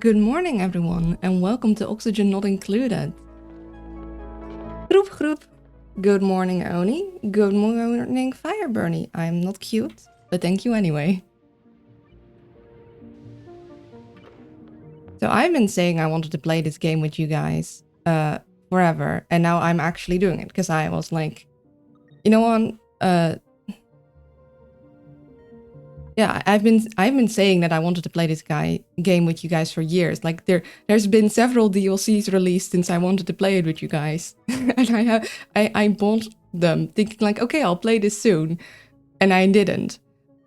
Good morning, everyone, and welcome to Oxygen Not Included. Groep, groep. Good morning, Oni. Good morning, Fire Bernie. I'm not cute, but thank you anyway. So I've been saying I wanted to play this game with you guys forever, and now I'm actually doing it because I was like, you know what? Yeah, I've been saying that I wanted to play this game with you guys for years. Like there's been several DLCs released since I wanted to play it with you guys, and I bought them thinking like, okay, I'll play this soon, and I didn't.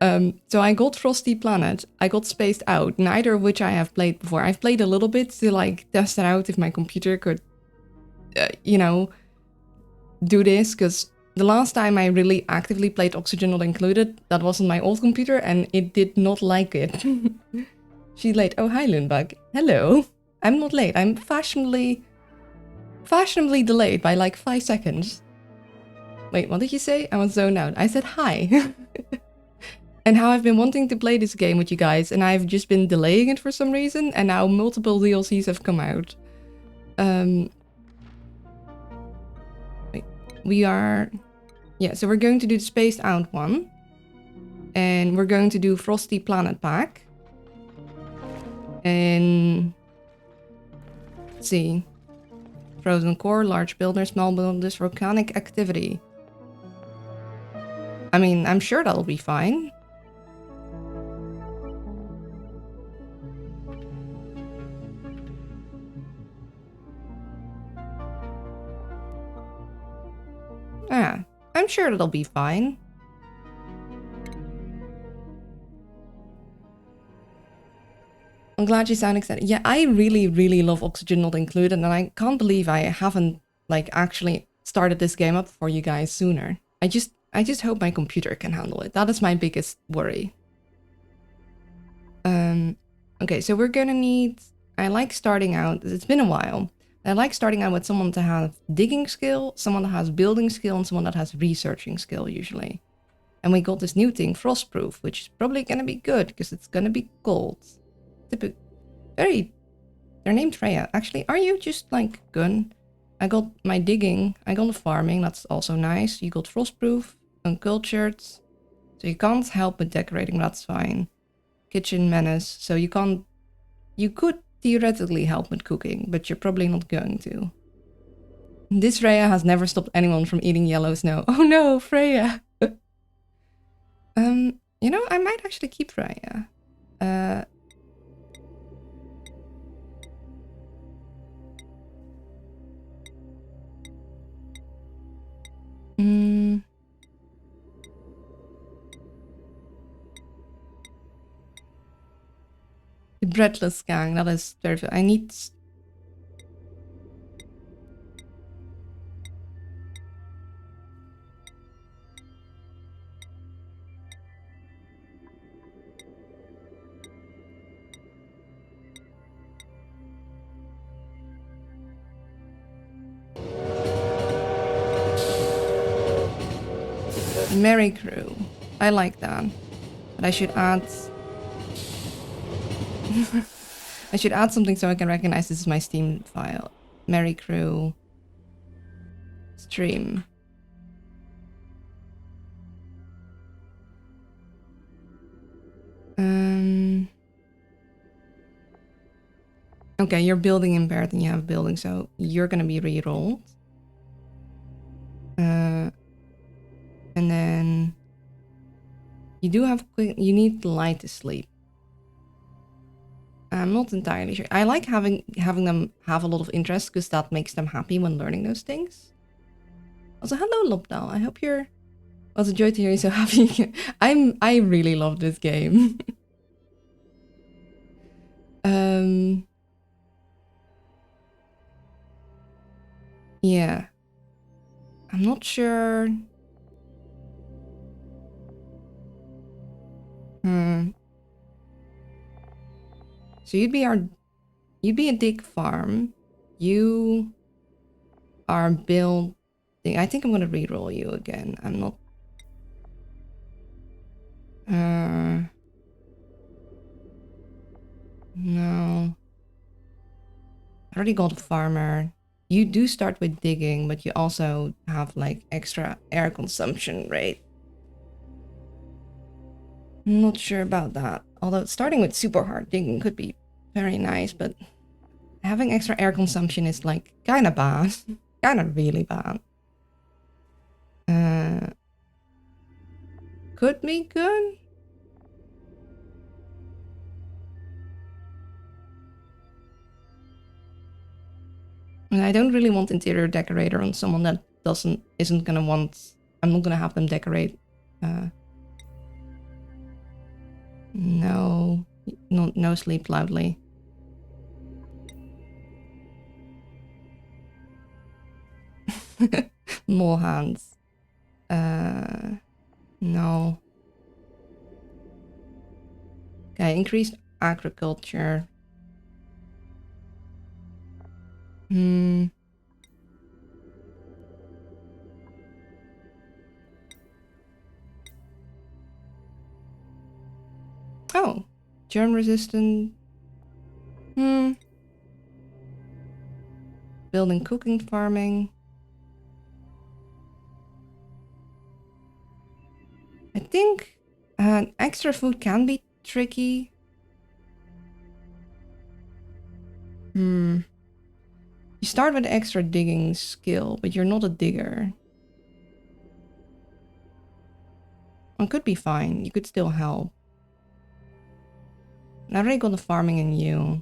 So I got Frosty Planet, I got Spaced Out, neither of which I have played before. I've played a little bit to like test it out if my computer could, do this, because the last time I really actively played Oxygen Not Included, that was on my old computer, and it did not like it. She's late. Oh, hi, Lundbug. Hello. I'm not late. I'm fashionably delayed by like 5 seconds. Wait, what did you say? I was zoned out. I said hi. And how I've been wanting to play this game with you guys, and I've just been delaying it for some reason, and now multiple DLCs have come out. So we're going to do the Spaced Out one. And we're going to do Frosty Planet pack. And let's see. Frozen core, large builders, small builders, volcanic activity. I mean, I'm sure that'll be fine. Yeah, I'm sure that'll be fine. I'm glad you sound excited. Yeah, I really, really love Oxygen Not Included, and I can't believe I haven't like actually started this game up for you guys sooner. I just hope my computer can handle it. That is my biggest worry. Okay, so we're gonna need... I like starting out... It's been a while. I like starting out with someone to have digging skill, someone that has building skill, and someone that has researching skill, usually. And we got this new thing, Frostproof, which is probably gonna be good, because it's gonna be cold. They're named Freya. Actually, are you just like Gun? I got my digging, I got the farming, that's also nice. You got Frostproof, Uncultured, so you can't help with decorating, that's fine. Kitchen Menace, so you could theoretically help with cooking, but you're probably not going to. This Freya has never stopped anyone from eating yellow snow. Oh no, Freya! You know, I might actually keep Freya. The breadless gang, that is very... I need... Merry Crew. I like that. But I should add... I should add something so I can recognize this is my Steam file. Merry Crew... Stream. Okay, you're building impaired and you have building, so you're gonna be re-rolled. And then you do have you need light to sleep. I'm not entirely sure. I like having them have a lot of interest because that makes them happy when learning those things. Also, hello Lobdal. I hope you're... It was a joy to hear you so happy. I really love this game. Yeah. I'm not sure. So you'd be a dig farm. You are building... I think I'm gonna reroll you again. I'm not... No. already got a farmer. You do start with digging, but you also have like extra air consumption rate. Not sure about that. Although starting with super hard digging could be very nice, but having extra air consumption is like kind of bad. Kind of really bad. Could be good. And I don't really want interior decorator on someone that isn't gonna want. I'm not gonna have them decorate. No, no sleep loudly. More hands. No. Okay, increased agriculture. Oh, germ resistant. Building cooking farming. I think extra food can be tricky. You start with extra digging skill, but you're not a digger. It could be fine. You could still help. I already got the farming in you.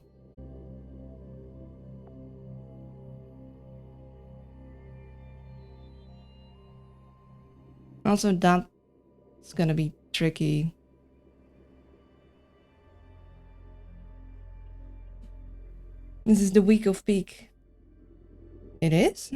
Also, that's gonna be tricky. This is the week of peak. It is?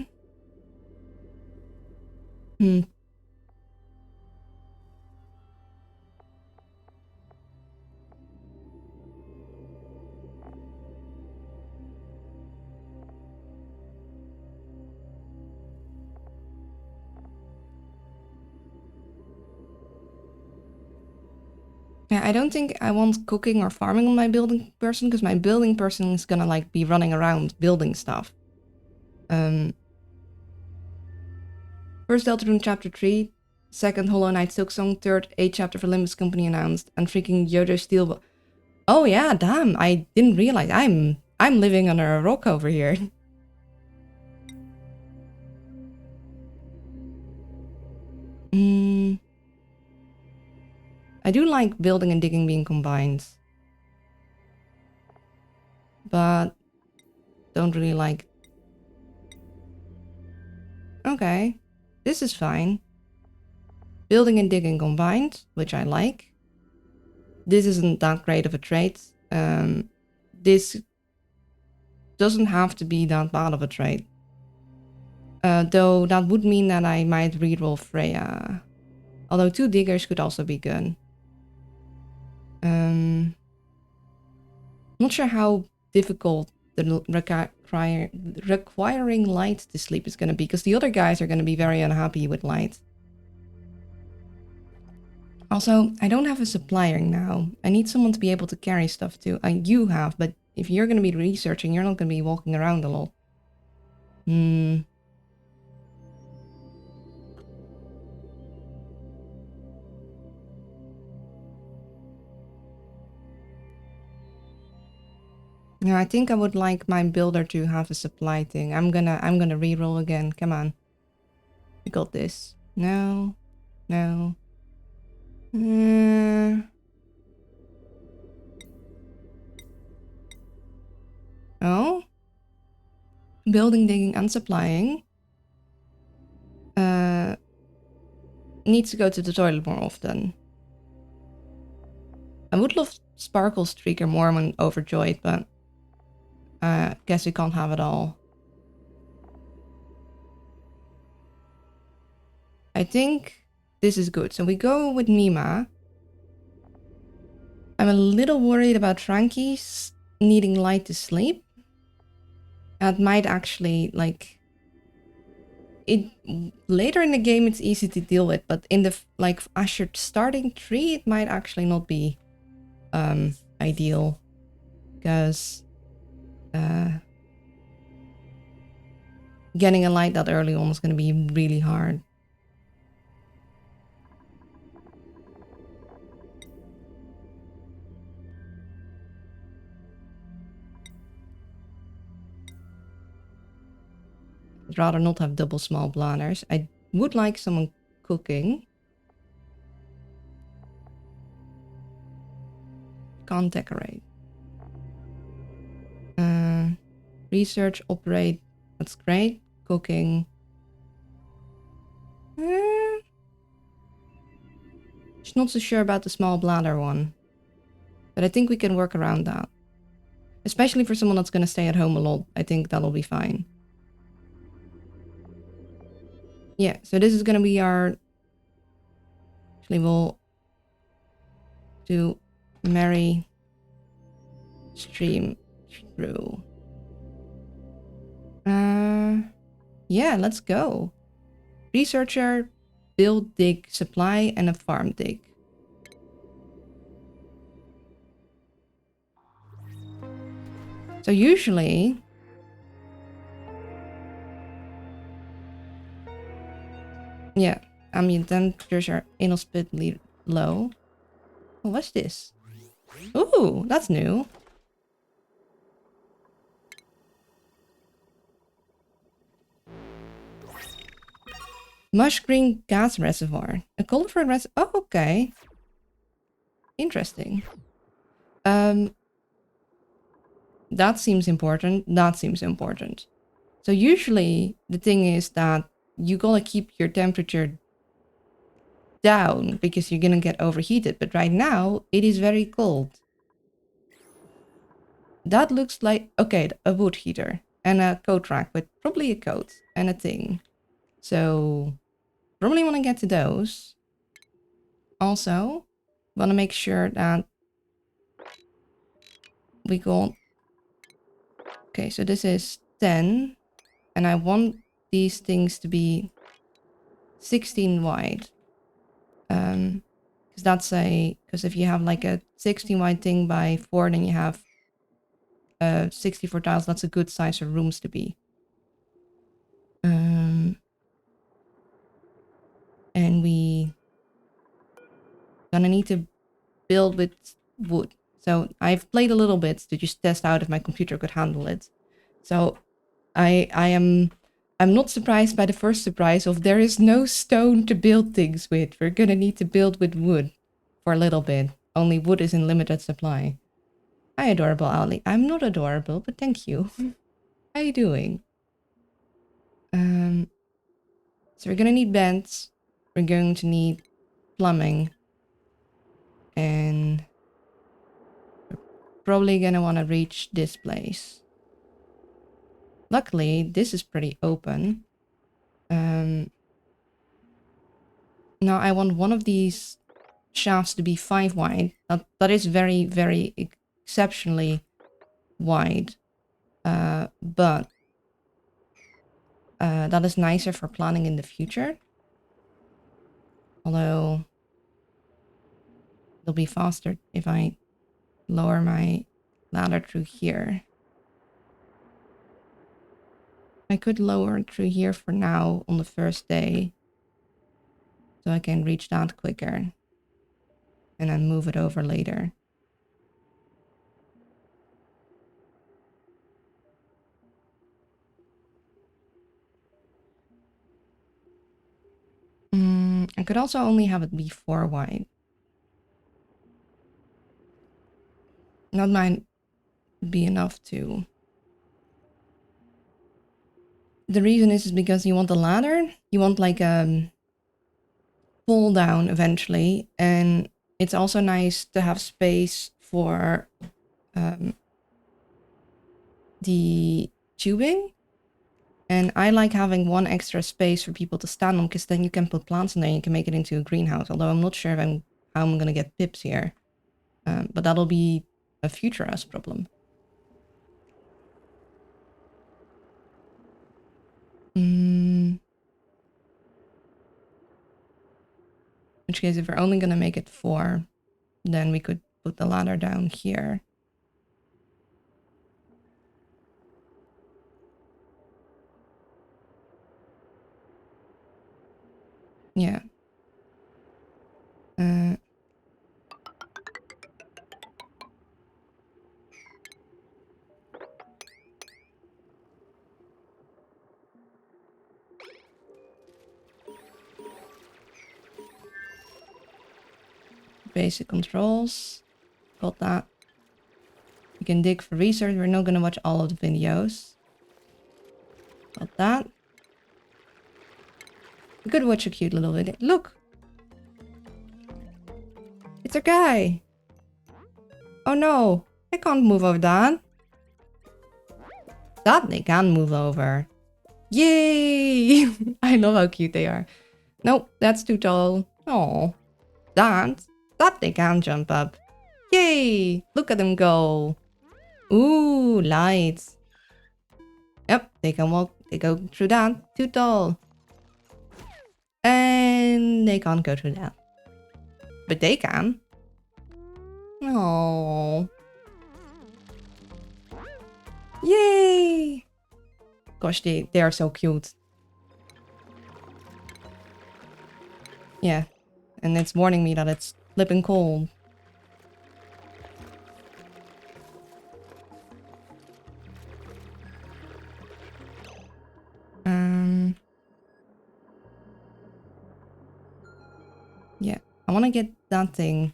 Yeah, I don't think I want cooking or farming on my building person, because my building person is gonna like be running around building stuff. First Deltarune Chapter 3, second Hollow Knight Silksong, third 8th chapter for Limbus Company announced, and freaking Yodo Steel. Oh yeah, damn, I didn't realize. I'm living under a rock over here. I do like building and digging being combined. But don't really like... Okay, this is fine. Building and digging combined, which I like. This isn't that great of a trait. This doesn't have to be that bad of a trait. Though that would mean that I might reroll Freya. Although 2 diggers could also be good. Not sure how difficult the requiring light to sleep is going to be, because the other guys are going to be very unhappy with light. Also, I don't have a supplier now. I need someone to be able to carry stuff too. You have, but if you're going to be researching, you're not going to be walking around a lot. Yeah, I think I would like my builder to have a supply thing. I'm gonna reroll again. Come on. You got this. No. No. Oh? Building, digging, and supplying. Needs to go to the toilet more often. I would love Sparkle Streaker more when overjoyed, but guess we can't have it all. I think this is good. So we go with Mima. I'm a little worried about Frankies needing light to sleep. That might actually, like... later in the game it's easy to deal with, but in the, like, as you're starting 3, it might actually not be ideal. Because... getting a light that early on is going to be really hard. I'd rather not have double small bladders. I would like someone cooking. Can't decorate. Research, operate. That's great. Cooking. She's not so sure about the small bladder one. But I think we can work around that. Especially for someone that's going to stay at home a lot. I think that'll be fine. Yeah, so this is going to be our... Actually, we'll do Mary stream through. Yeah, let's go. Researcher, build, dig, supply, and a farm dig. So usually... Yeah, ambient temperatures are inhospitably low. Oh, what's this? Ooh, that's new. Mush green gas reservoir. A colorful reservoir. Oh, okay. Interesting. That seems important. That seems important. So usually the thing is that you gotta keep your temperature down because you're gonna get overheated. But right now it is very cold. That looks like, okay, a wood heater and a coat rack with probably a coat and a thing. So probably want to get to those. Also, want to make sure that we got... Okay, so this is 10. And I want these things to be 16 wide. Because that's a... Because if you have like a 16 wide thing by 4, then you have 64 tiles. That's a good size for rooms to be. And we... Gonna need to build with wood. So I've played a little bit to just test out if my computer could handle it. So I'm not surprised by the first surprise of there is no stone to build things with. We're gonna need to build with wood for a little bit. Only wood is in limited supply. Hi, adorable Owly. I'm not adorable, but thank you. How are you doing? So we're gonna need vents. We're going to need plumbing. And we're probably gonna want to reach this place. Luckily, this is pretty open. Now I want one of these shafts to be 5 wide. That is very, very exceptionally wide. But that is nicer for planning in the future. Although it'll be faster if I lower my ladder through here. I could lower it through here for now on the first day. So I can reach that quicker. And then move it over later. I could also only have it be 4 wide. That might be enough to... The reason is because you want the ladder. You want like a pull down eventually. And it's also nice to have space for the tubing. And I like having one extra space for people to stand on, because then you can put plants in there and you can make it into a greenhouse. Although I'm not sure if how I'm going to get pips here. But that'll be a future us problem. In which case, if we're only going to make it 4, then we could put the ladder down here. Yeah. Uh, basic controls. Got that. You can dig for research. We're not gonna watch all of the videos. Got that. You could watch a cute little video. Look! It's a guy! Oh no! I can't move over that. That they can move over. Yay! I love how cute they are. Nope, that's too tall. Oh, that they can jump up. Yay! Look at them go. Ooh, lights. Yep, they can walk. They go through that. Too tall. And they can't go through that. But they can. Oh. Yay! Gosh, they are so cute. Yeah. And it's warning me that it's flipping cold. Yeah. I want to get that thing.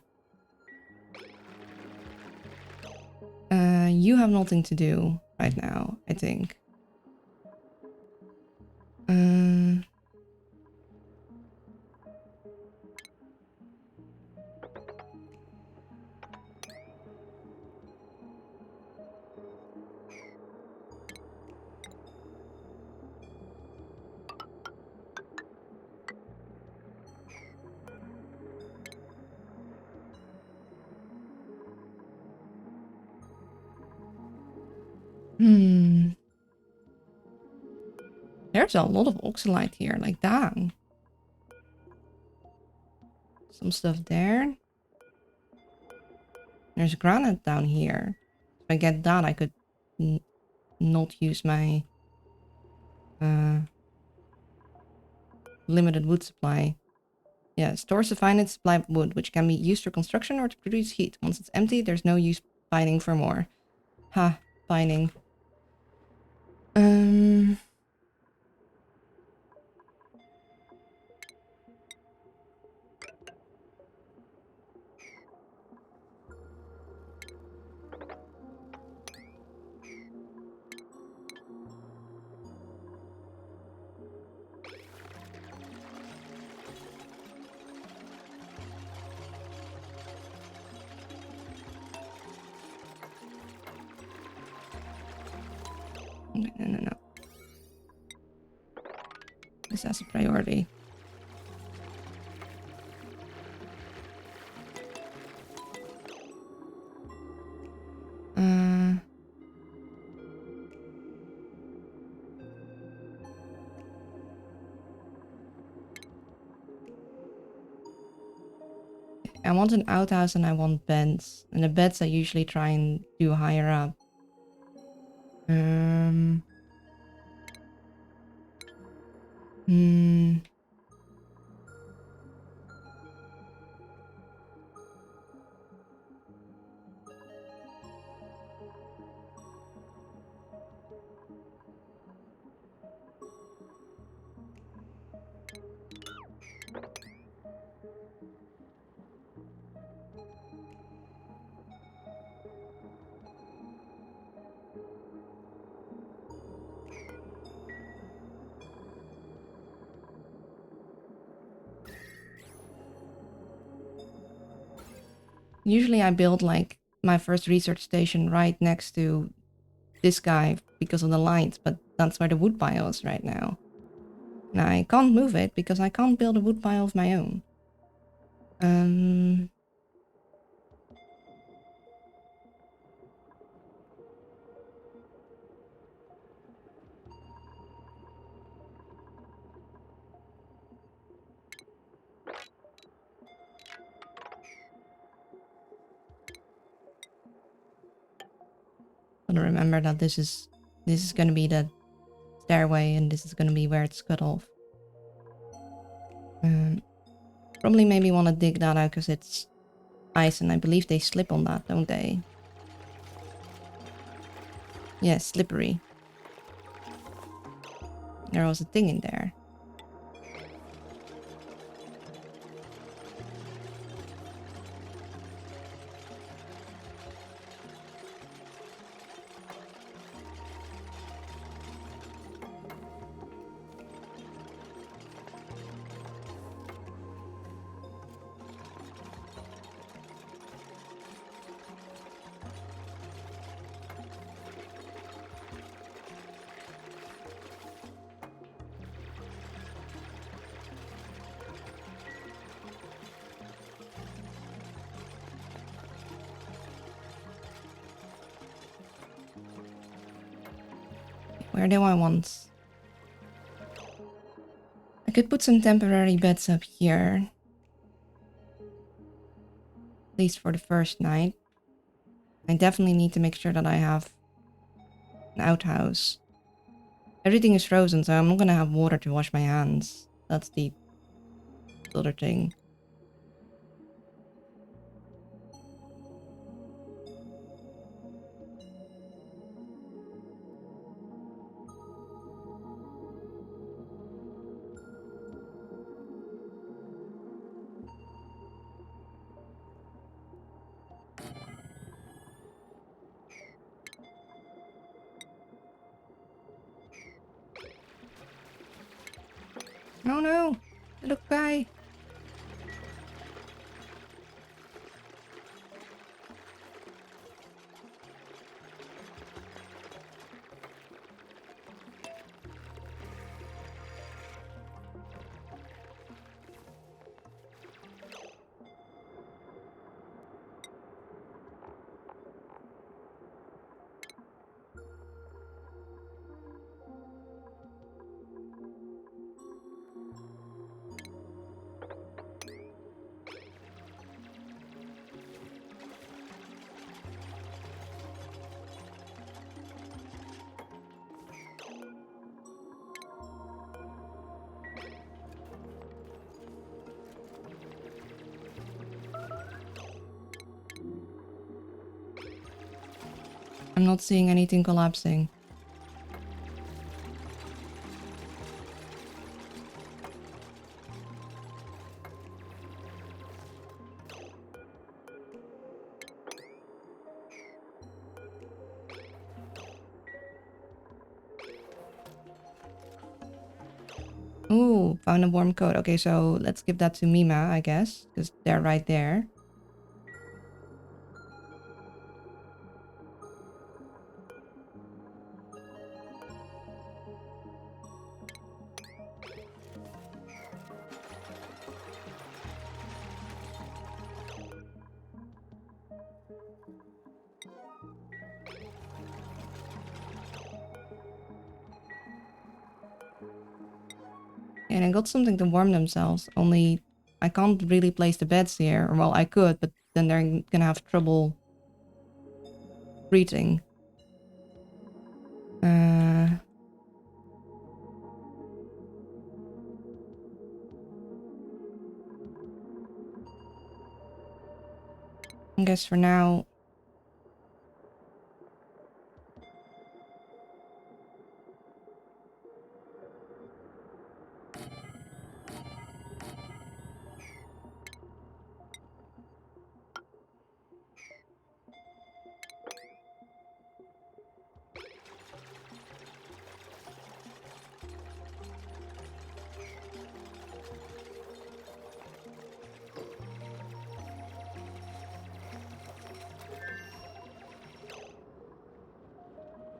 You have nothing to do right now, I think. There's a lot of oxalite here, like that. Some stuff there. There's granite down here. If I get that, I could not use my limited wood supply. Yeah, stores a finite supply of wood, which can be used for construction or to produce heat. Once it's empty, there's no use mining for more. Ha, mining. No. This has a priority. I want an outhouse and I want beds. And the beds I usually try and do higher up. Usually I build like my first research station right next to this guy because of the lights, but that's where the wood pile is right now. And I can't move it because I can't build a wood pile of my own. Gotta remember that this is gonna be the stairway and this is gonna be where it's cut off. Probably maybe want to dig that out because it's ice and I believe they slip on that, don't they? Yeah, slippery. There was a thing in there. Where do I want? I could put some temporary beds up here. At least for the first night. I definitely need to make sure that I have an outhouse. Everything is frozen, so I'm not gonna have water to wash my hands. That's the other thing. Oh no! Little guy! I'm not seeing anything collapsing. Ooh, found a warm coat. Okay, so let's give that to Mima, I guess, because they're right there. And I got something to warm themselves, only I can't really place the beds here. Well, I could, but then they're gonna have trouble breathing. I guess for now...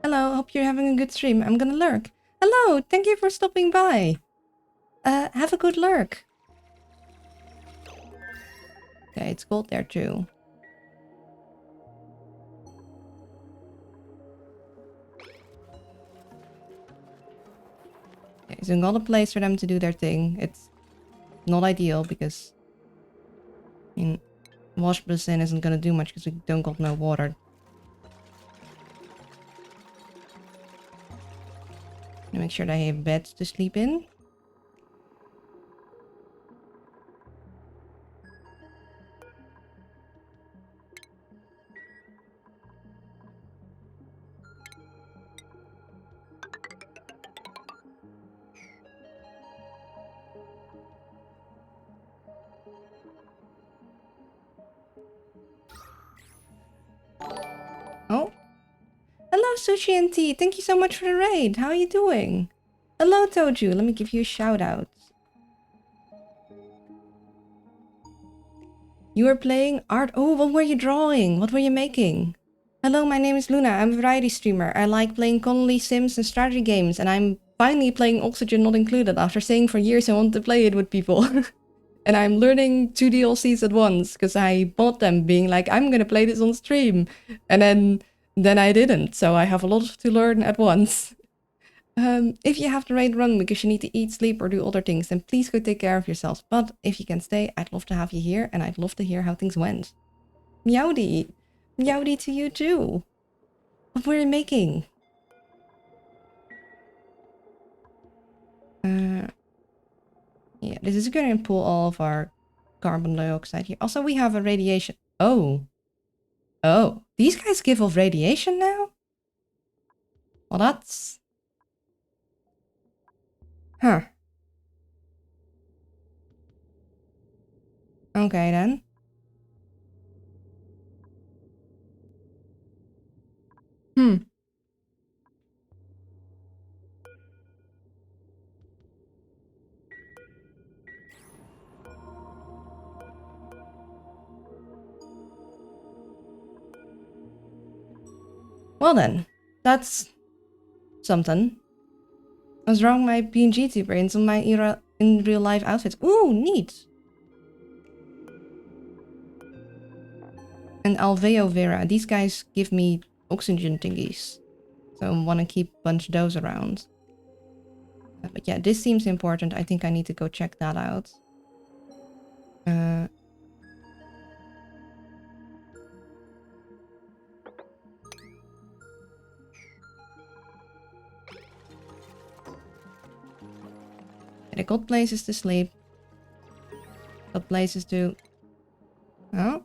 Hello, hope you're having a good stream. I'm gonna lurk. Hello, thank you for stopping by. Have a good lurk. Okay, it's cold there too. Okay, so not a place for them to do their thing. It's not ideal because... I mean, wash basin isn't gonna do much because we don't got no water. Make sure they have beds to sleep in. Sushi and Tea. Thank you so much for the raid. How are you doing? Hello, Toju. Let me give you a shout out. You were playing art. Oh, what were you drawing? What were you making? Hello, my name is Luna. I'm a variety streamer. I like playing Connolly Sims and strategy games, and I'm finally playing Oxygen Not Included after saying for years I want to play it with people. And I'm learning 2 DLCs at once because I bought them being like, I'm gonna play this on stream. And then I didn't, so I have a lot to learn at once. If you have to raid run because you need to eat, sleep, or do other things, then please go take care of yourselves. But if you can stay, I'd love to have you here, and I'd love to hear how things went. Meowdy! Meowdy to you too! What were you making? Yeah, this is gonna pull all of our carbon dioxide here. Also, we have a radiation. Oh. Oh. These guys give off radiation now? Well, that's... Huh. Okay, then. Well then. That's... something. I was drawing my PNG tuber in some of my in real life outfits. Ooh, neat! And Alveo Vera. These guys give me oxygen thingies. So I want to keep a bunch of those around. But yeah, this seems important. I think I need to go check that out. I got places to sleep. Got places to... Oh?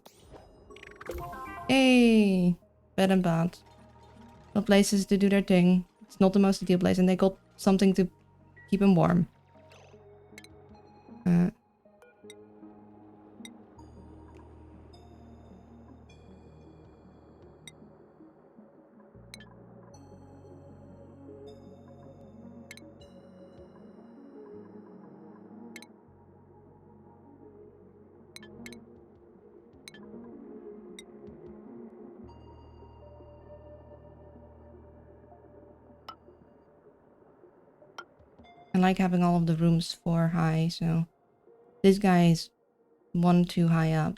Hey! Bed and bath. Got places to do their thing. It's not the most ideal place, and they got something to keep them warm. I like having all of the rooms 4 high, so... This guy is 1 too high up.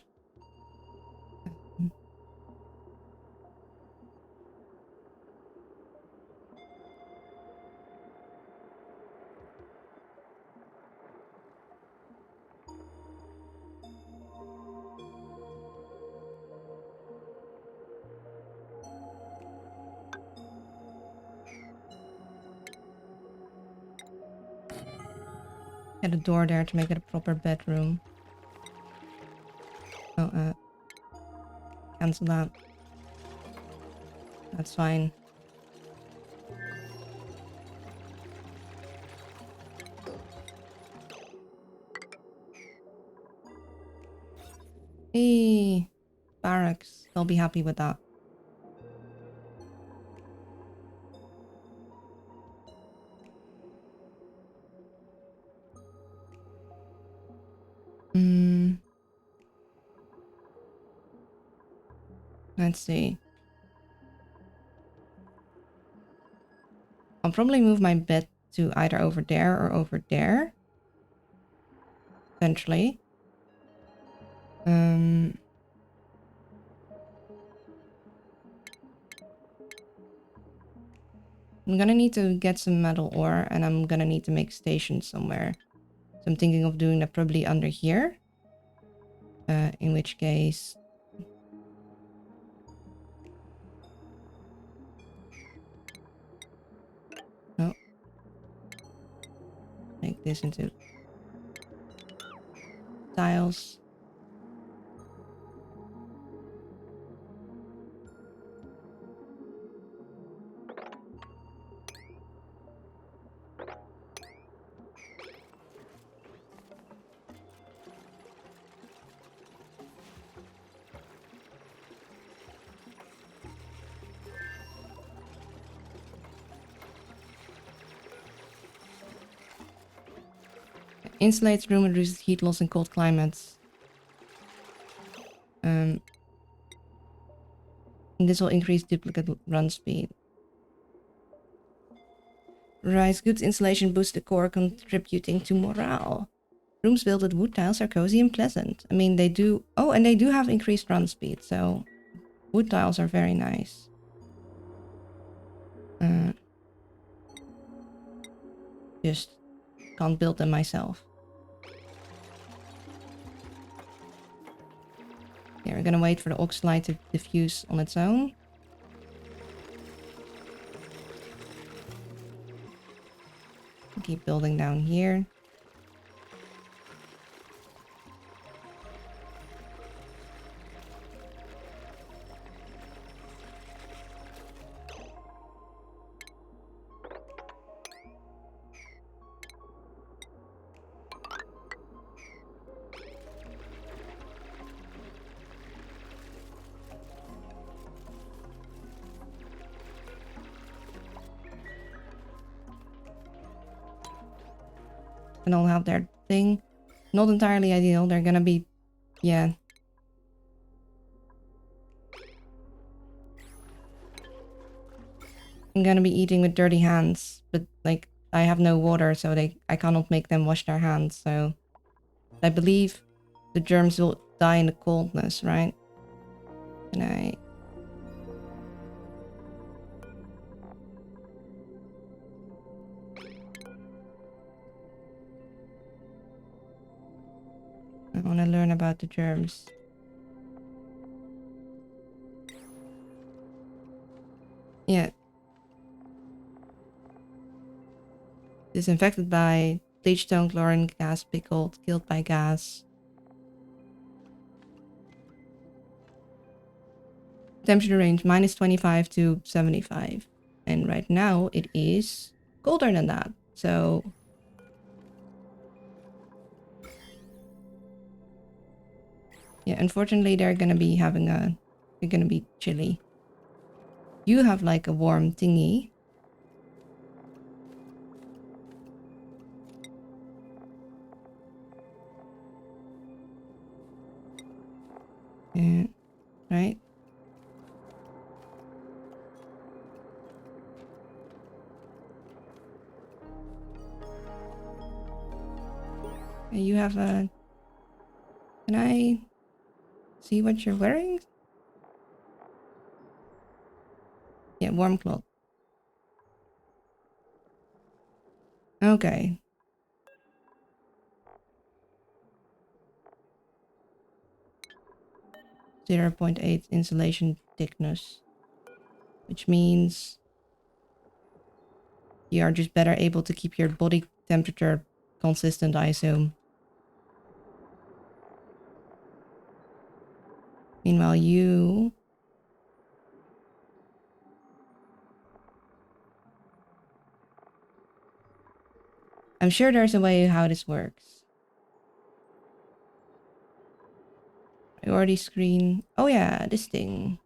Get a door there to make it a proper bedroom. Oh, cancel that. That's fine. Hey, barracks. They'll be happy with that. Let's see. I'll probably move my bed to either over there or over there. Eventually. I'm gonna need to get some metal ore, and I'm gonna need to make stations somewhere. So I'm thinking of doing that probably under here. In which case... Oh. Make this into... tiles. Insulates room and reduces heat loss in cold climates. And this will increase duplicate run speed. Rise goods insulation boosts the core, contributing to morale. Rooms built with wood tiles are cozy and pleasant. I mean, they do... Oh, and they do have increased run speed, so... Wood tiles are very nice. Just can't build them myself. Yeah, we're gonna wait for the oxalite to diffuse on its own. Keep building down here. And all have their thing. Not entirely ideal. They're gonna be... Yeah. I'm gonna be eating with dirty hands. But, like, I have no water, so I cannot make them wash their hands, so... I believe the germs will die in the coldness, right? Can I... I want to learn about the germs. Yeah. Disinfected by bleach, stone, chlorine, gas, pickled, killed by gas. Temperature range -25 to 75. And right now it is colder than that. So... Yeah, unfortunately they're gonna be having a... They're gonna be chilly. You have like a warm thingy. Yeah, right? You have a... Can I see what you're wearing? Yeah, warm cloth. Okay. 0.8 insulation thickness. Which means... You are just better able to keep your body temperature consistent, I assume. Meanwhile, you... I'm sure there's a way how this works. Priority screen. Oh yeah, this thing.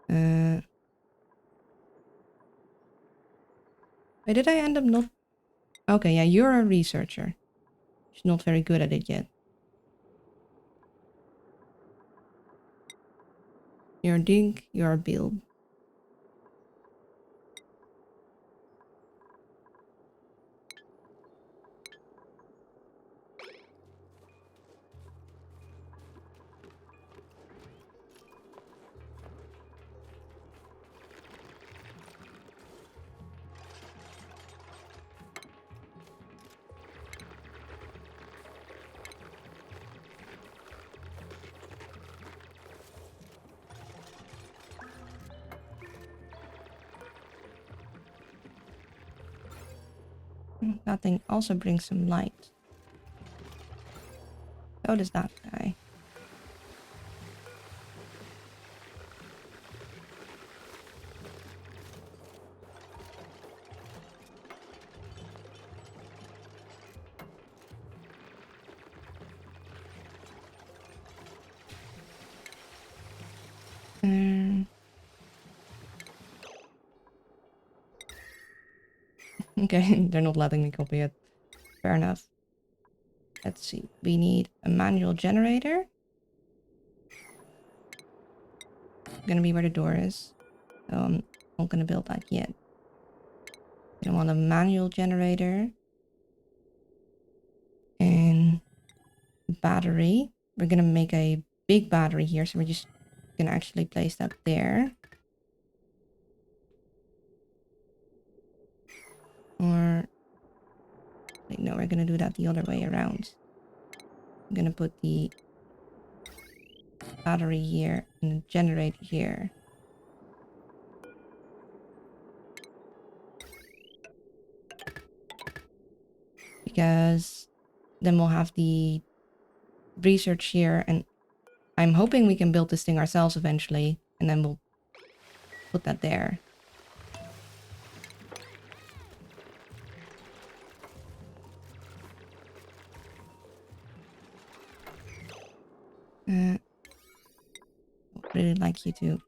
Wait, did I end up not... Okay, yeah, you're a researcher. She's not very good at it yet. You're a dink, you're a build. That thing also brings some light. So does that guy. Okay, they're not letting me copy it. Fair enough. Let's see. We need a manual generator. Gonna be where the door is. So I'm not gonna build that yet. I want a manual generator. And battery. We're gonna make a big battery here, so we're just gonna actually place that there. Or wait, no, we're gonna do that the other way around. I'm gonna put the battery here and the generator here. Because then we'll have the research here, and I'm hoping we can build this thing ourselves eventually, and then we'll put that there. I'd really like you to.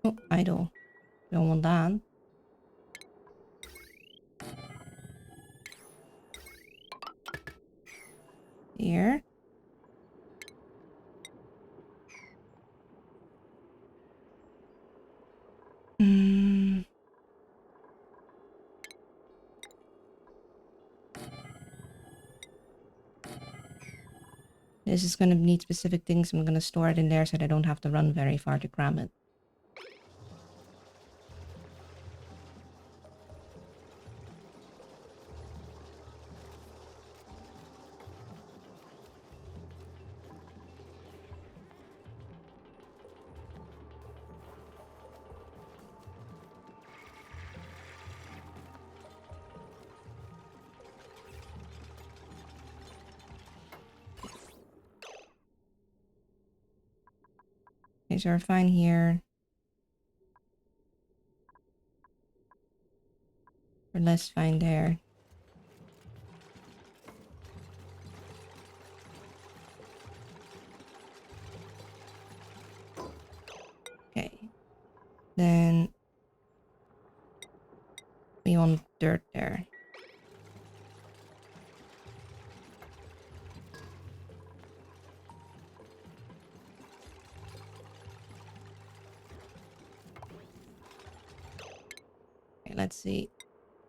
Oh, idle. Don't want that. Here. This is going to need specific things. I'm going to store it in there so that I don't have to run very far to grab it. Okay, so we're fine here. We're less fine there. Okay. Then we want dirt there. Okay, let's see.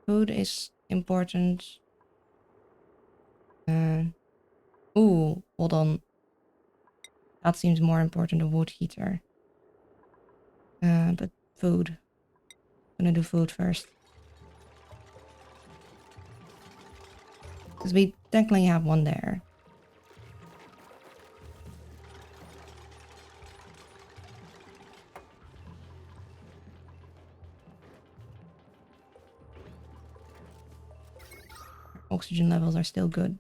Food is important. Ooh, hold on. That seems more important, a wood heater. But food. I'm gonna do food first. Because we technically have one there. Our oxygen levels are still good.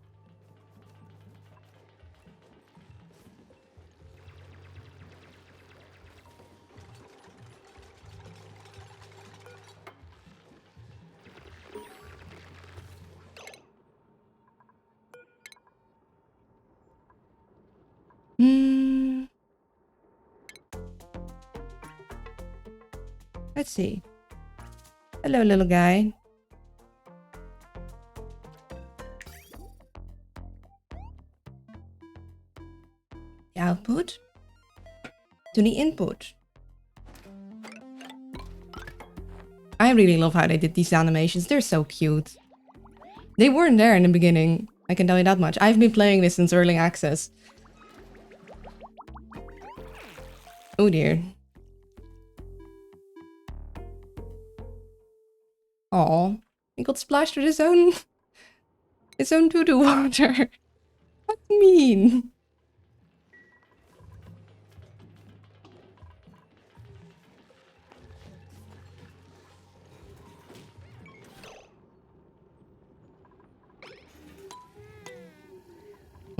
Let's see. Hello, little guy. The output to the input. I really love how they did these animations. They're so cute. They weren't there in the beginning. I can tell you that much. I've been playing this since early access. Oh dear. Aw, he got splashed with his own doo-doo water. That's mean.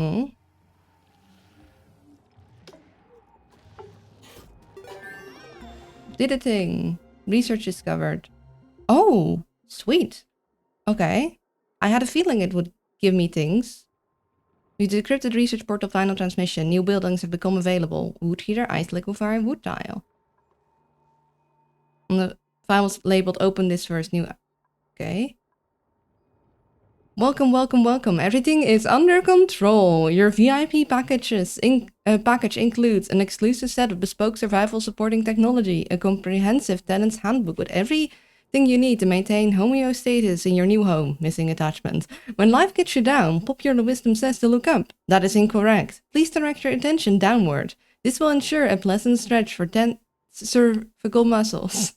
Oh. Did a thing. Research discovered. Oh, sweet. Okay. I had a feeling it would give me things. We decrypted research portal final transmission. New buildings have become available. Wood heater, ice liquefier, wood tile. And the file was labeled open this first new... Okay. Welcome, welcome, welcome. Everything is under control. Your VIP package includes an exclusive set of bespoke survival supporting technology, a comprehensive tenant's handbook with everything you need to maintain homeostasis in your new home. Missing attachment. When life gets you down, popular wisdom says to look up. That is incorrect. Please direct your attention downward. This will ensure a pleasant stretch for cervical muscles.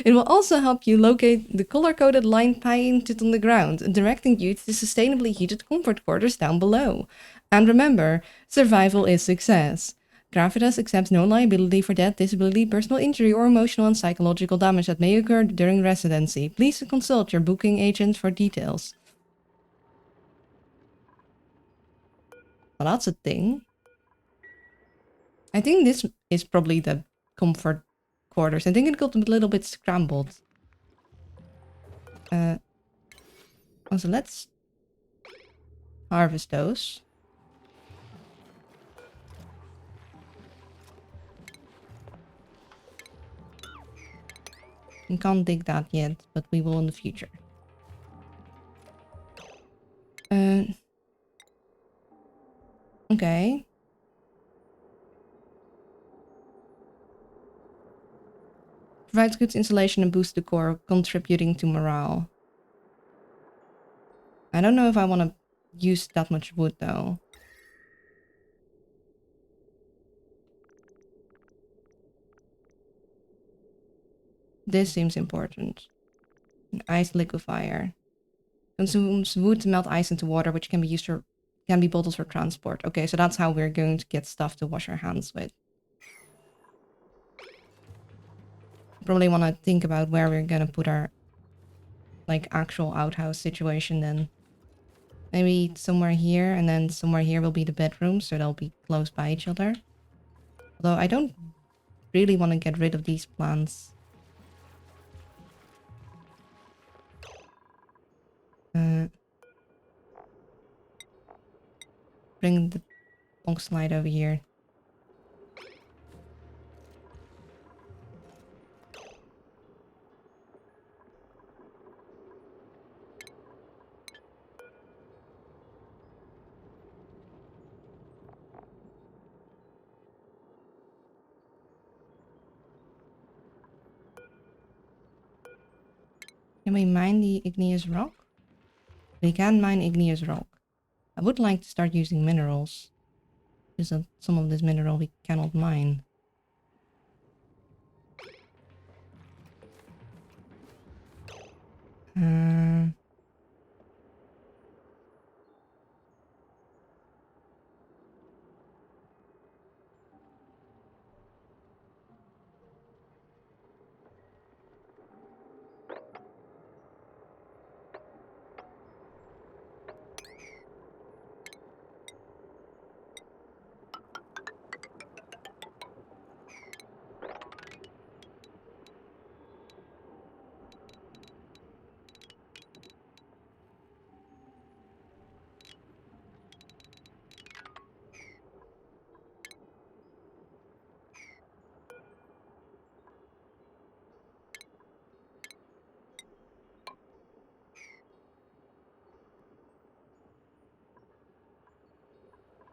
It will also help you locate the color-coded line painted on the ground, directing you to the sustainably heated comfort quarters down below. And remember, survival is success. Gravitas accepts no liability for death, disability, personal injury, or emotional and psychological damage that may occur during residency. Please consult your booking agent for details. Well, that's a thing. I think this is probably the comfort quarters. I think it got a little bit scrambled. Also, let's harvest those. We can't dig that yet, but we will in the future. Okay. Provides good insulation and boosts the core, contributing to morale. I don't know if I want to use that much wood, though. This seems important. An ice liquefier. Consumes wood to melt ice into water, which can be bottled for transport. Okay, so that's how we're going to get stuff to wash our hands with. Probably want to think about where we're gonna put our like actual outhouse situation then. Maybe somewhere here, and then somewhere here will be the bedroom, so they'll be close by each other. Although I don't really want to get rid of these plants. Bring the long slide over here. Can we mine the igneous rock? We can mine igneous rock. I would like to start using minerals. Because some of this mineral we cannot mine.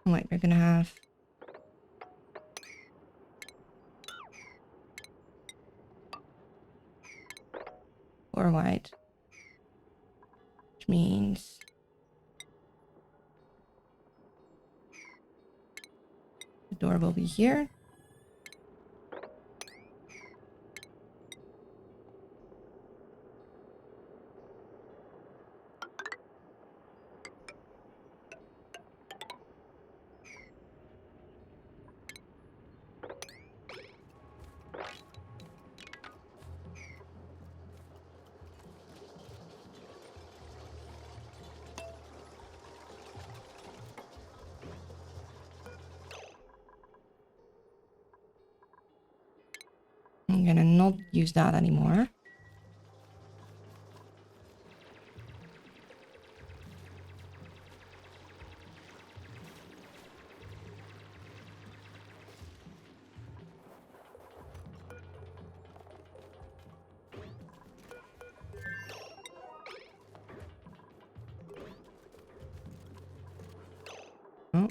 Wait, we're gonna have... Or white. Which means... the door will be here. I'm gonna not use that anymore. Oh.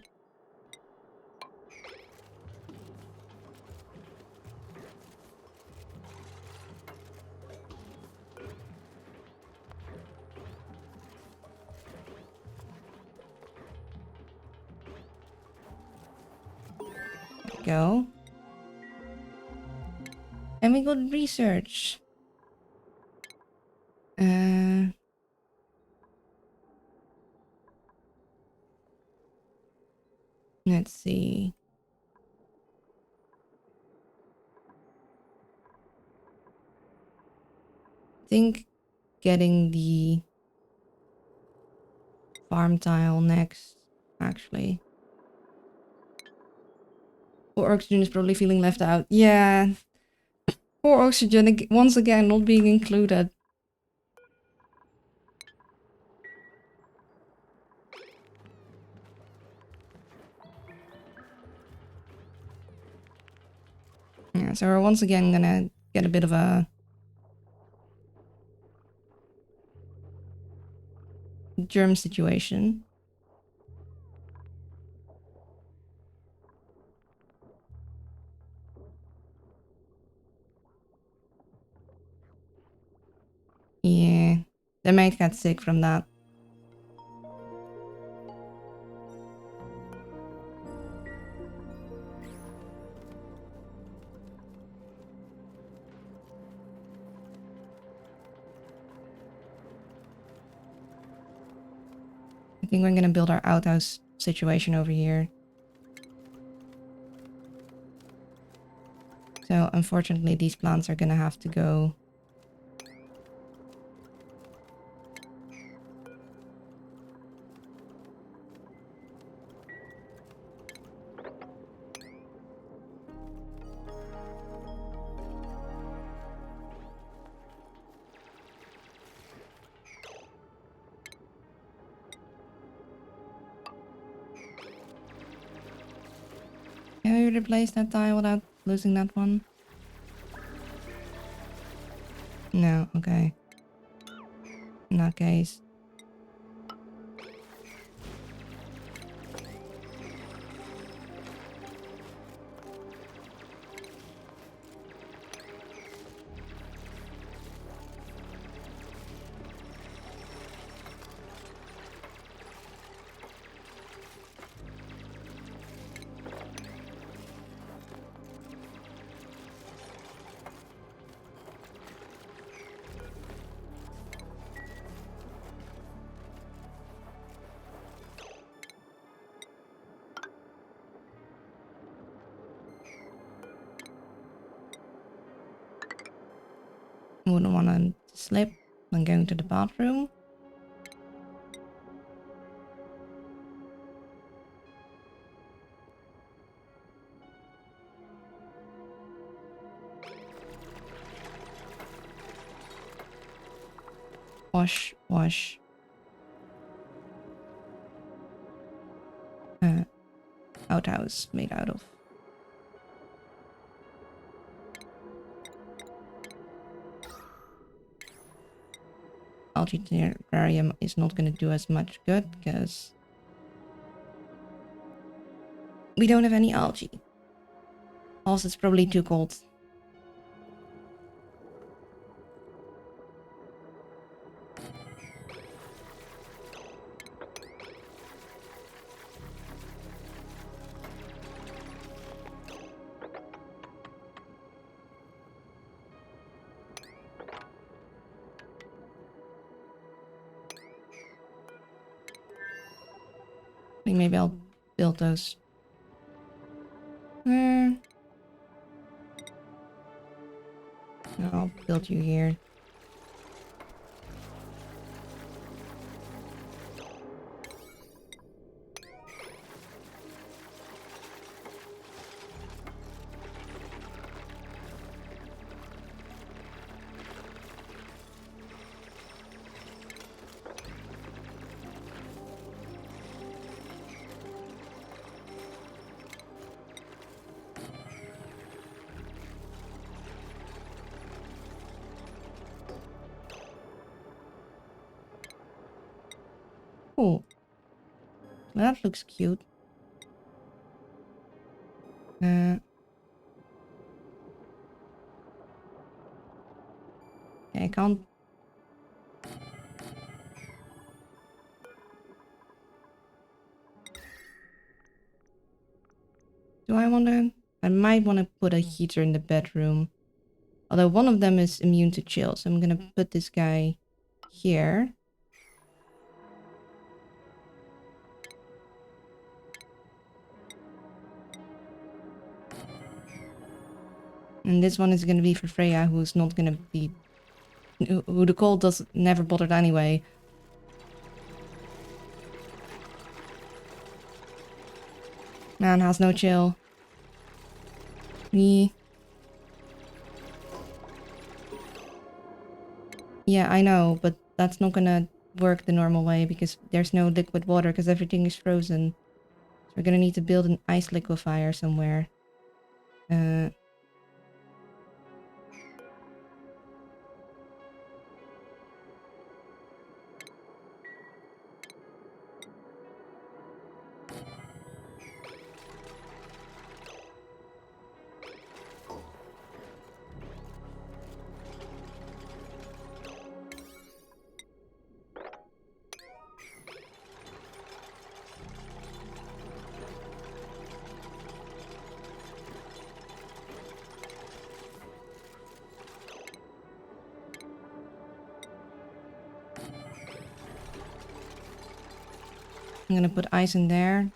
Go. And we got research. Let's see. I think getting the farm tile next, actually. Poor Oxygen is probably feeling left out. Yeah. Poor Oxygen, once again, not being included. Yeah, so we're once again gonna get a bit of a germ situation. Yeah, they might get sick from that. I think we're gonna build our outhouse situation over here. So unfortunately these plants are gonna have to go. Can we replace that tile without losing that one? No, okay. In that case. Wouldn't want to slip when going to the bathroom. Wash, wash. Outhouse made out of. Algae terrarium is not going to do as much good because we don't have any algae. Also, it's probably too cold. I think maybe I'll build those. No, I'll build you here. Well, that looks cute. Okay, I can't... Do I want to... I might want to put a heater in the bedroom. Although one of them is immune to chill, so I'm gonna put this guy here. And this one is gonna be for Freya, who's not gonna be... who the cold does never bothered anyway. Man has no chill. Me. Yeah, I know, but that's not gonna work the normal way because there's no liquid water because everything is frozen. So we're gonna need to build an ice liquefier somewhere. I'm gonna put ice in there,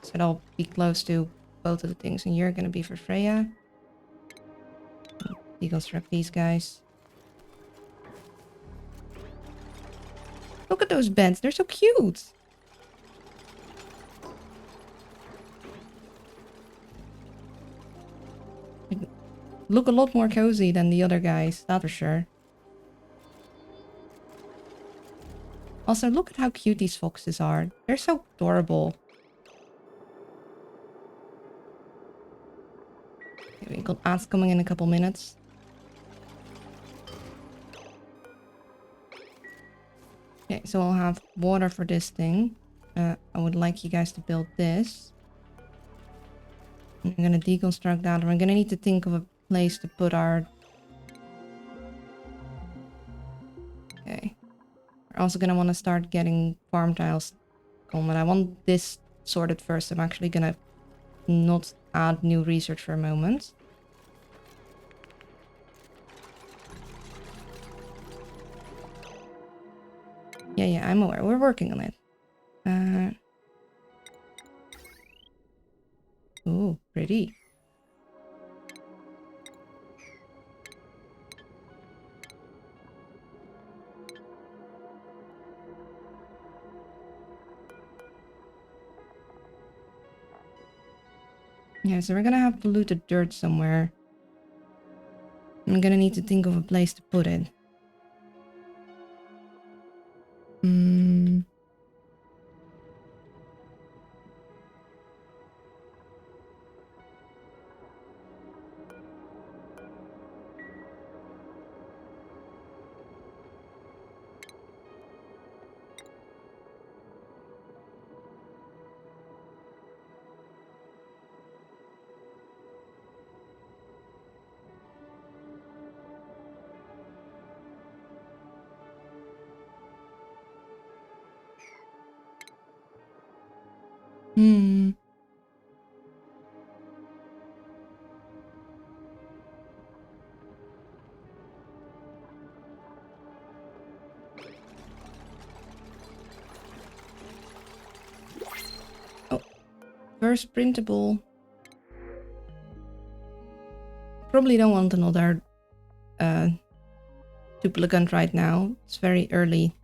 so it'll be close to both of the things. And you're gonna be for Freya. Deconstruct these guys. Look at those beds, they're so cute! They look a lot more cozy than the other guys, that's for sure. Also, look at how cute these foxes are. They're so adorable. Okay, we got ads coming in a couple minutes. Okay, so I'll have water for this thing. I would like you guys to build this. I'm gonna deconstruct that, or I'm gonna need to think of a place to put our... Okay. We're also gonna want to start getting farm tiles going, but I want this sorted first. I'm actually gonna not add new research for a moment. Yeah, I'm aware. We're working on it. Ooh, pretty. Yeah, so we're gonna have polluted dirt somewhere. I'm gonna need to think of a place to put it. Oh, first printable. Probably don't want another duplicant right now. It's very early.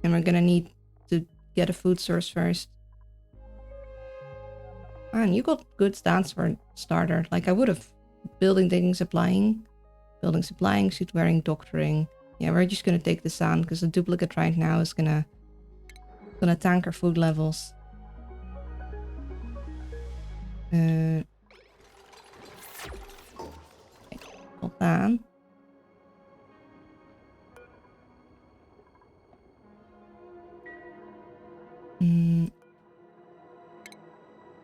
And we're gonna need to get a food source first. Man, you got good stats for a starter. Like, I would have building, supplying, suit wearing, doctoring. Yeah, we're just gonna take the sand because the duplicate right now is gonna tank our food levels. Okay, got that.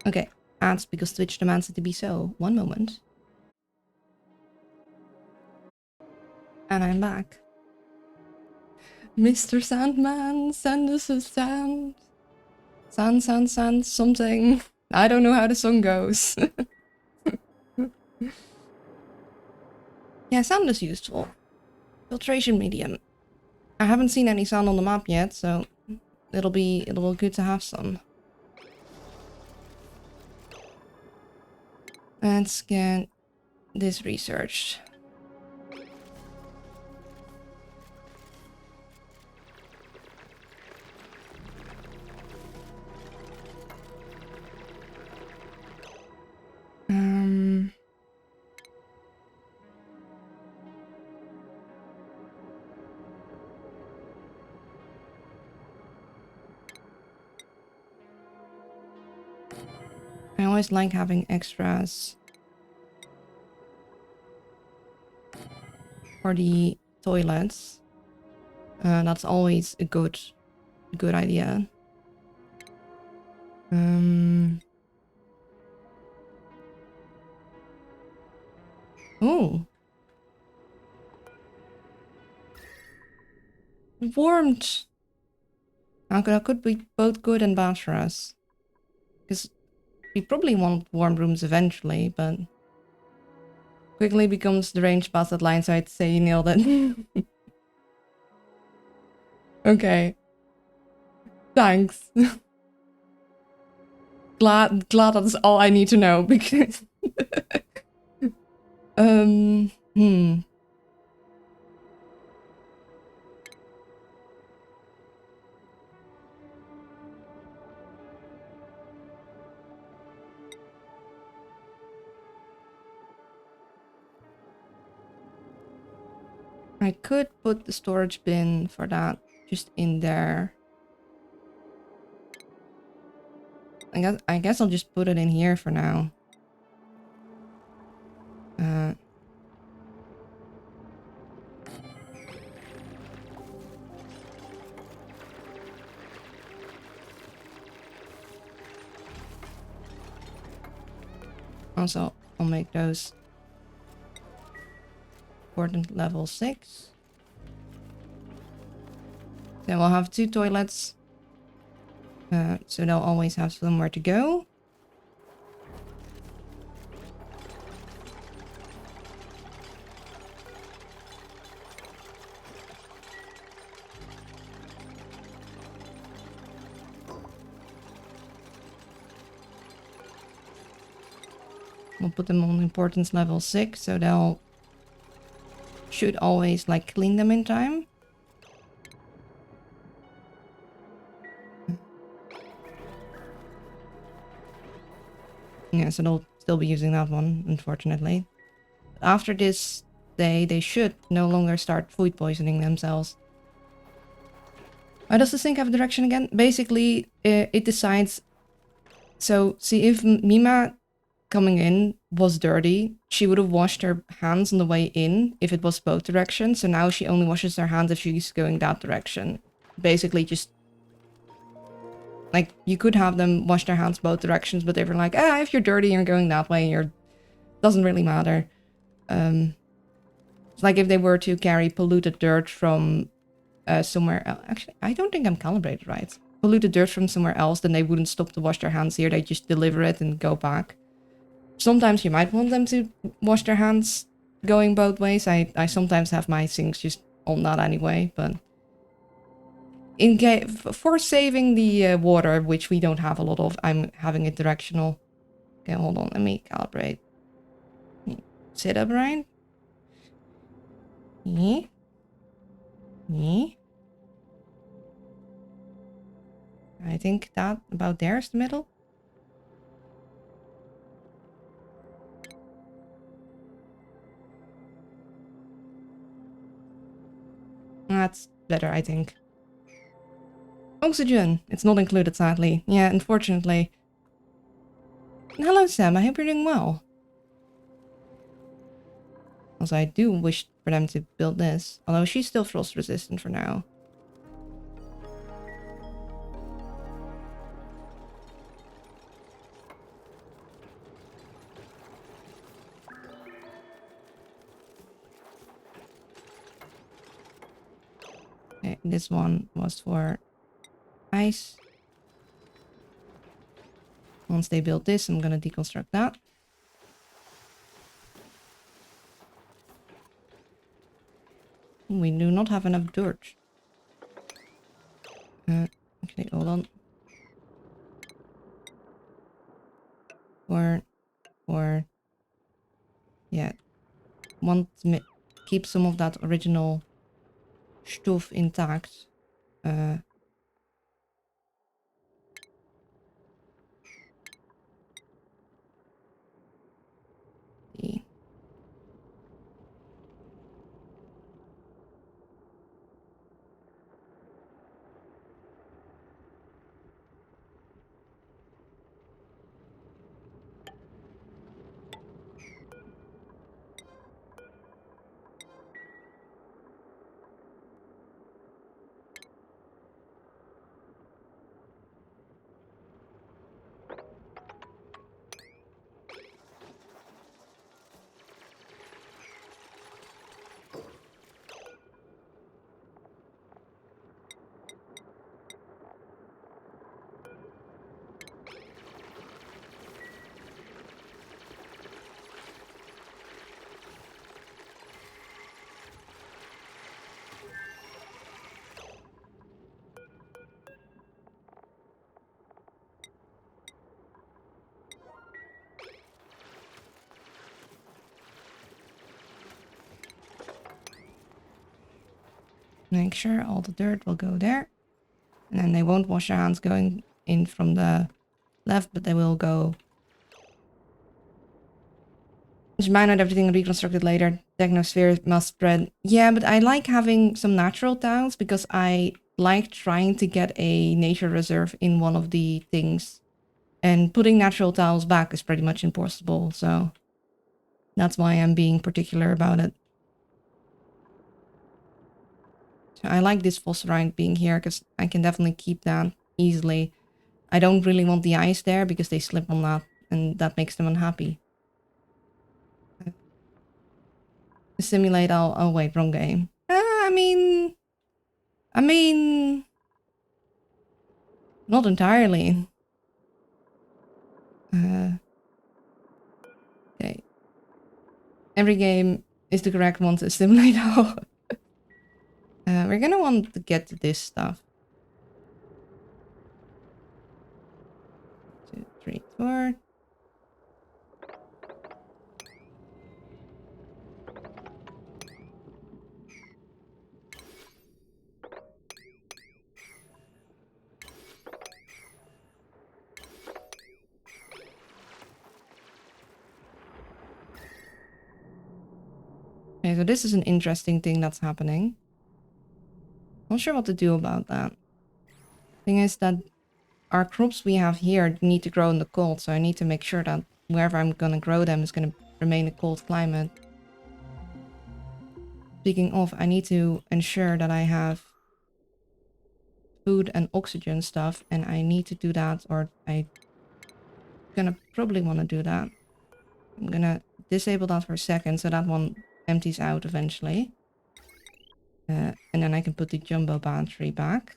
Okay, ads because Twitch demands it to be so. One moment. And I'm back. Mr. Sandman, send us a sand. Sand, something. I don't know how the song goes. Yeah, sand is useful. Filtration medium. I haven't seen any sand on the map yet, so it'll be good to have some. Let's get this researched. I always like having extras for the toilets. That's always a good idea. Oh. Warmed. That could be both good and bad for us. Because we probably want warm rooms eventually, but quickly becomes the range past that line, so I'd say you nailed it. Okay. Thanks. glad that's all I need to know, because I could put the storage bin for that just in there. I guess I'll just put it in here for now. Also, I'll make those important level 6. Then we'll have 2 toilets. So they'll always have somewhere to go. We'll put them on importance level 6, so they'll should always like clean them in time. Yeah, so they'll still be using that one, unfortunately. After this day, they should no longer start food poisoning themselves. Why does the sink have a direction again? Basically, it decides... So, see, if Mima coming in was dirty, she would have washed her hands on the way in if it was both directions. So now she only washes her hands if she's going that direction. Basically just... Like, you could have them wash their hands both directions, but they were like, if you're dirty and you're going that way, doesn't really matter. It's like if they were to carry polluted dirt from somewhere else. Actually, I don't think I'm calibrated right. Polluted dirt from somewhere else, then they wouldn't stop to wash their hands here. They just deliver it and go back. Sometimes you might want them to wash their hands going both ways. I sometimes have my sinks just on that anyway, but... For saving the water, which we don't have a lot of, I'm having it directional. Okay, hold on, let me calibrate. Sit up, right? Yeah. I think that about there is the middle. That's better, I think. Oxygen! It's not included, sadly. Yeah, unfortunately. Hello, Sam. I hope you're doing well. Also, I do wish for them to build this. Although she's still frost resistant for now. This one was for ice. Once they build this, I'm gonna deconstruct that. We do not have enough dirt. Okay, hold on. Or yeah, want to keep some of that original stuff intact. Yeah. Make sure all the dirt will go there. And then they won't wash their hands going in from the left, but they will go. Just mine out everything reconstructed later. Technosphere must spread. Yeah, but I like having some natural tiles because I like trying to get a nature reserve in one of the things. And putting natural tiles back is pretty much impossible, so that's why I'm being particular about it. So I like this phosphorite being here because I can definitely keep that easily. I don't really want the ice there because they slip on that and that makes them unhappy. Simulate, oh wait, wrong game. I mean, not entirely. Okay. Every game is the correct one to simulate all. We're gonna want to get to this stuff. 2, 3, 4. Okay, so this is an interesting thing that's happening. Not sure what to do about that. Thing is that our crops we have here need to grow in the cold, so I need to make sure that wherever I'm gonna grow them is gonna remain a cold climate. Speaking of, I need to ensure that I have food and oxygen stuff, and I need to do that, or I'm gonna probably want to do that. I'm gonna disable that for a second so that one empties out eventually. And then I can put the jumbo battery back.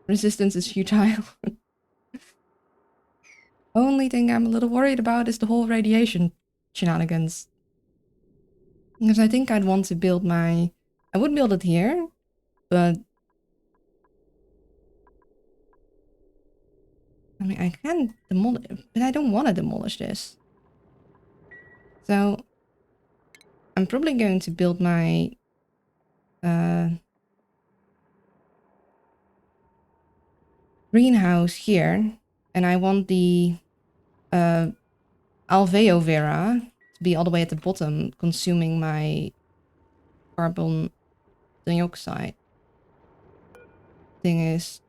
Resistance is futile. Only thing I'm a little worried about is the whole radiation shenanigans. Because I think I'd want to build my... I would build it here, but... I mean, I can demolish it, but I don't want to demolish this. So... I'm probably going to build my... greenhouse here, and I want the... Alveo Vera to be all the way at the bottom, consuming my carbon dioxide. Thing is...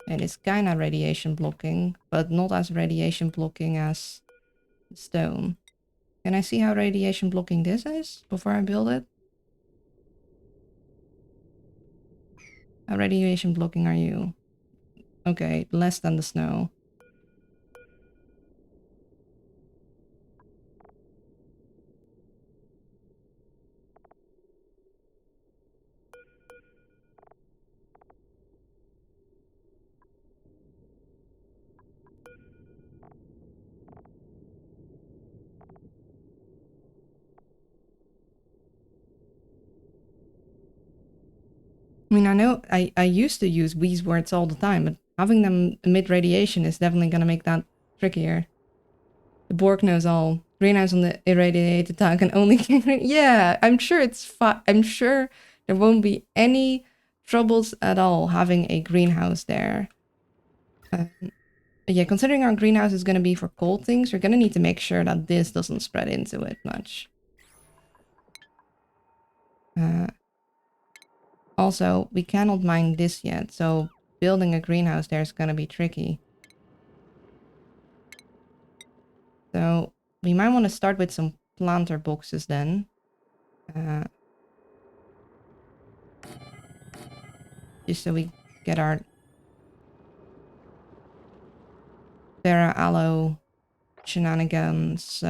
It is kinda radiation blocking, but not as radiation blocking as stone. Can I see how radiation blocking this is before I build it? How radiation blocking are you? Okay, less than the snow. I mean, I know I used to use these words all the time, but having them emit radiation is definitely going to make that trickier. The Borg knows all. Greenhouse on the irradiated town can only... Yeah, I'm sure it's I'm sure there won't be any troubles at all having a greenhouse there. Yeah, considering our greenhouse is going to be for cold things, you're going to need to make sure that this doesn't spread into it much. Also, we cannot mine this yet, so building a greenhouse there is going to be tricky. So we might want to start with some planter boxes then. Just so we get our Terra Aloe shenanigans.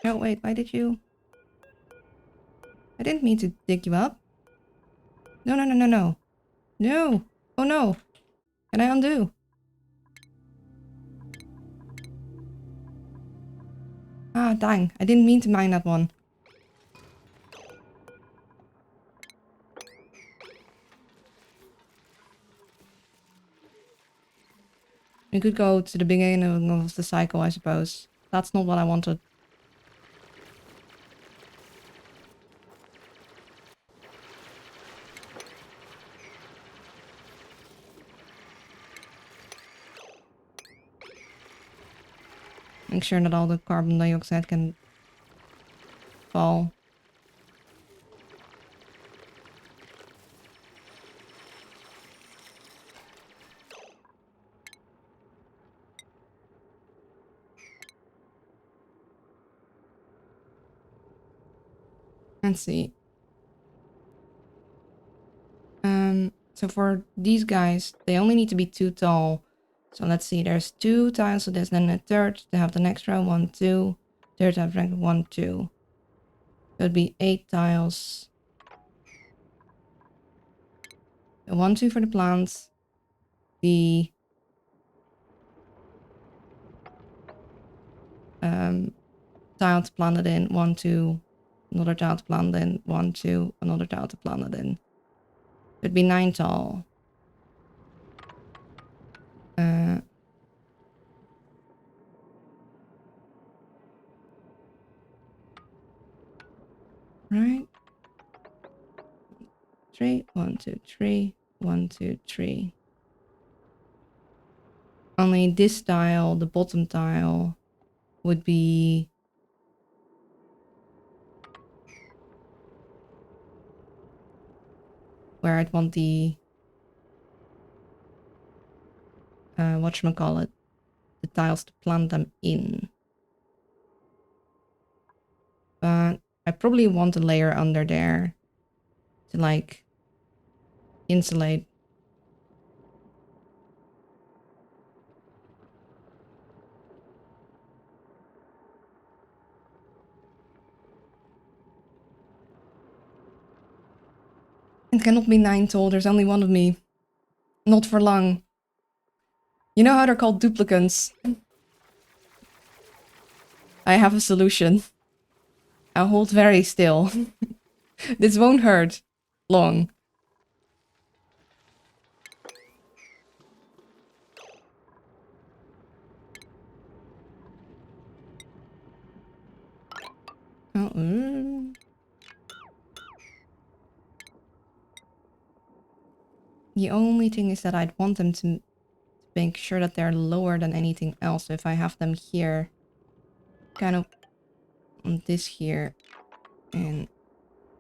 Oh, wait, why did you... I didn't mean to dig you up. No, no, no, no, no. No! Oh no! Can I undo? Ah, dang. I didn't mean to mine that one. We could go to the beginning of the cycle, I suppose. That's not what I wanted. Make sure that all the carbon dioxide can fall. Let's see. So for these guys, they only need to be 2 tall. So let's see, there's 2 tiles of this, then a third to have the next row, 1, 2. Third to have rank 1, 2. So it'd be 8 tiles. So 1, 2 for the plants. The tile to plant it in, 1, 2. Another tile to plant it in, 1, 2. Another tile to plant it in. It'd be 9 tall. Right? 3, 1, 2, 3, 1, 2, 3. Only this tile, the bottom tile, would be where I'd want the whatchamacallit, the tiles to plant them in. But I probably want a layer under there to like insulate. It cannot be 9 tall, there's only one of me. Not for long. You know how they're called duplicants? I have a solution. I'll hold very still. This won't hurt long. Oh, The only thing is that I'd want them to make sure that they're lower than anything else. So if I have them here, kind of on this here, and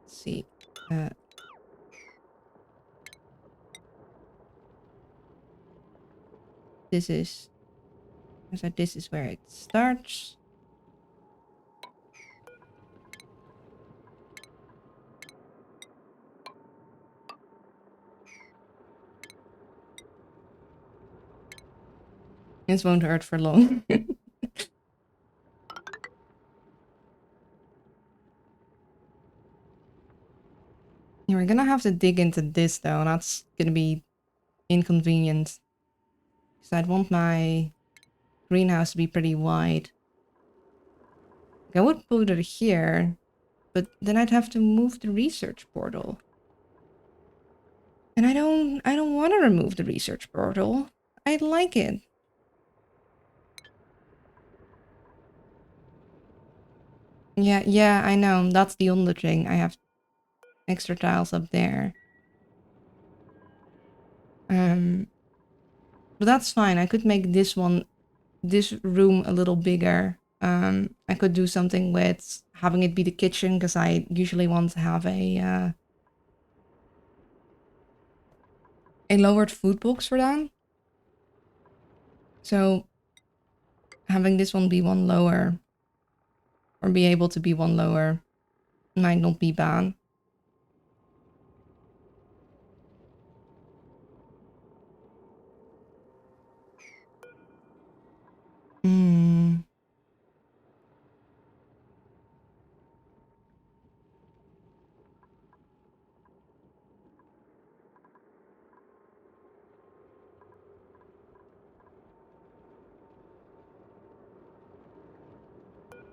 let's see, this is, so this is where it starts. This won't hurt for long. Yeah, we're gonna have to dig into this though. That's gonna be inconvenient. Because I'd want my greenhouse to be pretty wide. Like, I would put it here, but then I'd have to move the research portal. And I don't want to remove the research portal. I like it. Yeah, I know. That's the only thing. I have extra tiles up there. But that's fine. I could make this room a little bigger. I could do something with having it be the kitchen because I usually want to have a lowered food box for that. So having this one be one lower, or be able to be one lower, might not be bad.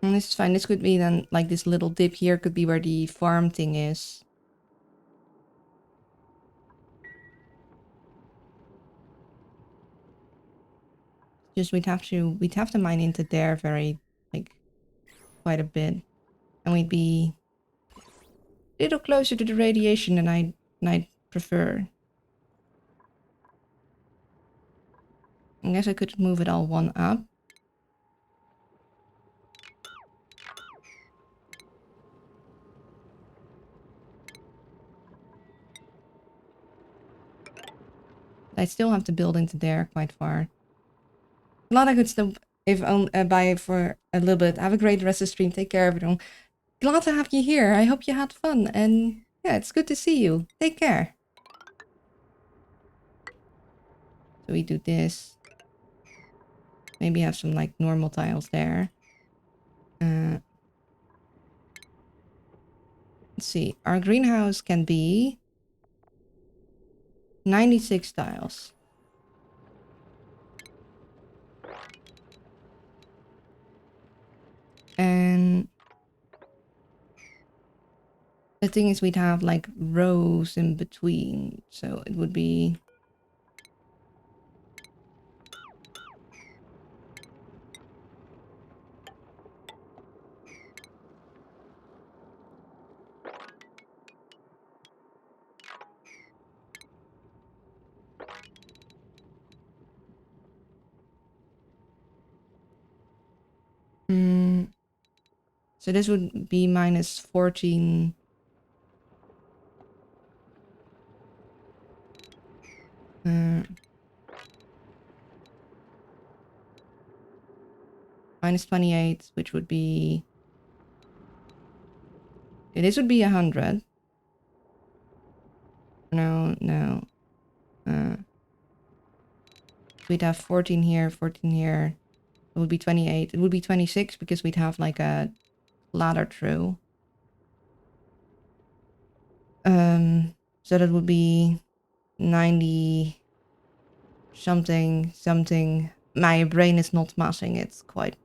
And this is fine. This could be then, like, this little dip here could be where the farm thing is. Just we'd have to mine into there very, like, quite a bit. And we'd be a little closer to the radiation than I'd prefer. I guess I could move it all one up. I still have to build into there quite far. A lot of good stuff. If bye for a little bit. Have a great rest of the stream. Take care, everyone. Glad to have you here. I hope you had fun. And yeah, it's good to see you. Take care. So we do this. Maybe have some like normal tiles there. Let's see. Our greenhouse can be 96 tiles. And the thing is we'd have like rows in between. So it would be... So this would be minus 14. Minus 28, which would be... This would be 100. No. We'd have 14 here, 14 here. It would be 28. It would be 26 because we'd have like a ladder through. So that would be 90 something. My brain is not massing, it's quite...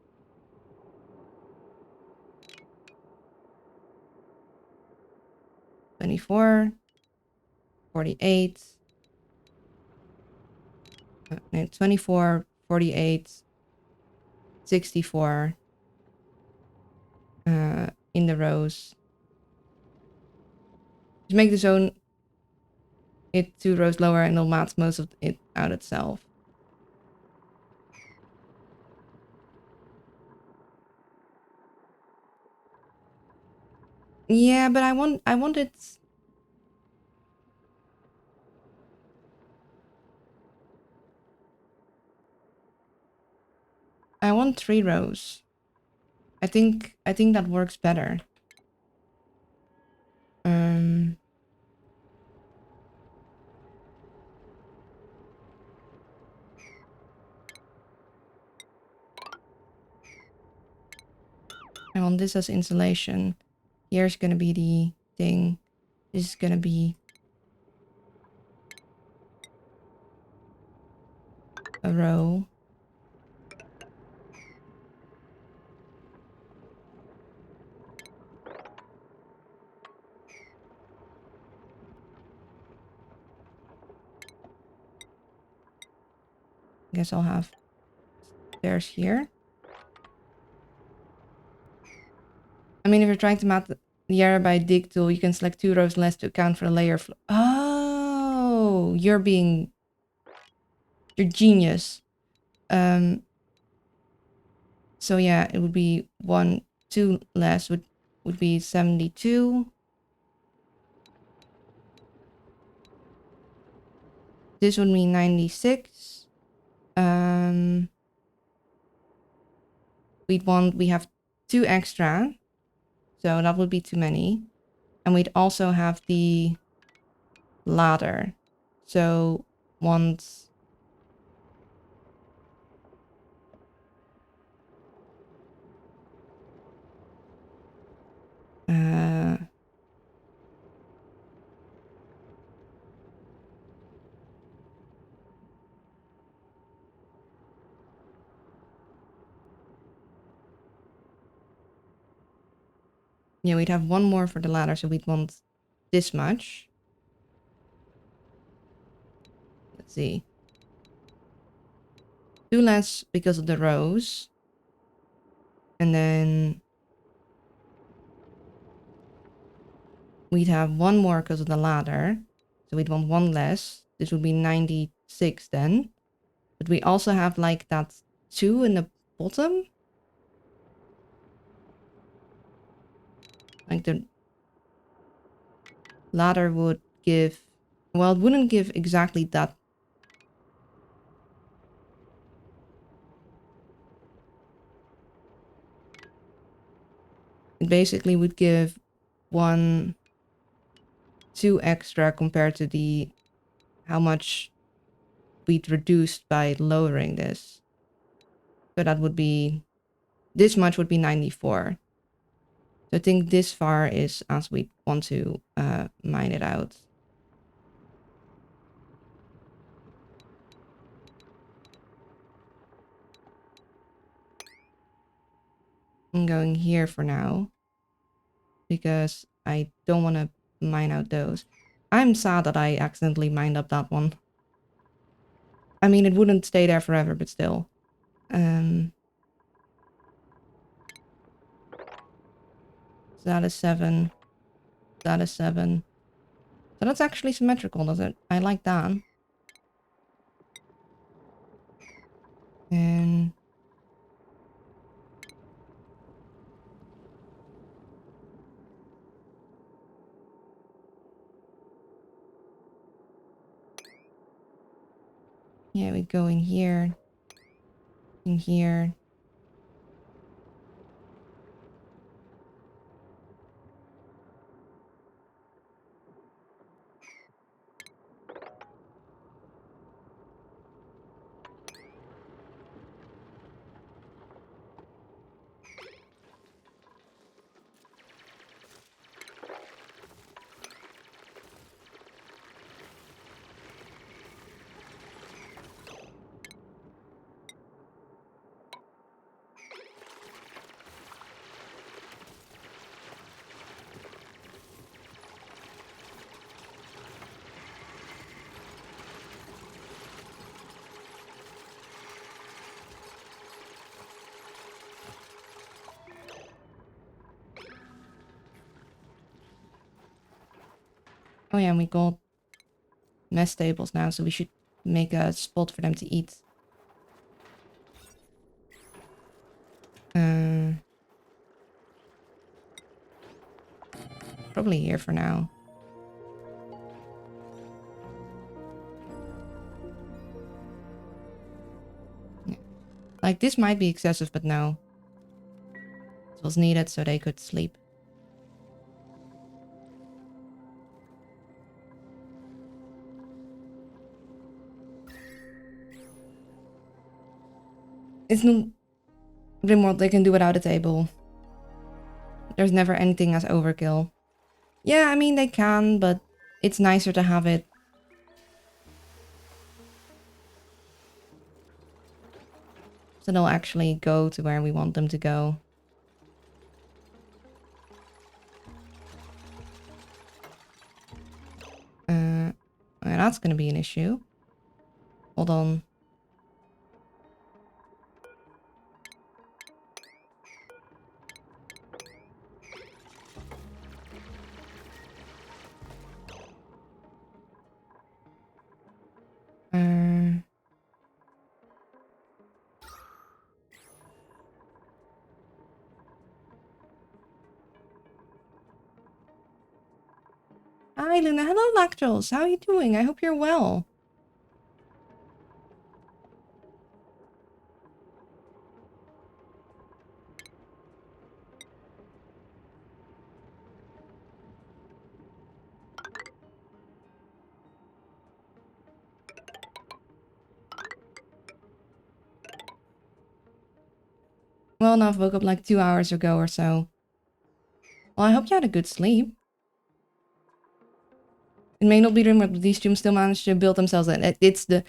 $24, 48, 24, 48, 64 in the rows. Just make the zone it 2 rows lower and it'll max most of it out itself. Yeah, but I want it. I want 3 rows. I think that works better. Um, I want this as insulation. Here's gonna be the thing. This is gonna be a row. I guess I'll have stairs here. I mean, if you're trying to map the area by dig tool, you can select 2 rows less to account for the layer flow. Oh, you're genius. So yeah, it would be 1, 2 less would be 72. This would mean 96. We have 2 extra, so that would be too many. And we'd also have the ladder. So once yeah, we'd have 1 more for the ladder, so we'd want this much. Let's see. 2 less because of the rows. And then we'd have 1 more because of the ladder. So we'd want 1 less. This would be 96 then. But we also have like that 2 in the bottom. Like the ladder would give... Well, it wouldn't give exactly that. It basically would give 1, 2 extra compared to the... how much we'd reduced by lowering this. So that would be... this much would be 94. So I think this far is as we want to mine it out. I'm going here for now because I don't want to mine out those. I'm sad that I accidentally mined up that one. I mean, it wouldn't stay there forever, but still. So that is 7. That is 7. So that's actually symmetrical, does it? I like that. And... yeah, we go in here. In here. Oh yeah, and we got mess tables now, so we should make a spot for them to eat. probably here for now. Yeah. Like, this might be excessive, but no. It was needed so they could sleep. It's not Rimworld, they can do without a table. There's never anything as overkill. Yeah, I mean, they can, but it's nicer to have it. So they'll actually go to where we want them to go. That's gonna be an issue. Hold on. Hi, Luna. Hello, Lactose. How are you doing? I hope you're well. Well enough, woke up like 2 hours ago or so. Well, I hope you had a good sleep. It may not be dream, but these students still manage to build themselves in. It's the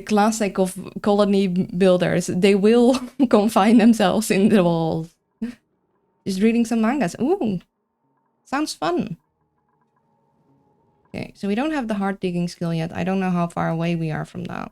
classic of colony builders. They will confine themselves in the walls. Just reading some mangas. Ooh, sounds fun. Okay, so we don't have the hard digging skill yet. I don't know how far away we are from that.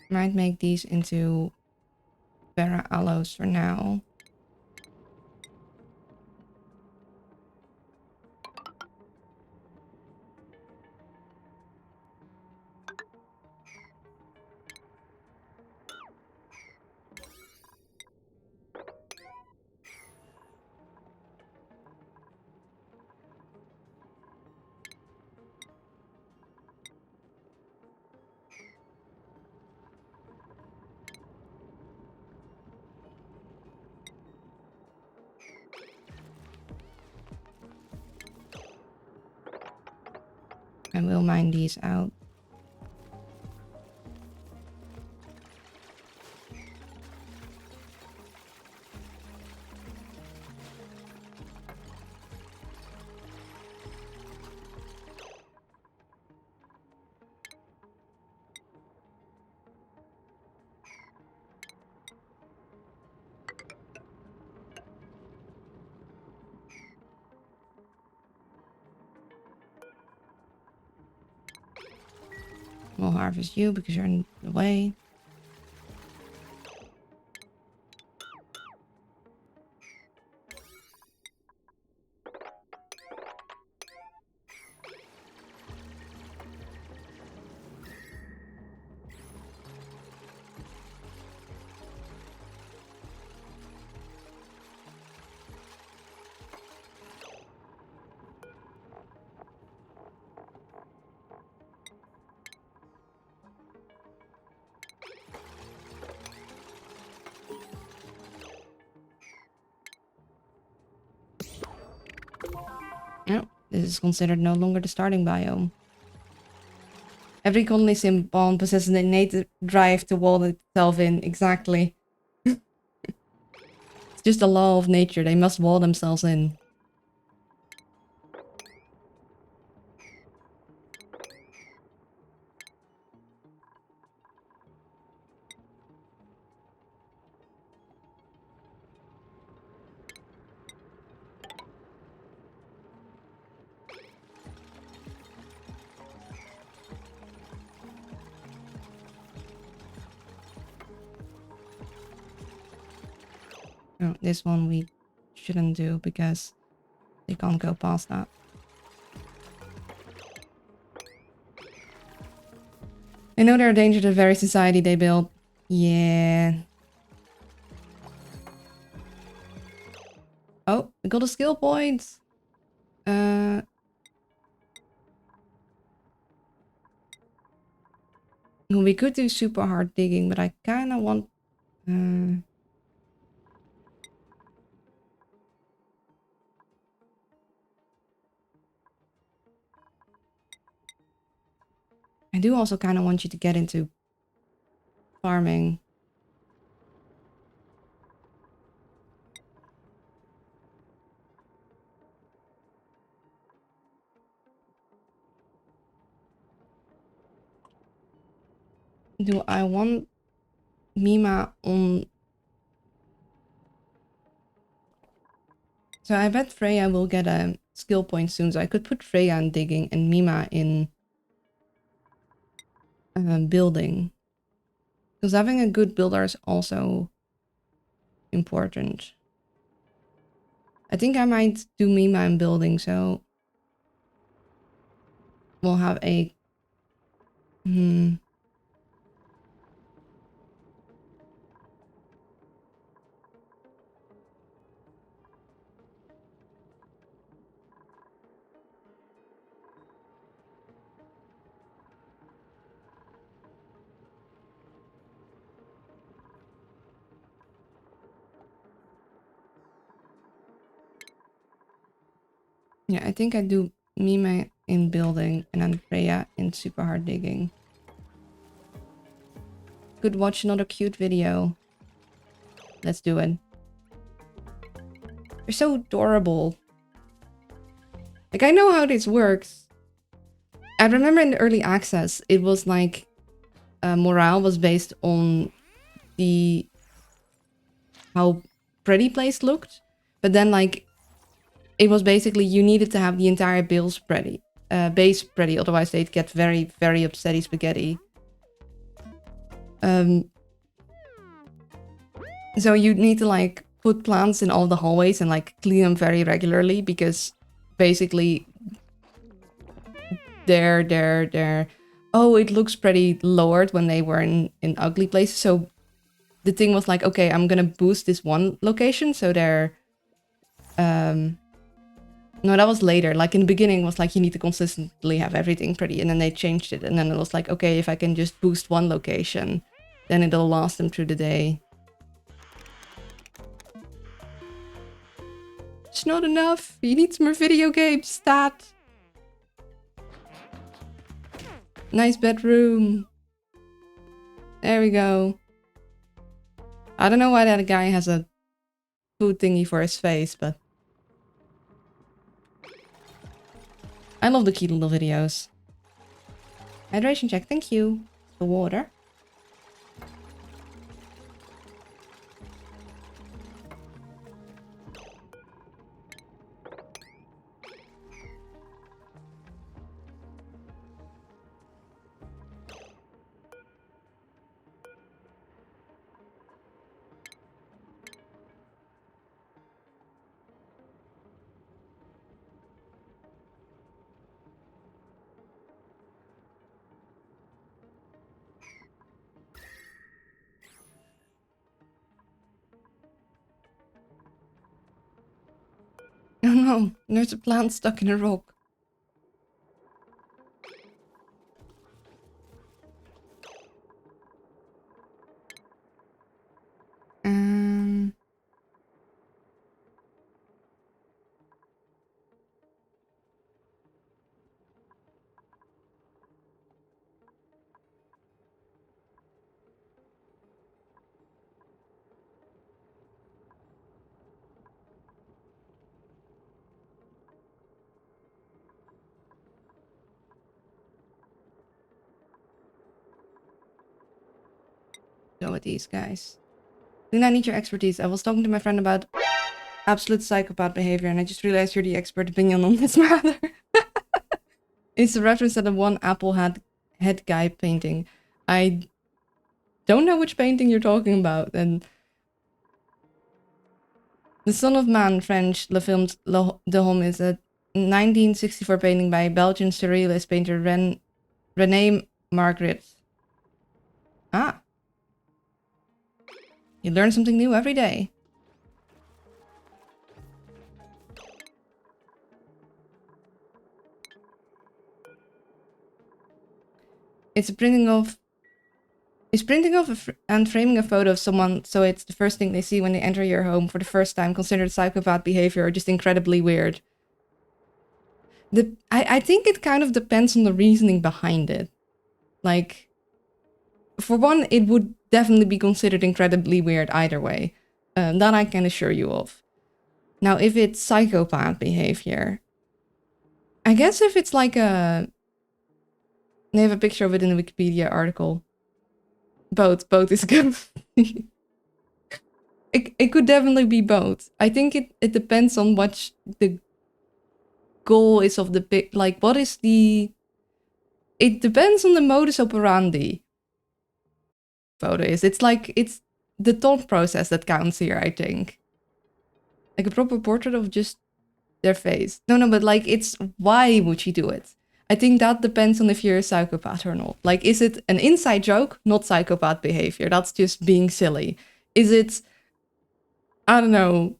Might make these into Vera aloes for now. I will mine these out. We'll harvest you because you're in the way. No, this is considered no longer the starting biome. Every colony symbol possesses an innate drive to wall itself in. Exactly. It's just a law of nature. They must wall themselves in. Oh, this one we shouldn't do because they can't go past that. I know they're a danger to the very society they built. Yeah. Oh, we got a skill point. We could do super hard digging, but I kind of want... I do also kind of want you to get into farming. Do I want Mima on... So I bet Freya will get a skill point soon, so I could put Freya in digging and Mima in building. Because having a good builder is also important. I think I might do Mima in building, so we'll have a... Yeah, I think I do Mima in building and then Freya in super hard digging. Could watch another cute video. Let's do it. They're so adorable. Like, I know how this works. I remember in the early access, it was like morale was based on the how pretty place looked, but then like it was basically you needed to have the entire base pretty, otherwise they'd get very, very upsetty spaghetti. So you need to like put plants in all the hallways and like clean them very regularly because basically they're oh, it looks pretty lowered when they were in ugly places. So the thing was like, okay, I'm gonna boost this one location so they're no, that was later. Like in the beginning it was like you need to consistently have everything pretty, and then they changed it, and then it was like, okay, if I can just boost one location, then it'll last them through the day. It's not enough. You need some more video games, stat. Nice bedroom. There we go. I don't know why that guy has a food thingy for his face, but I love the cute little videos. Hydration check, thank you. The water. Oh no, there's a plant stuck in a rock. Go with these guys. Luna, I need your expertise. I was talking to my friend about absolute psychopath behavior, and I just realized you're the expert opinion on this matter. It's a reference to the one apple head guy painting. I don't know which painting you're talking about, and The Son of Man, French, Le Film de Homme is a 1964 painting by Belgian surrealist painter René Magritte. Ah. You learn something new every day. It's printing off and framing a photo of someone so it's the first thing they see when they enter your home for the first time, considered psychopath behavior or just incredibly weird. I think it kind of depends on the reasoning behind it. Like, for one, it would definitely be considered incredibly weird either way. That I can assure you of. Now, if it's psychopath behavior, I guess if it's like a... They have a picture of it in the Wikipedia article. Both is good. It could definitely be both. I think it depends on what the goal is of the big... Like, what is the... It depends on the modus operandi photo is. It's like, it's the thought process that counts here, I think. Like a proper portrait of just their face. No, but like, it's why would she do it? I think that depends on if you're a psychopath or not. Like, is it an inside joke? Not psychopath behavior. That's just being silly. Is it, I don't know,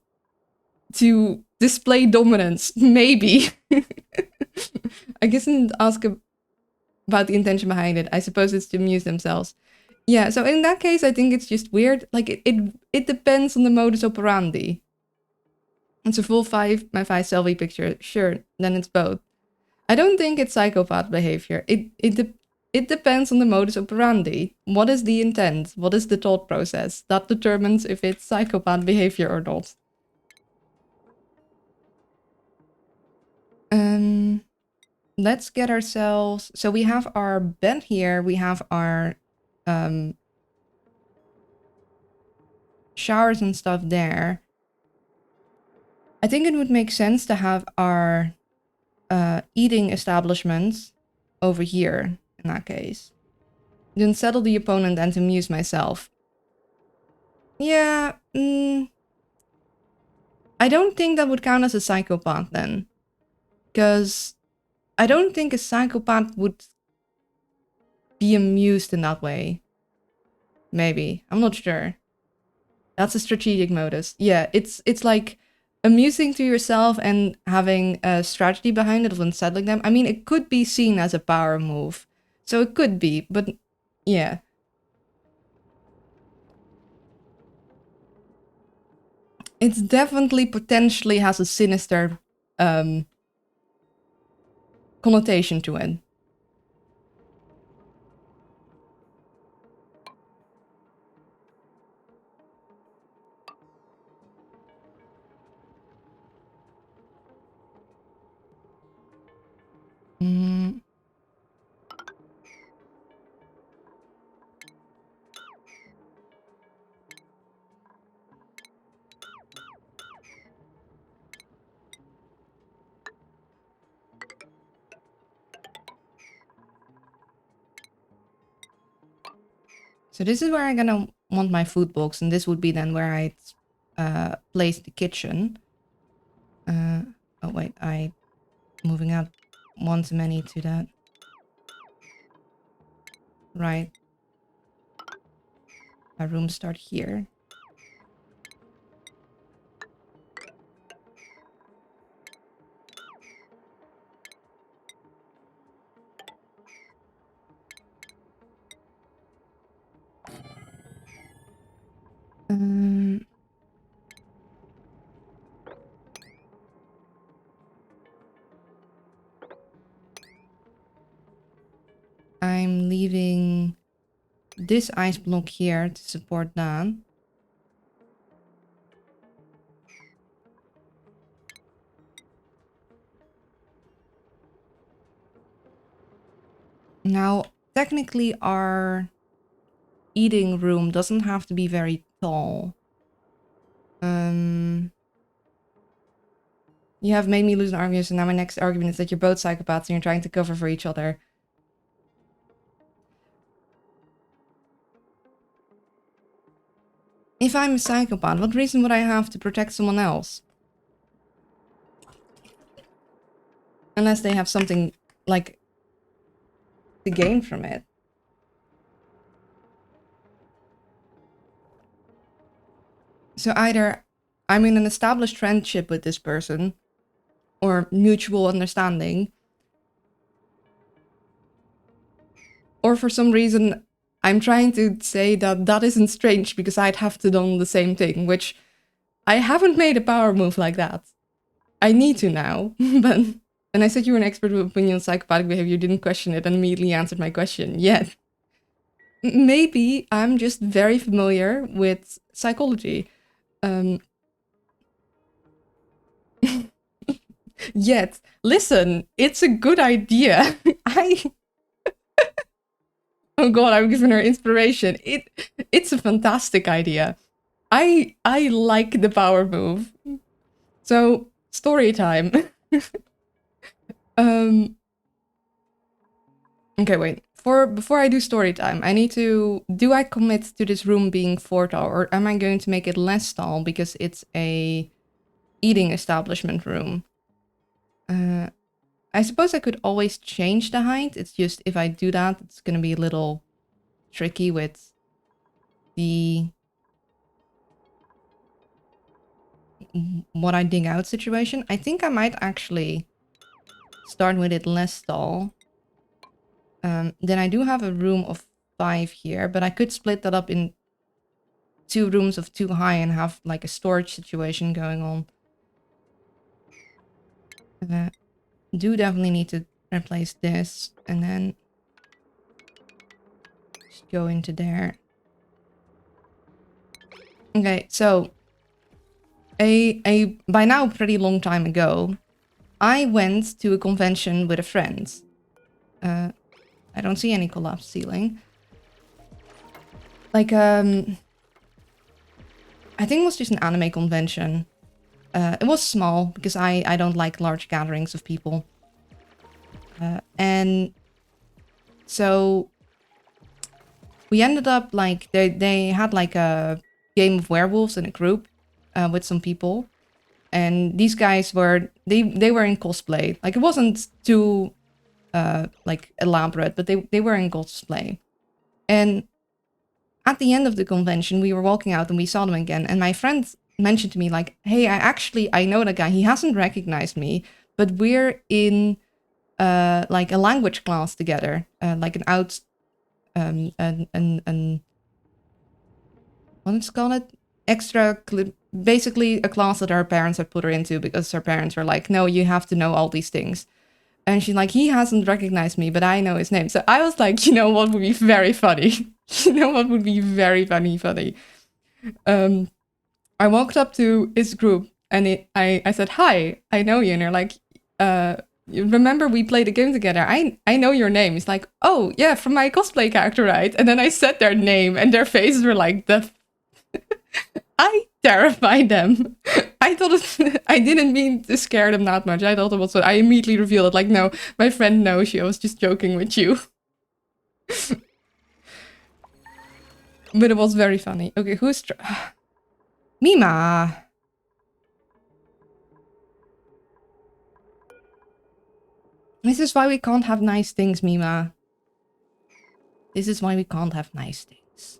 to display dominance? Maybe. I guess I didn't ask about the intention behind it. I suppose it's to amuse themselves. Yeah, so in that case, I think it's just weird. Like, it depends on the modus operandi. It's a full my 5 selfie picture. Sure, then it's both. I don't think it's psychopath behavior. It depends on the modus operandi. What is the intent? What is the thought process? That determines if it's psychopath behavior or not. Let's get ourselves... So we have our bed here. We have our showers and stuff there. I think it would make sense to have our eating establishments over here, in that case. To unsettle the opponent and to amuse myself. Yeah, I don't think that would count as a psychopath then. Because I don't think a psychopath would be amused in that way. Maybe. I'm not sure. That's a strategic modus. Yeah, it's like amusing to yourself and having a strategy behind it of unsettling them. I mean, it could be seen as a power move. So it could be, but yeah. It's definitely potentially has a sinister connotation to it. So this is where I'm gonna want my food box, and this would be then where I place the kitchen. Oh wait, I moving out one too many to that. Right. My room start here. I'm leaving this ice block here to support that. Now, technically our eating room doesn't have to be very tall. You have made me lose an argument, so now my next argument is that you're both psychopaths and you're trying to cover for each other. If I'm a psychopath, what reason would I have to protect someone else? Unless they have something, like, to gain from it. So either I'm in an established friendship with this person, or mutual understanding, or for some reason I'm trying to say that that isn't strange because I'd have to do the same thing, which I haven't made a power move like that. I need to now, but... And I said you were an expert with opinion on psychopathic behavior, you didn't question it and immediately answered my question. Yet, maybe I'm just very familiar with psychology. Yet, listen, it's a good idea. Oh god, I'm giving her inspiration. It's a fantastic idea. I like the power move. So, story time. Okay, wait. Before I do story time, I need to... Do I commit to this room being 4 tall, or am I going to make it less tall because it's a eating establishment room? I suppose I could always change the height. It's just if I do that, it's gonna be a little tricky with the... what I dig out situation. I think I might actually start with it less tall. Then I do have a room of 5 here, but I could split that up in 2 rooms of 2 high and have like a storage situation going on. Do definitely need to replace this and then just go into there. Okay, so by now pretty long time ago, I went to a convention with a friend. I don't see any collapsed ceiling. Like, I think it was just an anime convention. It was small, because I don't like large gatherings of people. And so we ended up, like, they had like a game of werewolves in a group with some people. And these guys were, they were in cosplay. Like, it wasn't too... like elaborate, but they were in cosplay. And at the end of the convention, we were walking out and we saw them again. And my friend mentioned to me like, hey, I know that guy. He hasn't recognized me, but we're in like a language class together, like an out, what's it called? Basically a class that our parents had put her into because her parents were like, no, you have to know all these things. And she's like, he hasn't recognized me, but I know his name. So I was like, you know what would be very funny? You know what would be very funny? I walked up to his group and I said, hi, I know you. And they're like, remember we played a game together? I know your name. It's like, oh, yeah, from my cosplay character, right? And then I said their name and their faces were like, I terrified them. I thought I didn't mean to scare them that much. I thought it was... I immediately revealed it. Like, no, my friend knows you. I was just joking with you. But it was very funny. Okay, who's... Mima! This is why we can't have nice things, Mima. This is why we can't have nice things.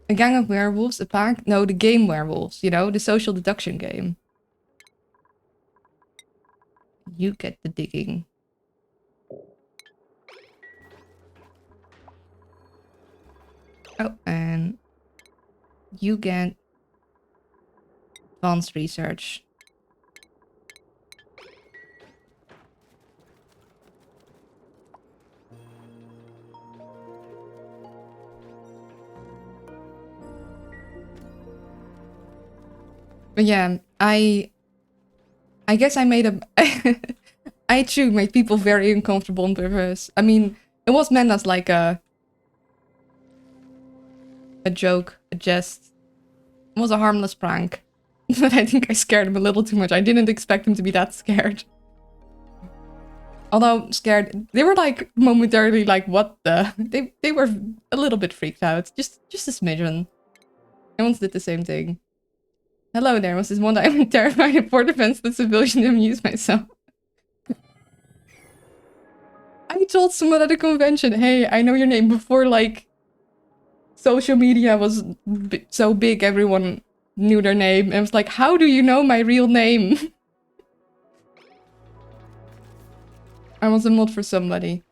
A gang of werewolves, a pack? No, the game werewolves, you know, the social deduction game. You get the digging. Oh, and you get advanced research. But yeah, I guess I made a... I too made people very uncomfortable on purpose. I mean, it was meant as like a joke, a jest. It was a harmless prank. But I think I scared him a little too much. I didn't expect him to be that scared. Although scared, they were like momentarily like, what the? They were a little bit freaked out, just a smidgen. I once did the same thing. Hello there, was this one time I'm terrified of port defense the civilian amuse myself. I told someone at a convention, hey, I know your name before like social media was so big, everyone knew their name. And I was like, how do you know my real name? I was a mod for somebody.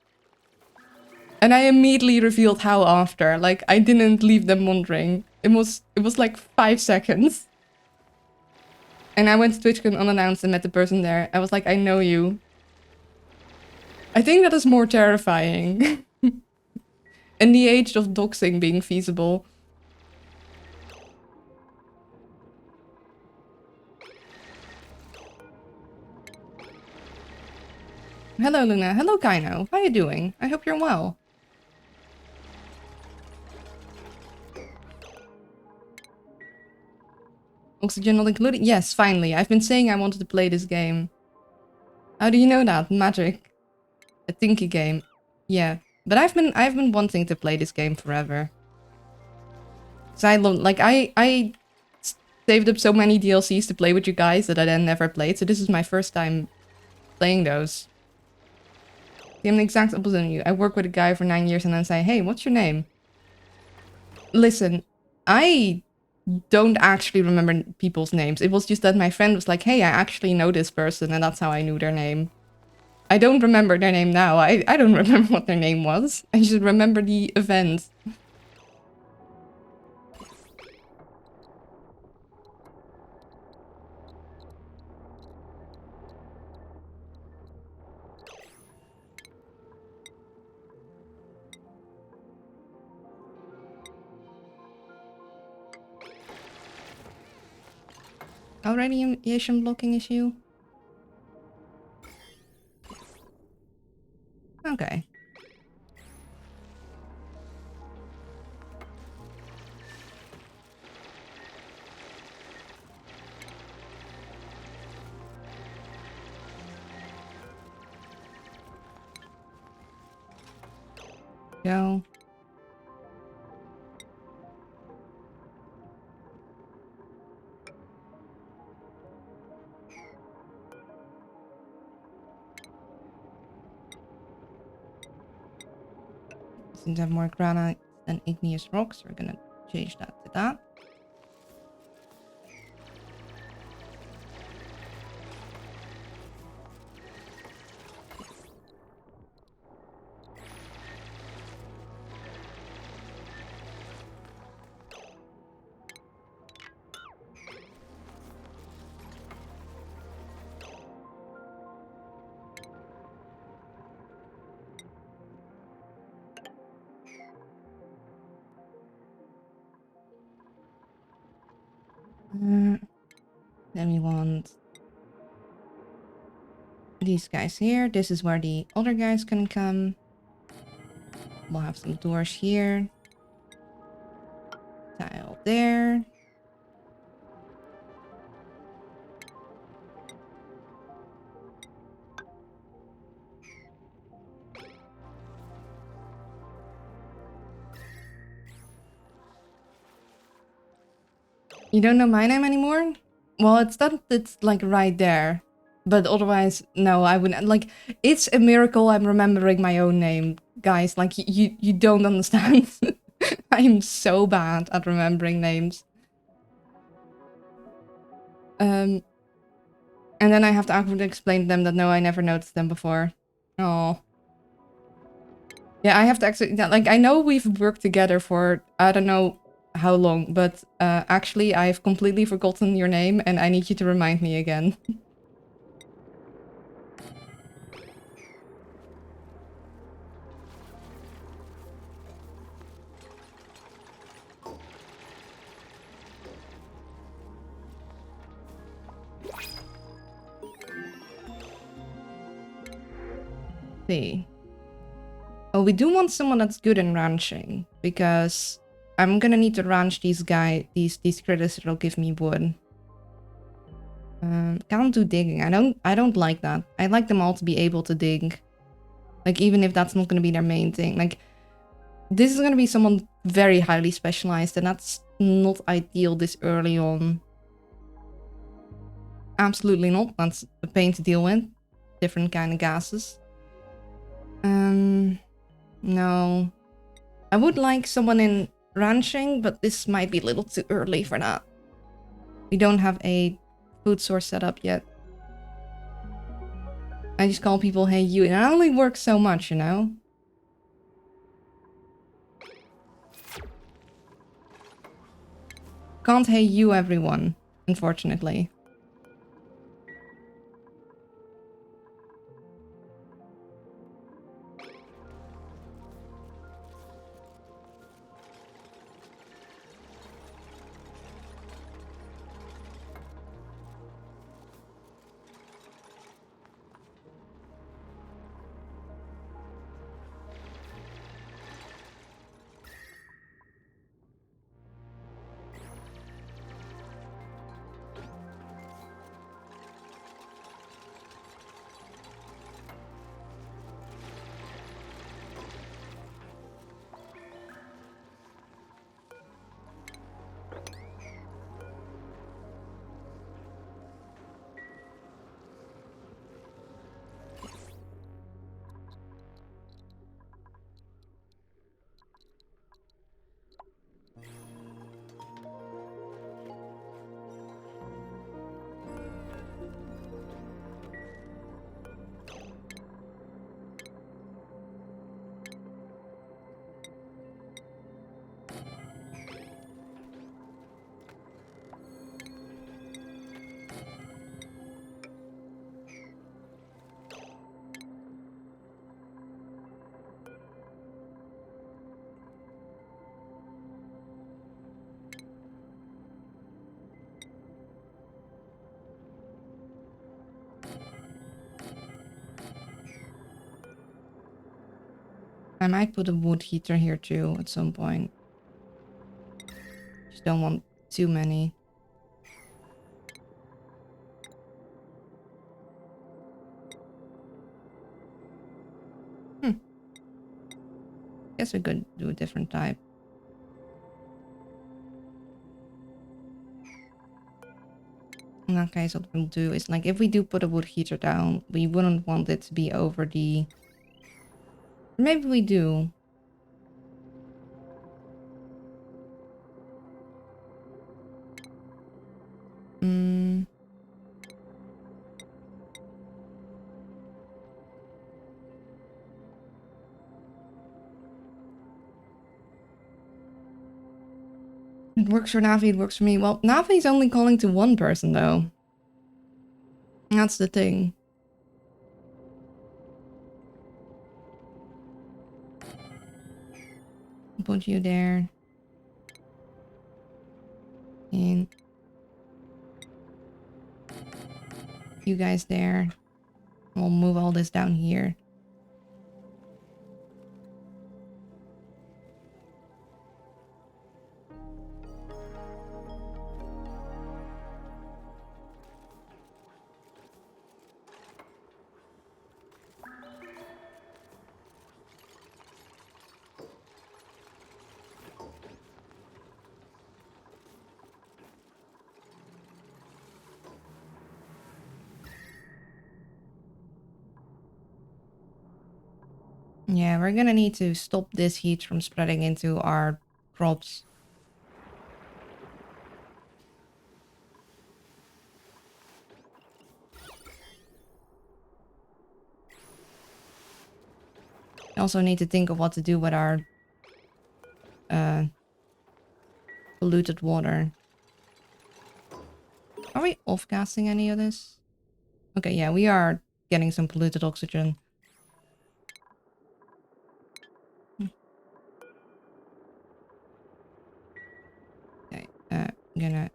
And I immediately revealed how after. Like, I didn't leave them wondering. It was like 5 seconds. And I went to TwitchCon unannounced and met the person there. I was like, I know you. I think that is more terrifying. In the age of doxing being feasible. Hello, Luna. Hello, Kaino. How you doing? I hope you're well. Oxygen not included? Yes, finally. I've been saying I wanted to play this game. How do you know that? Magic. A Tinky game. Yeah. But I've been wanting to play this game forever. So I saved up so many DLCs to play with you guys that I then never played. So this is my first time playing those. I'm the exact opposite of you. I work with a guy for 9 years and then say, hey, what's your name? Listen, I don't actually remember people's names. It was just that my friend was like, hey, I actually know this person, and that's how I knew their name. I don't remember their name now. I don't remember what their name was. I just remember the event. Radiation blocking issue? Okay. Go. Seems to have more granite than igneous rocks. We're gonna change that to that. Then we want these guys here. This is where the other guys can come. We'll have some doors here. Tile there. You don't know my name anymore? Well, it's that it's like right there. But otherwise, no, I wouldn't. Like, it's a miracle I'm remembering my own name. Guys, like, you don't understand. I'm so bad at remembering names. And then I have to awkwardly explain to them that no, I never noticed them before. Oh. Yeah, I have to actually, like, I know we've worked together for, I don't know how long, but actually I've completely forgotten your name and I need you to remind me again. See. Oh, we do want someone that's good in ranching, because I'm gonna need to ranch these critters that'll give me wood. Can't do digging. I don't like that. I like them all to be able to dig. Like, even if that's not going to be their main thing. Like, this is going to be someone very highly specialized, and that's not ideal this early on. Absolutely not. That's a pain to deal with. Different kind of gases. No. I would like someone in ranching, but this might be a little too early for that. We don't have a food source set up yet. I just call people hey you, and it only works so much, you know? Can't hey you everyone, unfortunately. I might put a wood heater here too at some point. Just don't want too many. Guess we could do a different type. In that case, what we'll do is, like, if we do put a wood heater down, we wouldn't want it to be over the... Maybe we do. It works for Navi, it works for me. Well, Navi's only calling to one person, though. That's the thing. Put you there. And you guys there. We'll move all this down here. Yeah, we're gonna need to stop this heat from spreading into our crops. We also need to think of what to do with our polluted water. Are we off-gassing any of this? Okay, yeah, we are getting some polluted oxygen. Okay, I'm gonna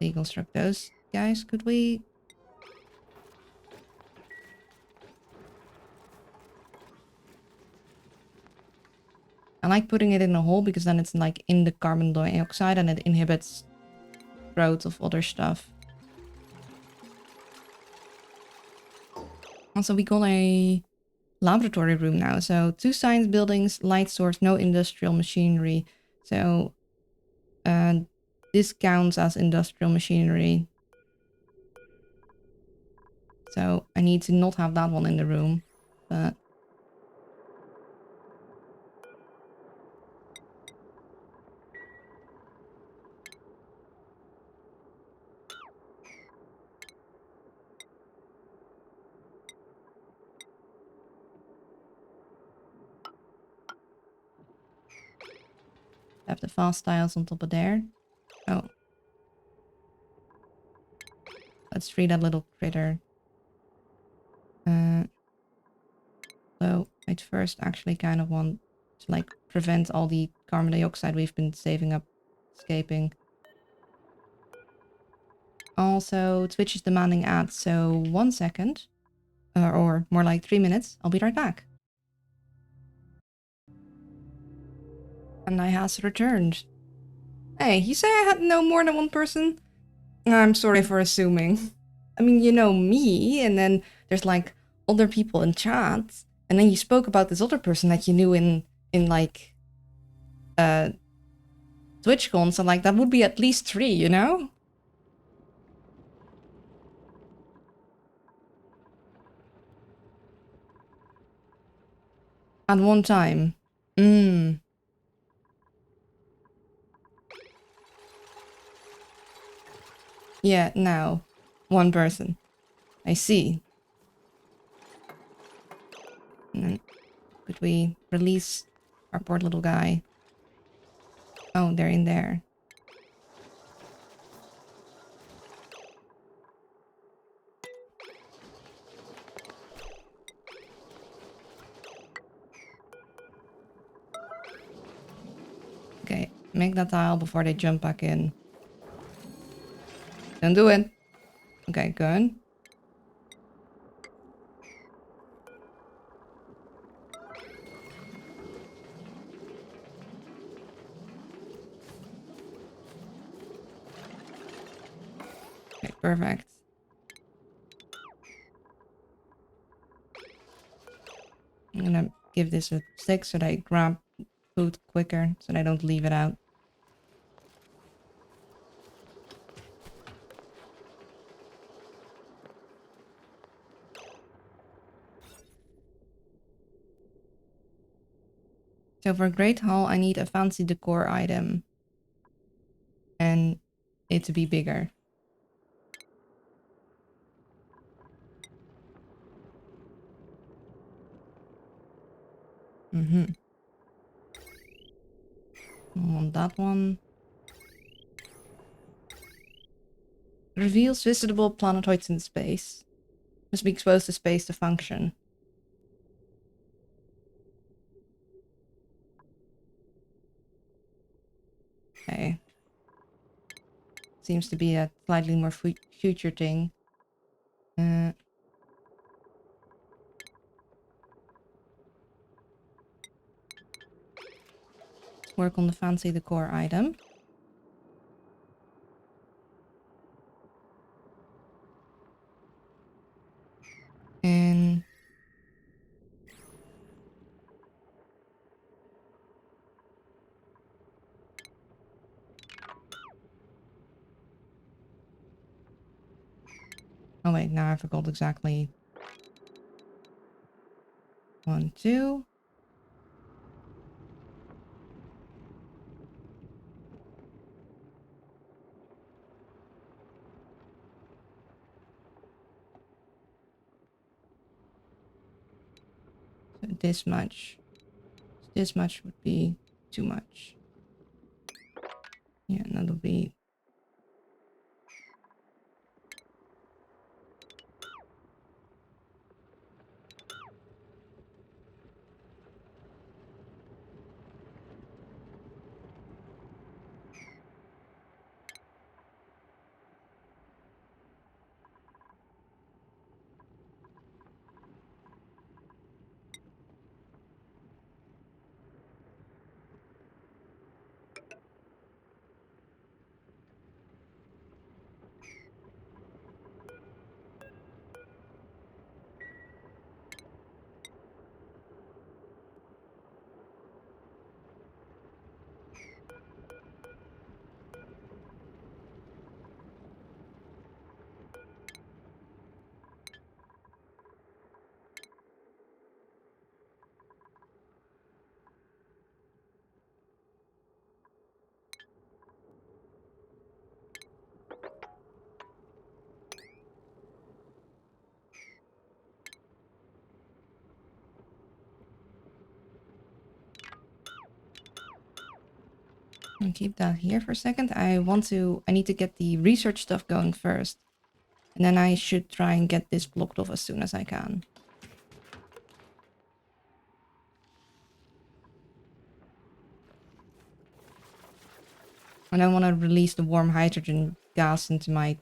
deconstruct those guys. Could we... I like putting it in a hole because then it's like in the carbon dioxide and it inhibits growth of other stuff. Also, we got a laboratory room now. So 2 science buildings, light source, no industrial machinery. So this counts as industrial machinery. So I need to not have that one in the room, but I have the fast tiles on top of there. Oh. Let's free that little critter. So I'd first actually kind of want to like prevent all the carbon dioxide we've been saving up escaping. Also, Twitch is demanding ads, so 1 second. Or more like 3 minutes. I'll be right back. And I has returned. Hey, you say I had no more than one person? I'm sorry for assuming. I mean, you know me, and then there's like other people in chat, and then you spoke about this other person that you knew in like TwitchCon, so like that would be at least 3, you know? At one time. Yeah, now. One person. I see. And then could we release our poor little guy? Oh, they're in there. Okay, make that tile before they jump back in. Don't do it. Okay, good. Okay, perfect. I'm gonna give this a 6 so that I grab food quicker, so that I don't leave it out. So for Great Hall, I need a fancy decor item. And it to be bigger. I want that one. Reveals visitable planetoids in space. Must be exposed to space to function. Okay. Seems to be a slightly more future thing. Let's work on the fancy decor item. And oh wait, now I forgot exactly. 1, 2. So this much. This much would be too much. Yeah, that'll be... I'll keep that here for a second. I need to get the research stuff going first. And then I should try and get this blocked off as soon as I can. I don't want to release the warm hydrogen gas into my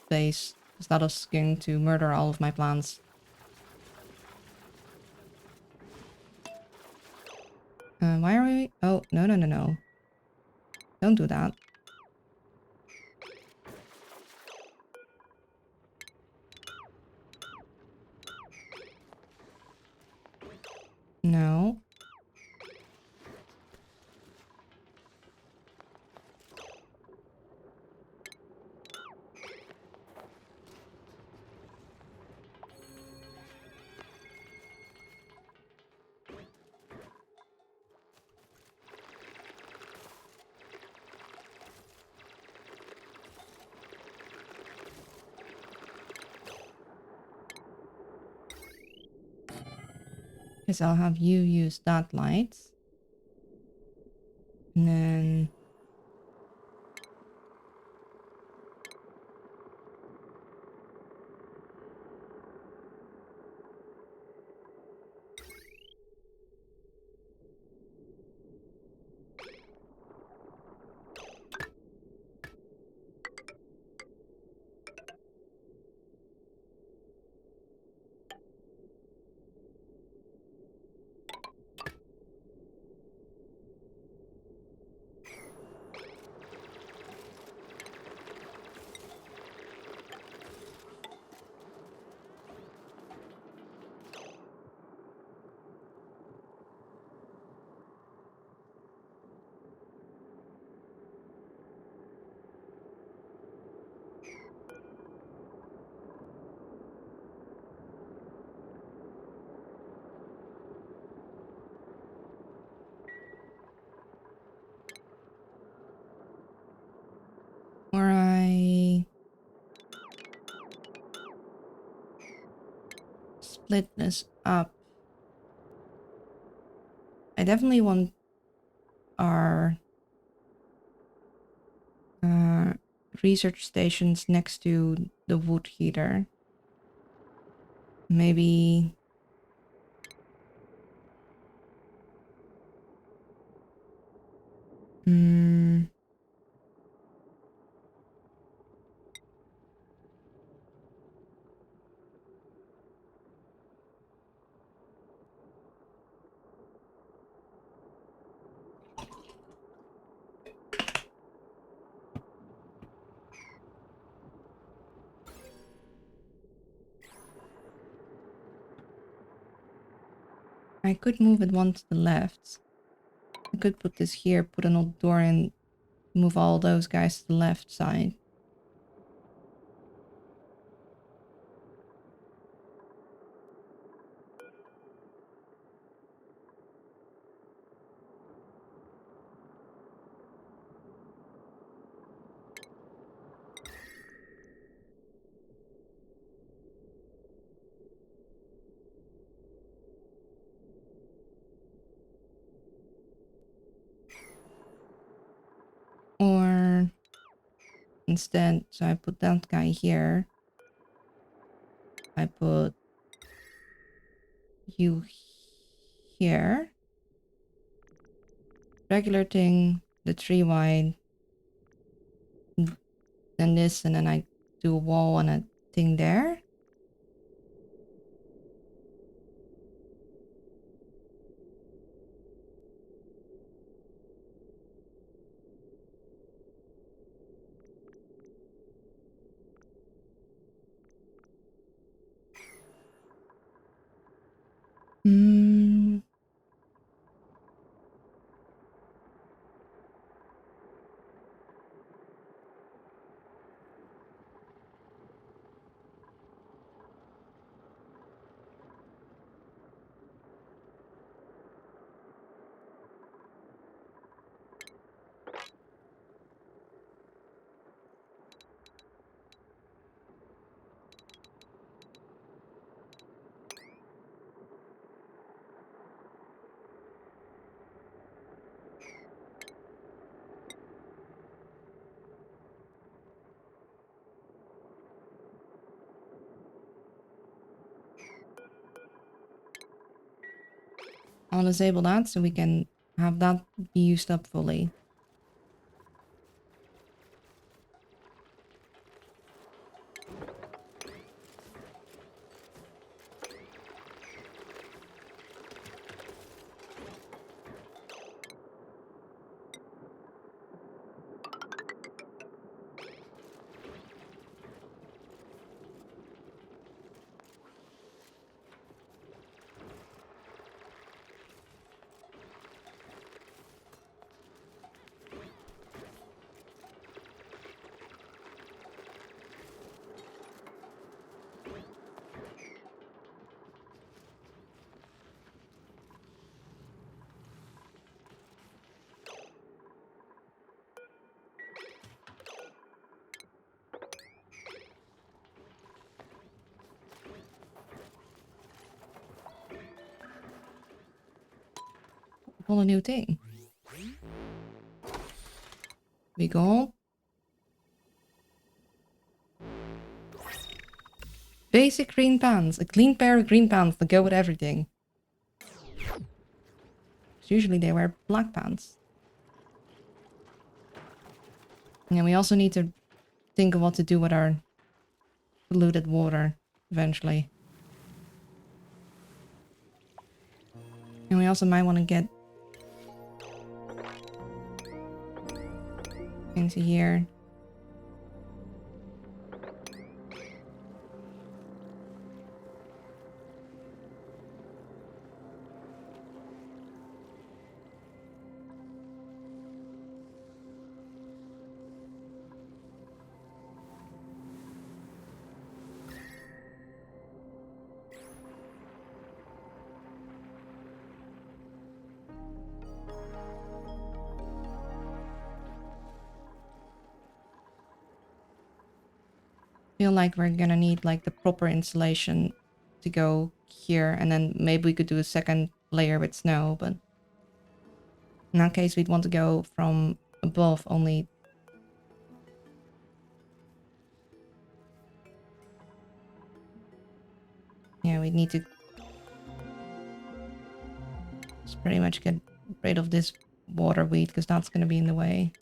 base, because that is going to murder all of my plants. Why are we... Oh, no, no, no, no. Don't do that. No. Because I'll have you use that light. And then... Or I... split this up. I definitely want our research stations next to the wood heater. Maybe... I could move it one to the left. I could put this here, put an old door in, move all those guys to the left side. Or instead, so I put that guy here. I put you here. Regular thing, the tree wide. Then this, and then I do a wall and a thing there. I'll disable that so we can have that be used up fully. Pull a new thing. We go. Basic green pants. A clean pair of green pants that go with everything. Usually they wear black pants. And we also need to think of what to do with our polluted water eventually. And we also might want to get into here. Feel like we're gonna need like the proper insulation to go here, and then maybe we could do a second layer with snow, but in that case we'd want to go from above only. Yeah, we need to just pretty much get rid of this water weed because that's gonna be in the way.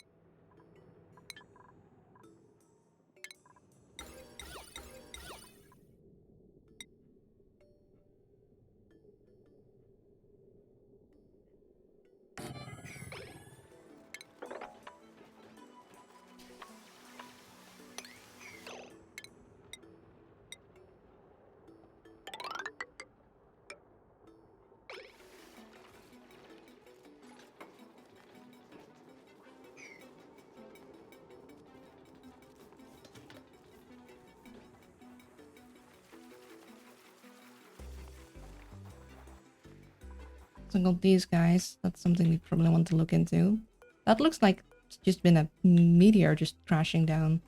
So I got these guys. That's something we probably want to look into. That looks like it's just been a meteor just crashing down.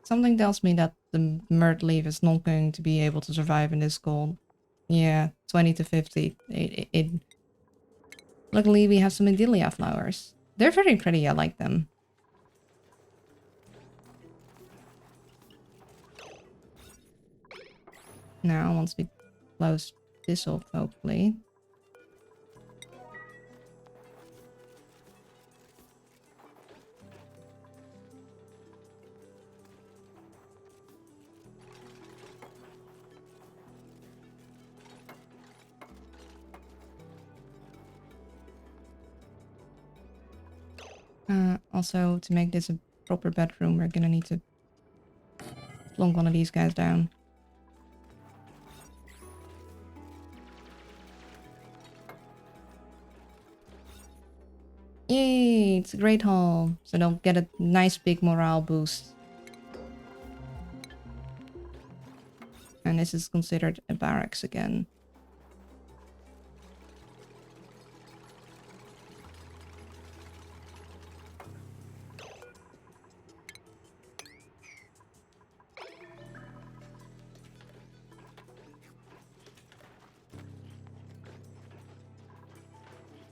Something tells me that the myrtle leaf is not going to be able to survive in this cold. Yeah, 20 to 50. Luckily, we have some Idilia flowers. They're very pretty, I like them. Now, once we close this off, hopefully. Also, to make this a proper bedroom, we're gonna need to plonk one of these guys down. Yay! It's a great hall, so they'll get a nice big morale boost. And this is considered a barracks again.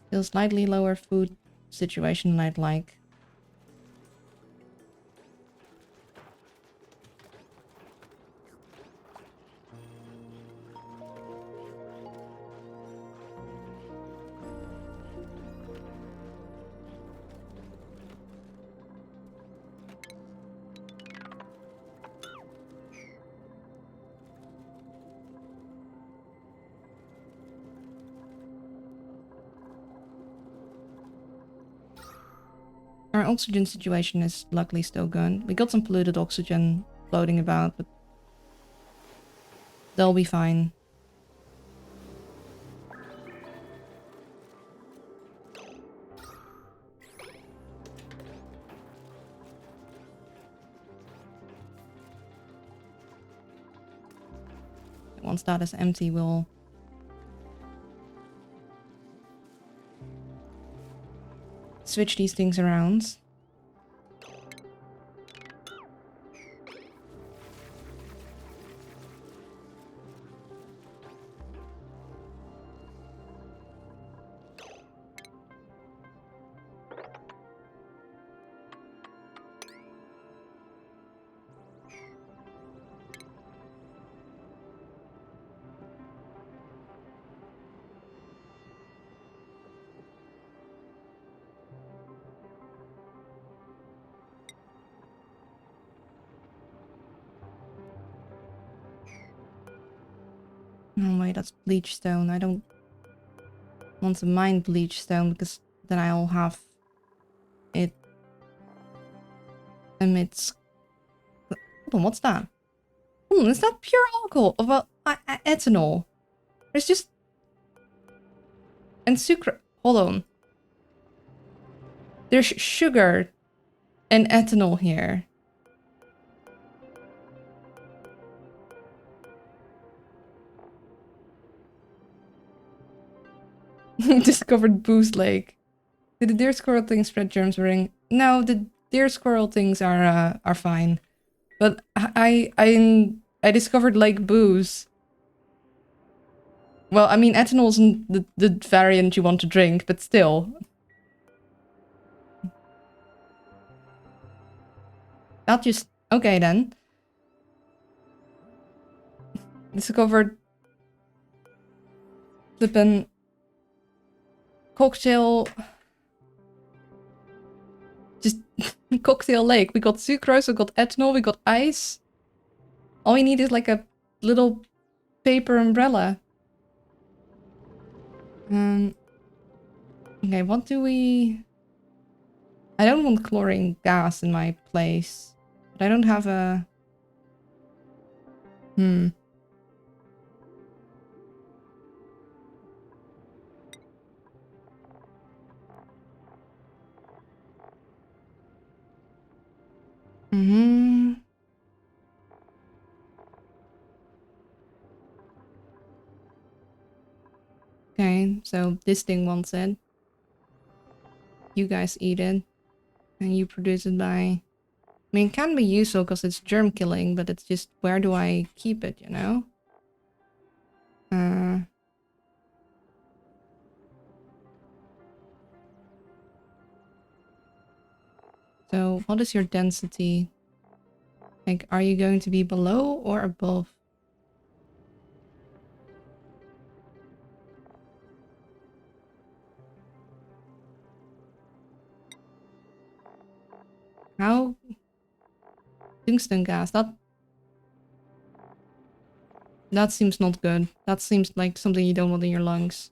Still slightly lower food situation than I'd like. Our oxygen situation is luckily still good. We got some polluted oxygen floating about, but they'll be fine. Once that is empty, we'll switch these things around. Oh wait, that's bleach stone. I don't want to mine bleach stone because then I'll have it emits. Hold on, what's that? Is that pure alcohol? Well, ethanol. There's just and sucre. Hold on. There's sugar and ethanol here. Discovered booze lake. Did the deer squirrel thing spread germs ring? No, the deer squirrel things are fine. But I discovered like booze. Well, I mean ethanol isn't the variant you want to drink, but still. That just okay then. Discovered flippin' cocktail. Just cocktail lake. We got sucrose, we got ethanol, we got ice. All we need is like a little paper umbrella. Okay, what do we... I don't want chlorine gas in my place. But I don't have a... Okay, so this thing wants it. You guys eat it. And you produce it by... I mean, it can be useful because it's germ killing, but it's just where do I keep it, you know? So, what is your density? Like, are you going to be below or above? How? Tungsten gas, that seems not good. That seems like something you don't want in your lungs.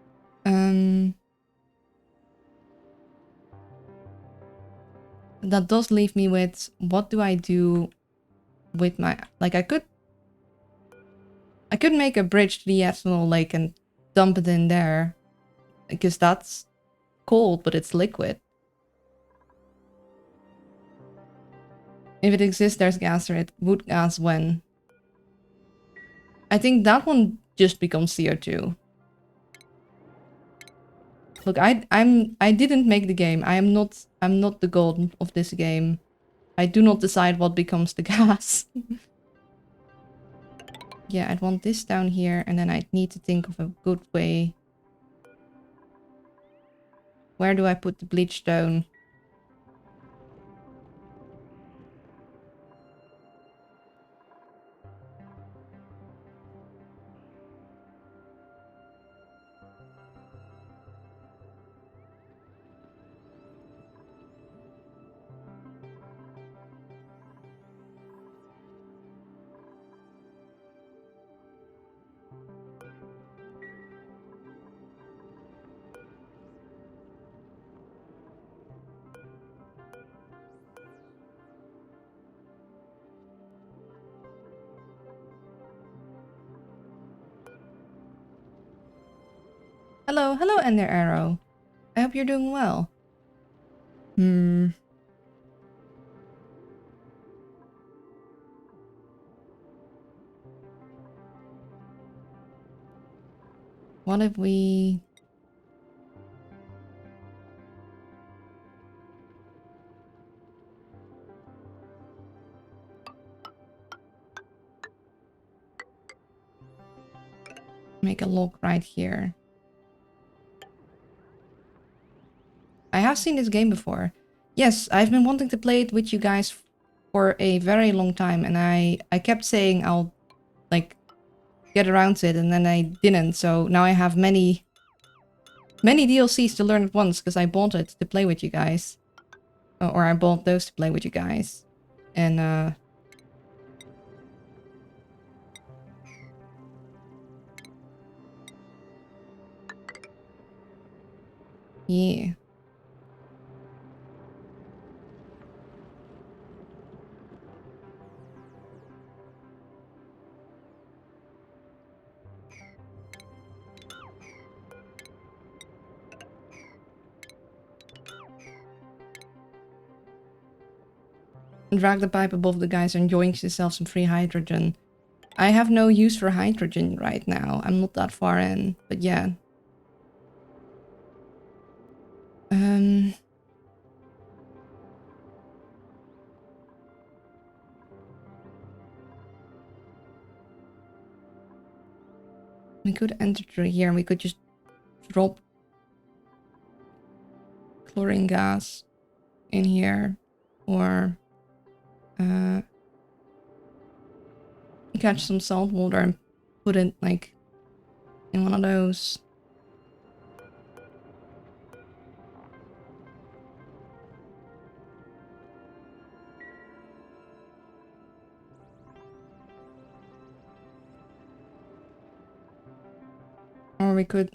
That does leave me with, what do I do with my... Like, I could make a bridge to the ethanol lake and dump it in there. Because that's cold, but it's liquid. If it exists, there's gas or it would gas when. I think that one just becomes CO2. Look, I didn't make the game. I'm not the god of this game. I do not decide what becomes the gas. Yeah, I'd want this down here, and then I'd need to think of a good way. Where do I put the bleach stone? Hello, hello, Ender Arrow. I hope you're doing well. What if we... make a log right here? I have seen this game before. Yes, I've been wanting to play it with you guys for a very long time, and I kept saying I'll, like, get around to it, and then I didn't, so now I have many DLCs to learn at once, because I bought it to play with you guys. Or I bought those to play with you guys. And, yeah. Drag the pipe above the guys and yoinks yourself some free hydrogen. I have no use for hydrogen right now. I'm not that far in, but yeah. We could enter through here and we could just drop chlorine gas in here. Or catch some salt water and put it, like, in one of those. Or we could...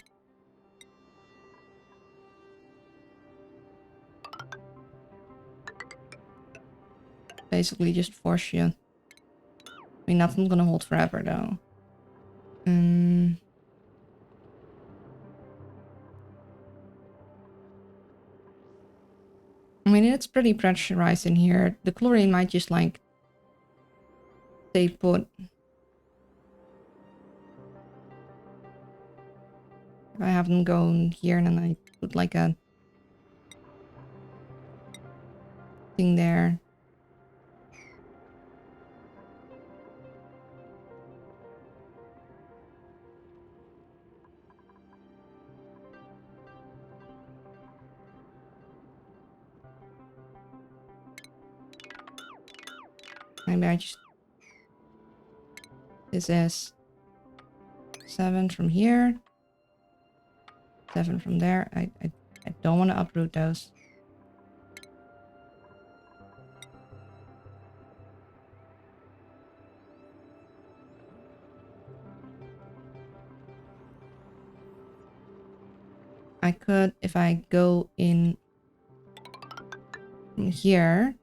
basically just force you. I mean, that's not gonna hold forever, though. I mean, it's pretty pressurized in here. The chlorine might just, like, stay put. If I have them go in here and then I put, like, a thing there. Maybe I just... This is 7 from here. 7 from there. I don't want to uproot those. I could, if I go in from here.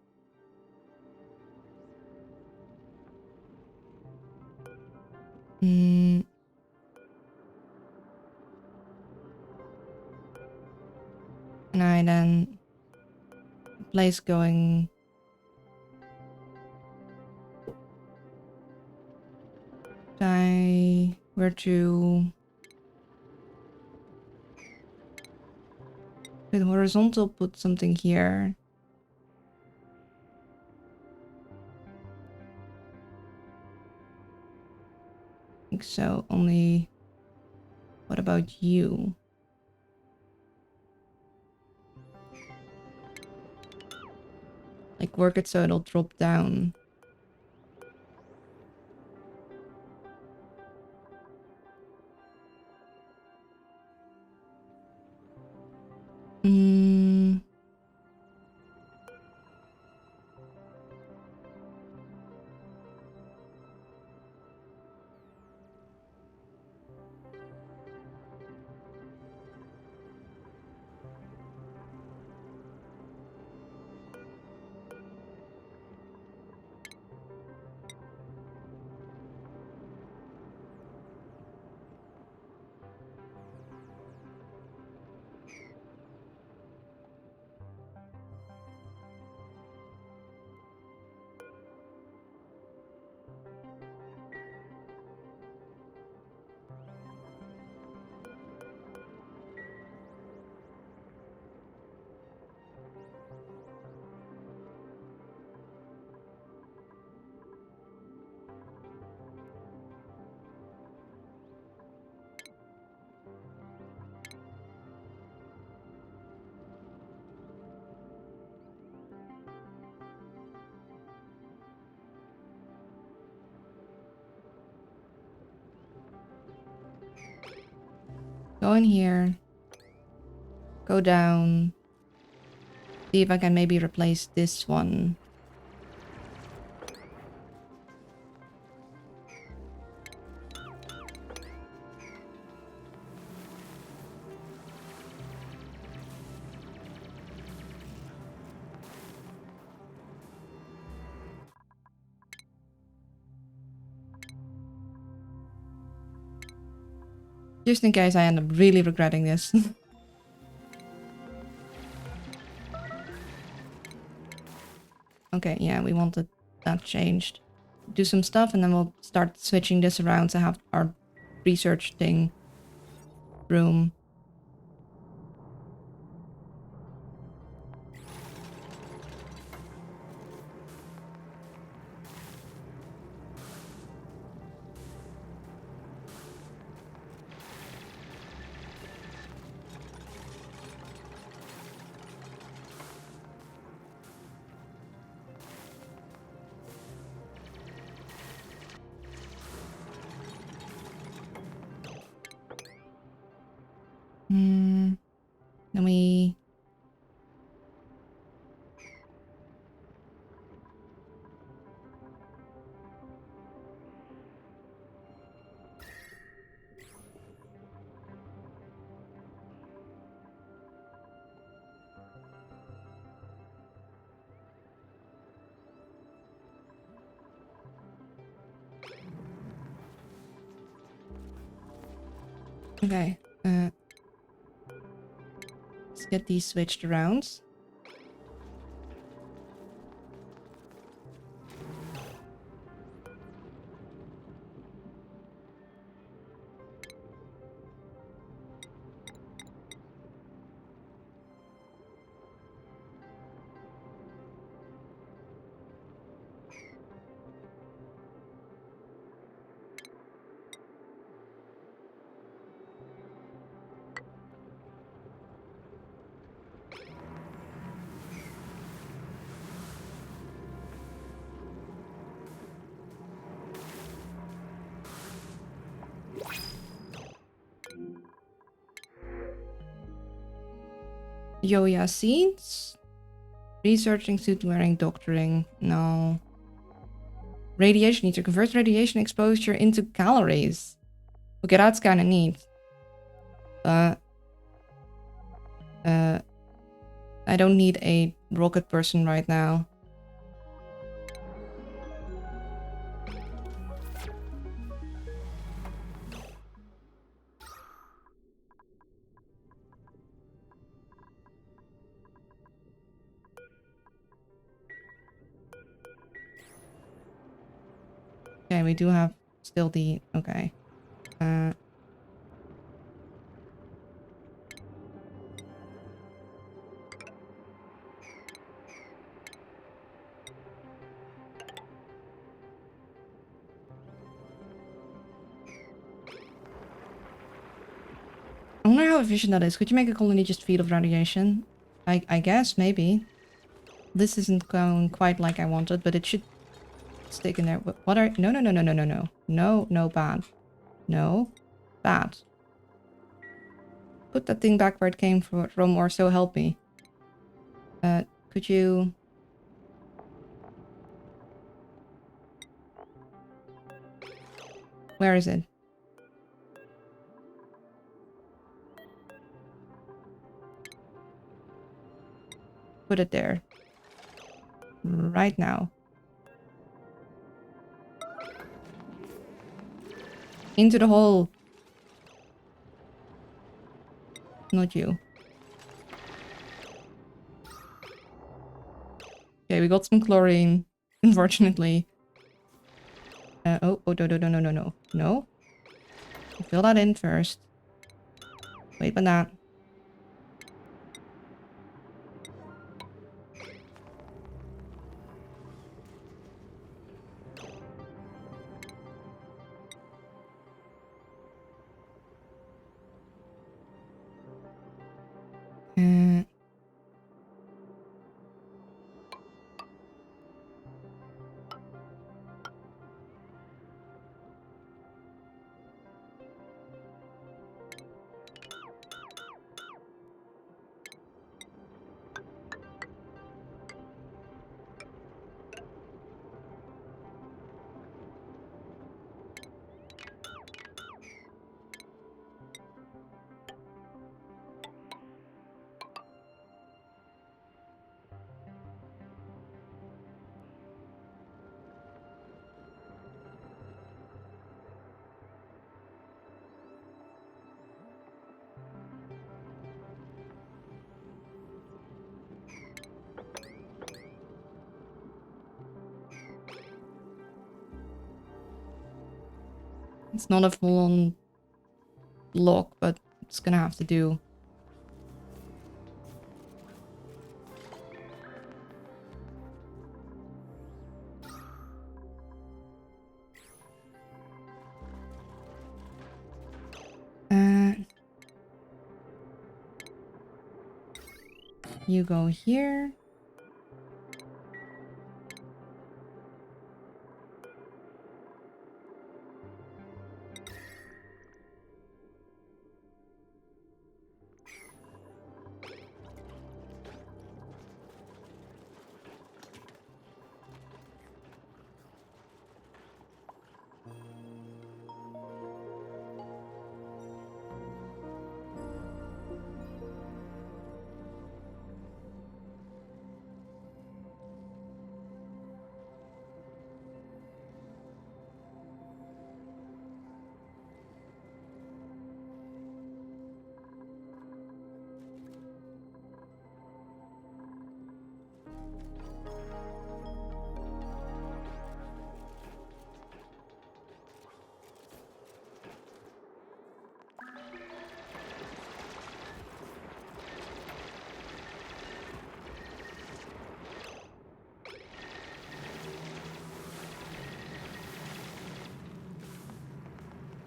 And I then place going where to with horizontal, put something here. I think so. Only what about you? Like work it so it'll drop down. Go in here. Go down. See if I can maybe replace this one. Just in case I end up really regretting this. Okay, yeah, we wanted that changed. Do some stuff and then we'll start switching this around to have our research thing room. Then we... Okay, let's get these switched around. Yoya seeds. Researching, suit wearing, doctoring. No. Radiation heater. Convert radiation exposure into calories. Okay, that's kind of neat. I don't need a rocket person right now. Okay, we do have still the... Okay. I wonder how efficient that is. Could you make a colony just feed of radiation? I guess, maybe. This isn't going quite like I wanted, but it should stick in there. What are... No, no, no, no, no, no, no. No, no, bad. No. Bad. Put that thing back where it came from, or so help me. Could you... Where is it? Put it there. Right now. Into the hole. Not you. Okay, we got some chlorine, unfortunately. Oh, no, no, no, no, no, no. No? Fill that in first. Wait for that. It's not a full-on block, but it's gonna have to do. You go here.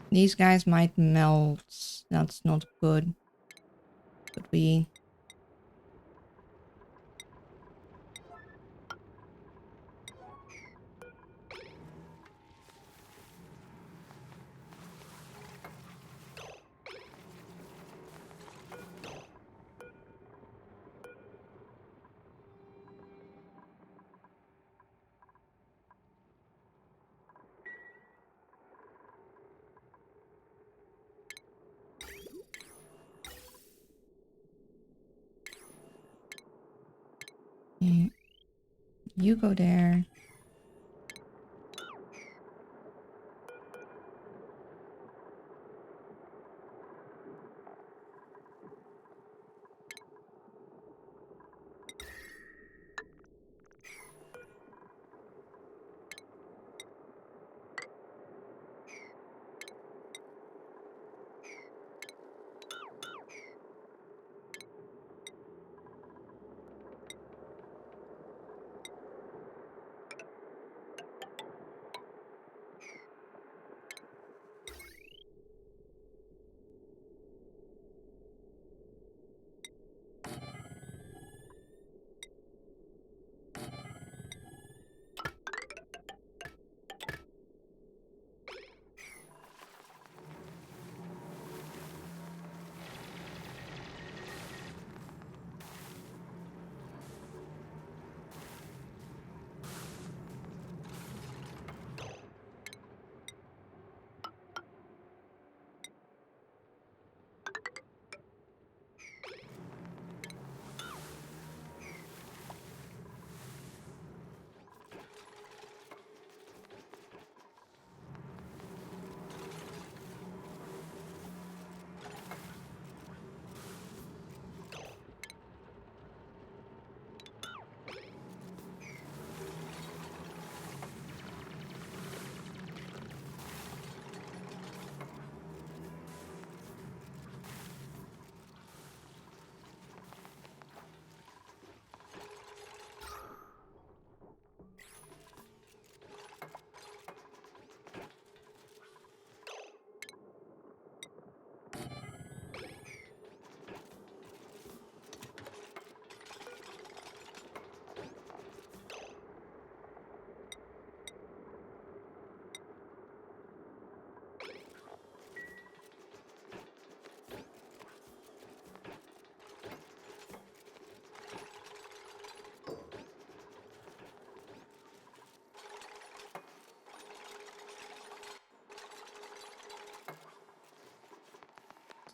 These guys might melt. That's not good. Could we... You go there.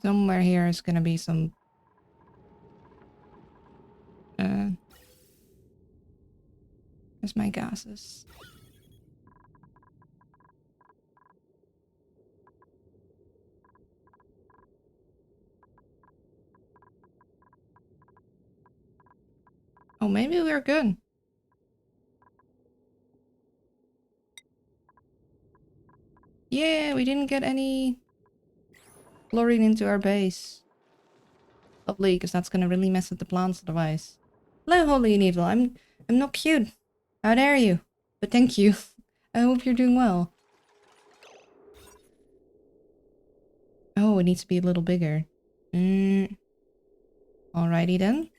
Somewhere here is gonna be some... Where's my gases? Oh, maybe we're good. Yeah, we didn't get any chlorine into our base. Lovely, because that's gonna really mess with the plants otherwise. Hello, Holy and Evil. I'm not cute. How dare you? But thank you. I hope you're doing well. Oh, it needs to be a little bigger. Alrighty then.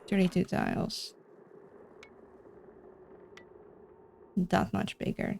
"32 tiles. That much bigger.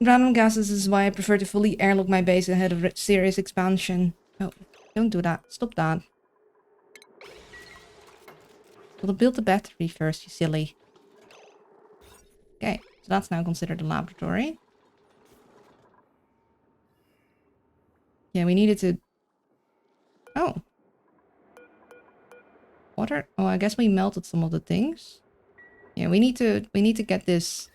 Random gases is why I prefer to fully airlock my base ahead of serious expansion. Oh, don't do that. Stop that. We'll build the battery first, you silly. Okay, so that's now considered a laboratory. Yeah, we needed to... Oh. Water? Oh, I guess we melted some of the things. Yeah, we need to get this...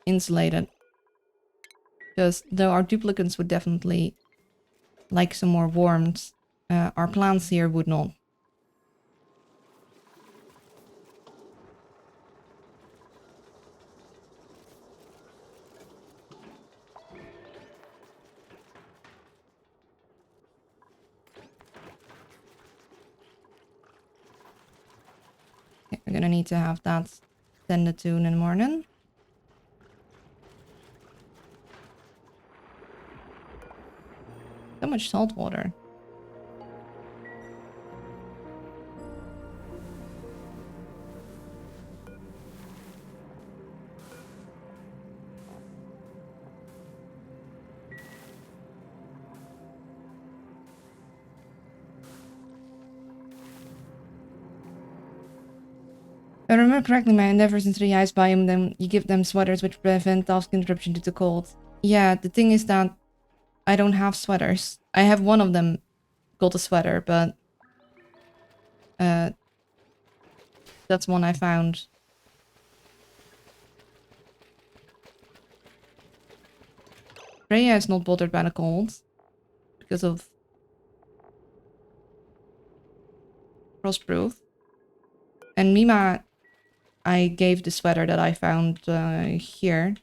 insulated. Because though our duplicates would definitely like some more warmth, our plants here would not. gonna need to have that tended to in the morning. So much salt water. If I remember correctly, my endeavors into the ice biome, then you give them sweaters which prevent task interruption due to cold. Yeah, the thing is that I don't have sweaters. I have one of them called a sweater, but that's one I found. Freya is not bothered by the cold because of frostproof. And Mima, I gave the sweater that I found here,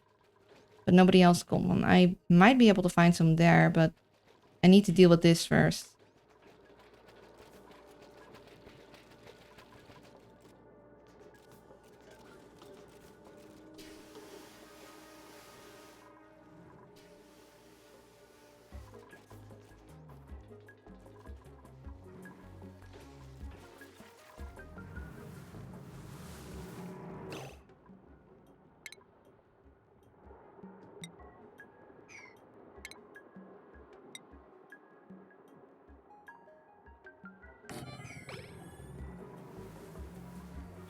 but nobody else got one. I might be able to find some there, but I need to deal with this first.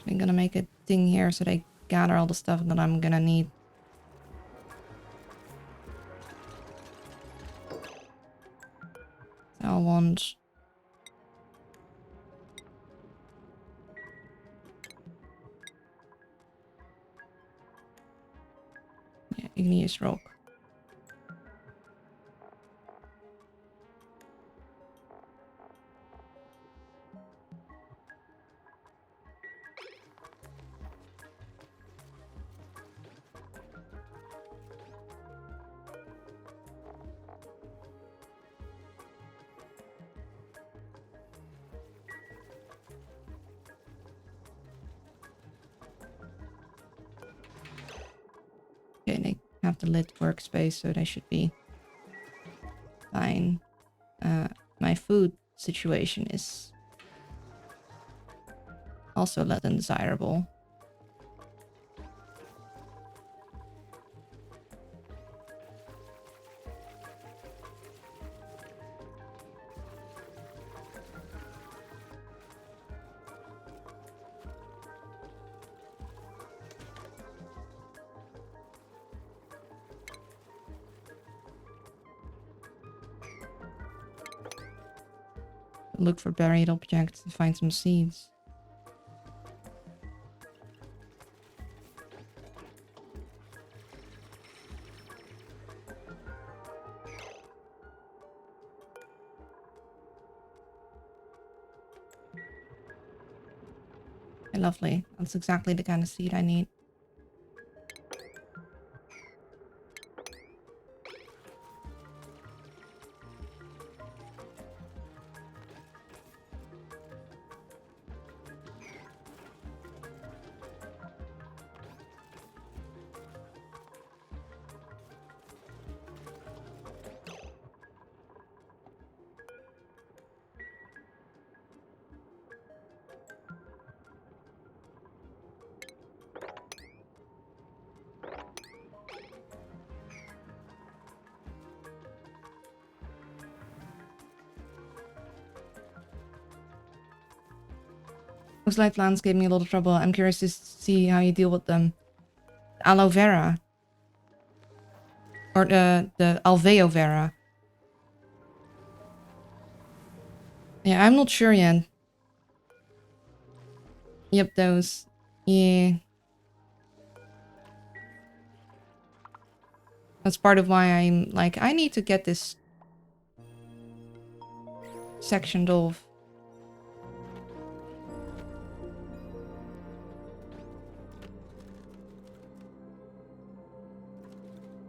I'm gonna make a thing here so they gather all the stuff that I'm gonna need. So I'll want... yeah, igneous rock. Okay, they have the lit workspace, so they should be fine. My food situation is also less than desirable. Look for buried objects to find some seeds. Okay, lovely. That's exactly the kind of seed I need. Those light plants gave me a lot of trouble. I'm curious to see how you deal with them. Aloe vera. Or the alveo vera. Yeah, I'm not sure yet. Yep, those. Yeah. That's part of why I'm like, I need to get this sectioned off.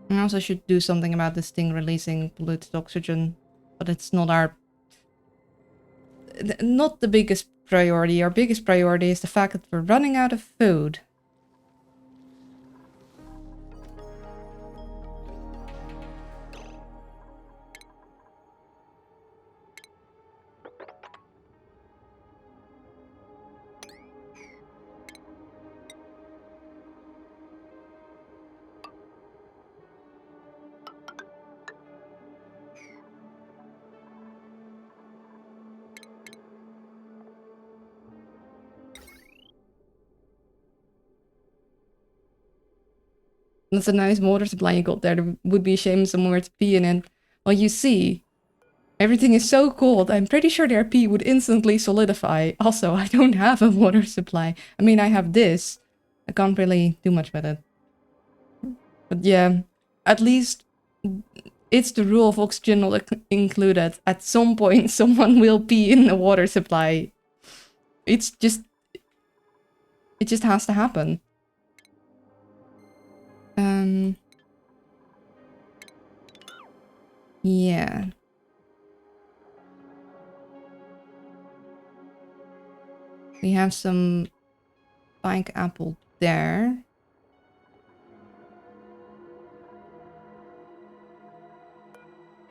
I also should do something about this thing releasing polluted oxygen, but it's not our... not the biggest priority. Our biggest priority is the fact that we're running out of food. That's a nice water supply you got there. There would be a shame somewhere to pee in it. Well, you see, everything is so cold. I'm pretty sure their pee would instantly solidify. Also, I don't have a water supply. I mean, I have this. I can't really do much with it. But yeah, at least it's the rule of oxygen not included. At some point, someone will pee in the water supply. It just has to happen. Yeah. We have some pike apple there.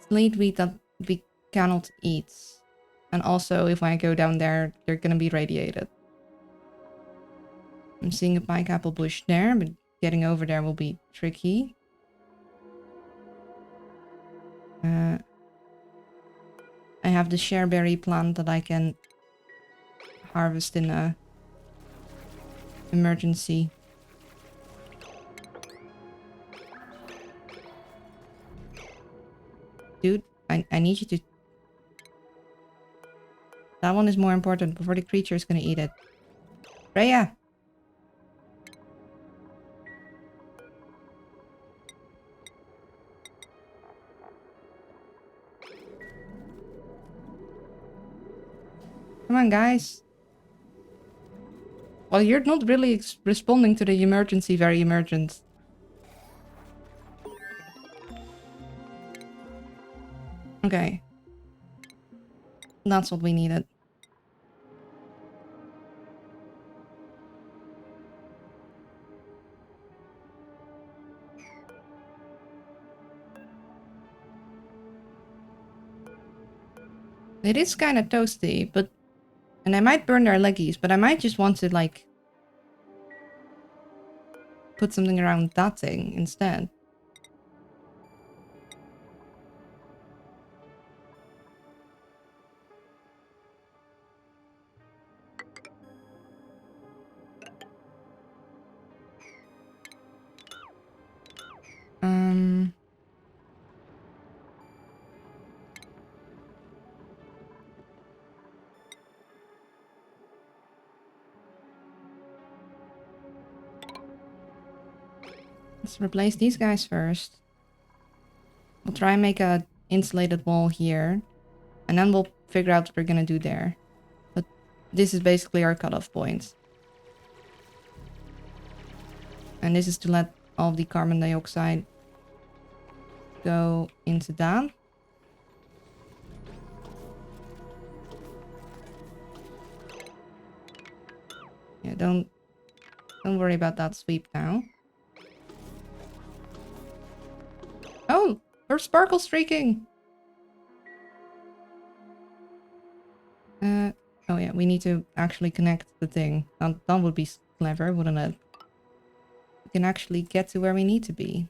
Slate wheat that we cannot eat. And also, if I go down there, they're gonna be radiated. I'm seeing a pike apple bush there, but getting over there will be tricky. I have the shareberry plant that I can harvest in a emergency. Dude, I need you to... That one is more important before the creature is gonna eat it. Freya! Come on, guys. Well, you're not really responding to the emergency very emergent. Okay. That's what we needed. It is kind of toasty, but... And I might burn their leggies, but I might just want to, like... put something around that thing instead. Let's replace these guys first. We'll try and make a insulated wall here. And then we'll figure out what we're gonna do there. But this is basically our cutoff point. And this is to let all of the carbon dioxide go into that. Yeah, don't worry about that sweep now. Oh, there's sparkle streaking. Oh yeah, we need to actually connect the thing. That would be clever, wouldn't it? We can actually get to where we need to be.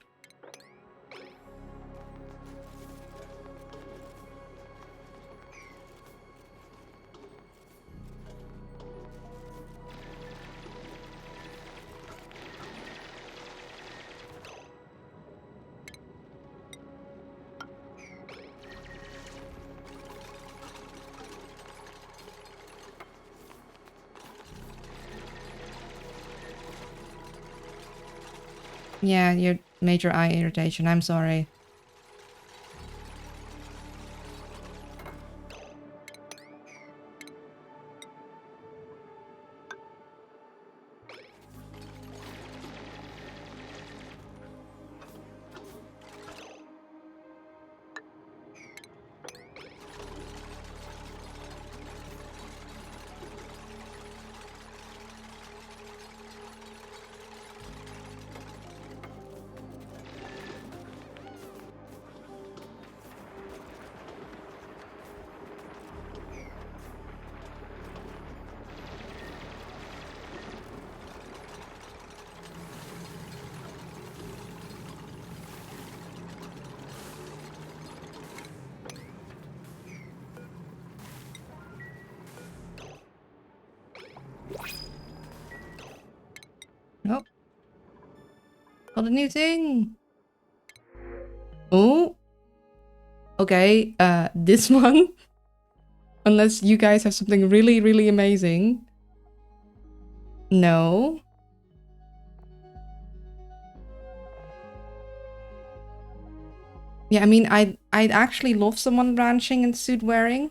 Yeah, your major eye irritation. I'm sorry. Got a new thing. Oh. Okay, this one. Unless you guys have something really, really amazing. No. Yeah, I mean, I'd actually love someone ranching and suit wearing.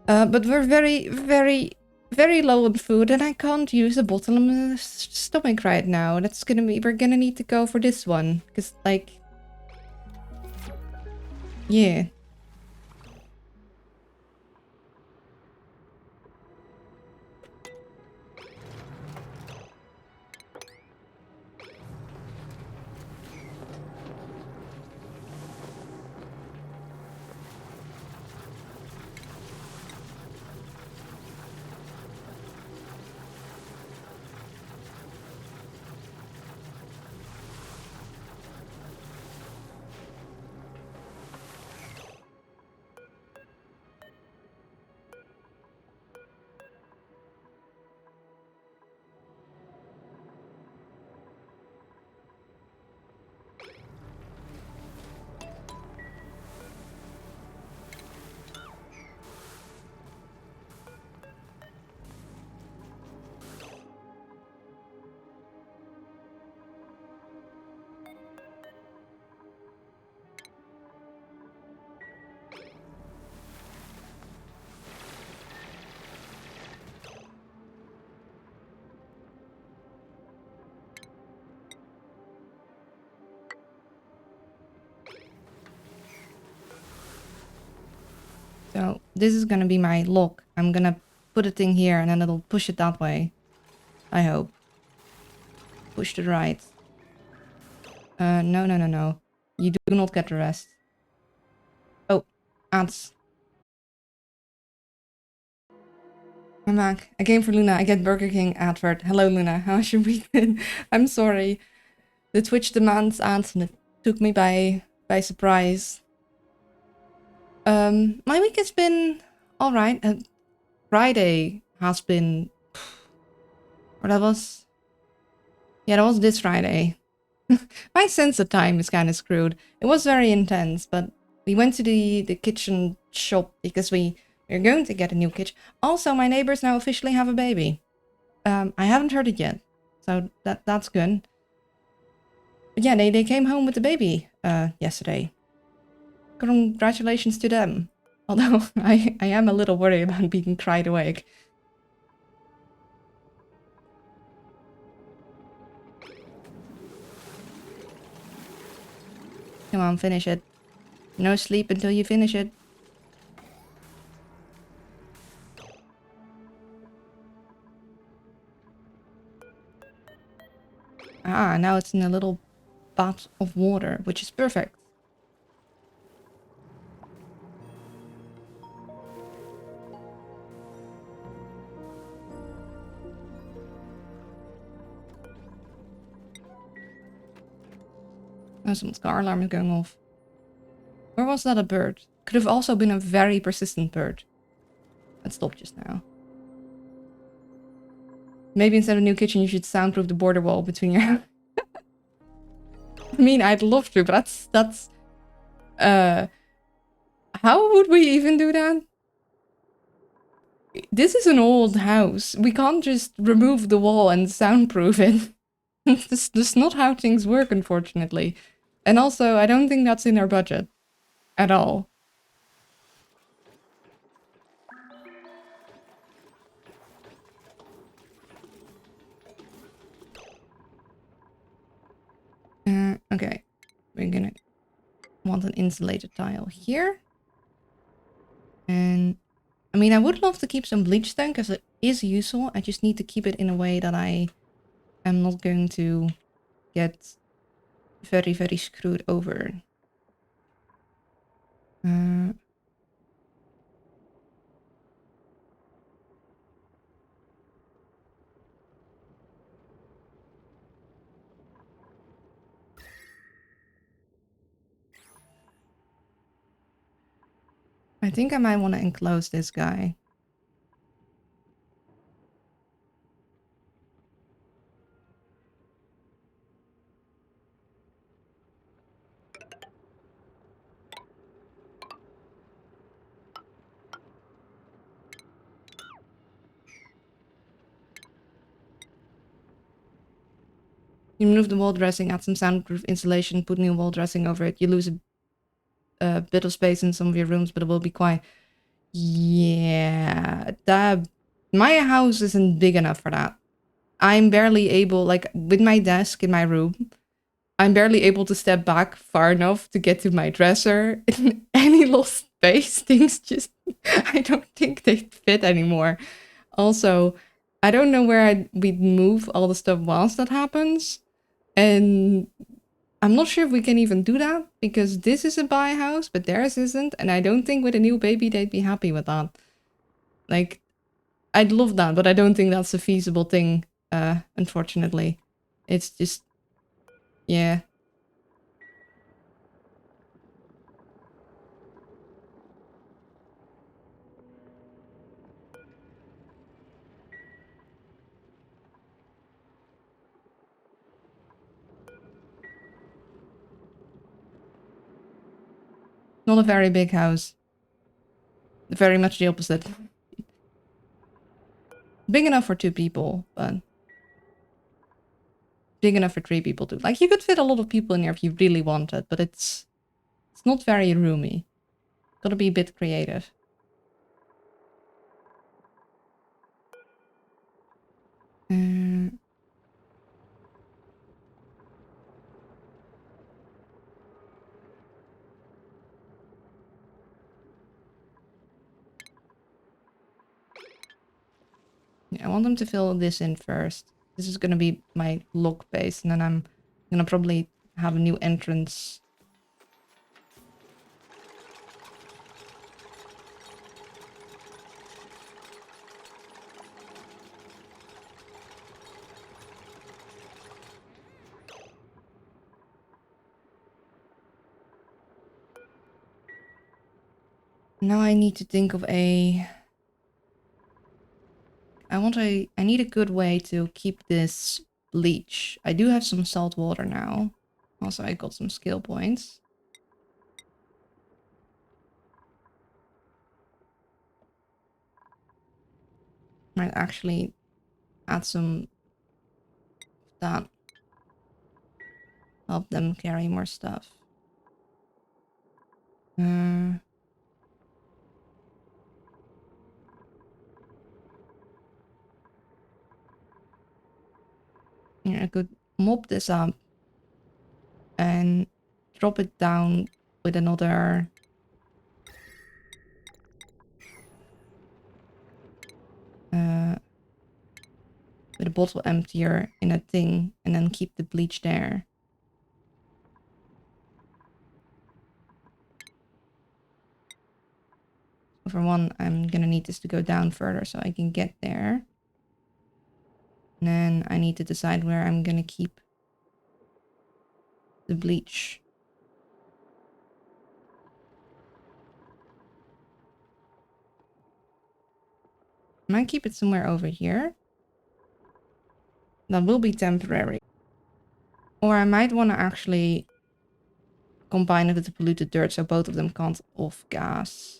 But we're very, very, very low on food, and I can't use a bottomless stomach right now. That's gonna be... We're gonna need to go for this one. Because, like... Yeah. So this is gonna be my lock. I'm gonna put a thing here and then it'll push it that way. I hope. Push to the right. No, no, no, no. You do not get the rest. Oh, ants. I'm back. I came for Luna. I get Burger King advert. Hello, Luna. How's your weekend? I'm sorry. The Twitch demands ants and it took me by surprise. My week has been alright. Friday has been... Or that was... Yeah, that was this Friday. My sense of time is kind of screwed. It was very intense, but we went to the kitchen shop because we're going to get a new kitchen. Also, my neighbors now officially have a baby. I haven't heard it yet, so that's good. But yeah, they came home with the baby yesterday. Congratulations to them. Although I am a little worried about being cried awake. Come on, finish it. No sleep until you finish it. Ah, now it's in a little bath of water, which is perfect. Oh, someone's car alarm is going off. Where was that a bird? Could have also been a very persistent bird. That stopped just now. Maybe instead of new kitchen, you should soundproof the border wall between your... I mean, I'd love to, but that's... How would we even do that? This is an old house. We can't just remove the wall and soundproof it. That's not how things work, unfortunately. And also, I don't think that's in our budget. At all. Okay. We're gonna want an insulated tile here. And... I mean, I would love to keep some bleach stone, because it is useful. I just need to keep it in a way that I am not going to get very, very screwed over. I think I might want to enclose this guy. You remove the wall dressing, add some soundproof insulation, put new wall dressing over it. You lose a bit of space in some of your rooms, but it will be quiet. Yeah, my house isn't big enough for that. I'm barely able, like, with my desk in my room, I'm barely able to step back far enough to get to my dresser. In any lost space, things just, I don't think they fit anymore. Also, I don't know where we'd move all the stuff once that happens. And I'm not sure if we can even do that, because this is a buy house, but theirs isn't. And I don't think with a new baby, they'd be happy with that. Like, I'd love that, but I don't think that's a feasible thing, unfortunately. It's just, yeah. Not a very big house. Very much the opposite. Big enough for 2 people, but big enough for 3 people too. Like, you could fit a lot of people in here if you really wanted, but it's not very roomy. Gotta be a bit creative. Yeah, I want them to fill this in first. This is gonna be my log base, and then I'm gonna probably have a new entrance. Now I need to think of a... I need a good way to keep this bleach. I do have some salt water now. Also, I got some skill points. Might actually add some that. Help them carry more stuff. Yeah, I could mop this up and drop it down with another... with a bottle emptier in a thing, and then keep the bleach there. For one, I'm gonna need this to go down further so I can get there. And then I need to decide where I'm gonna keep the bleach. I might keep it somewhere over here. That will be temporary. Or I might want to actually combine it with the polluted dirt so both of them can't off gas.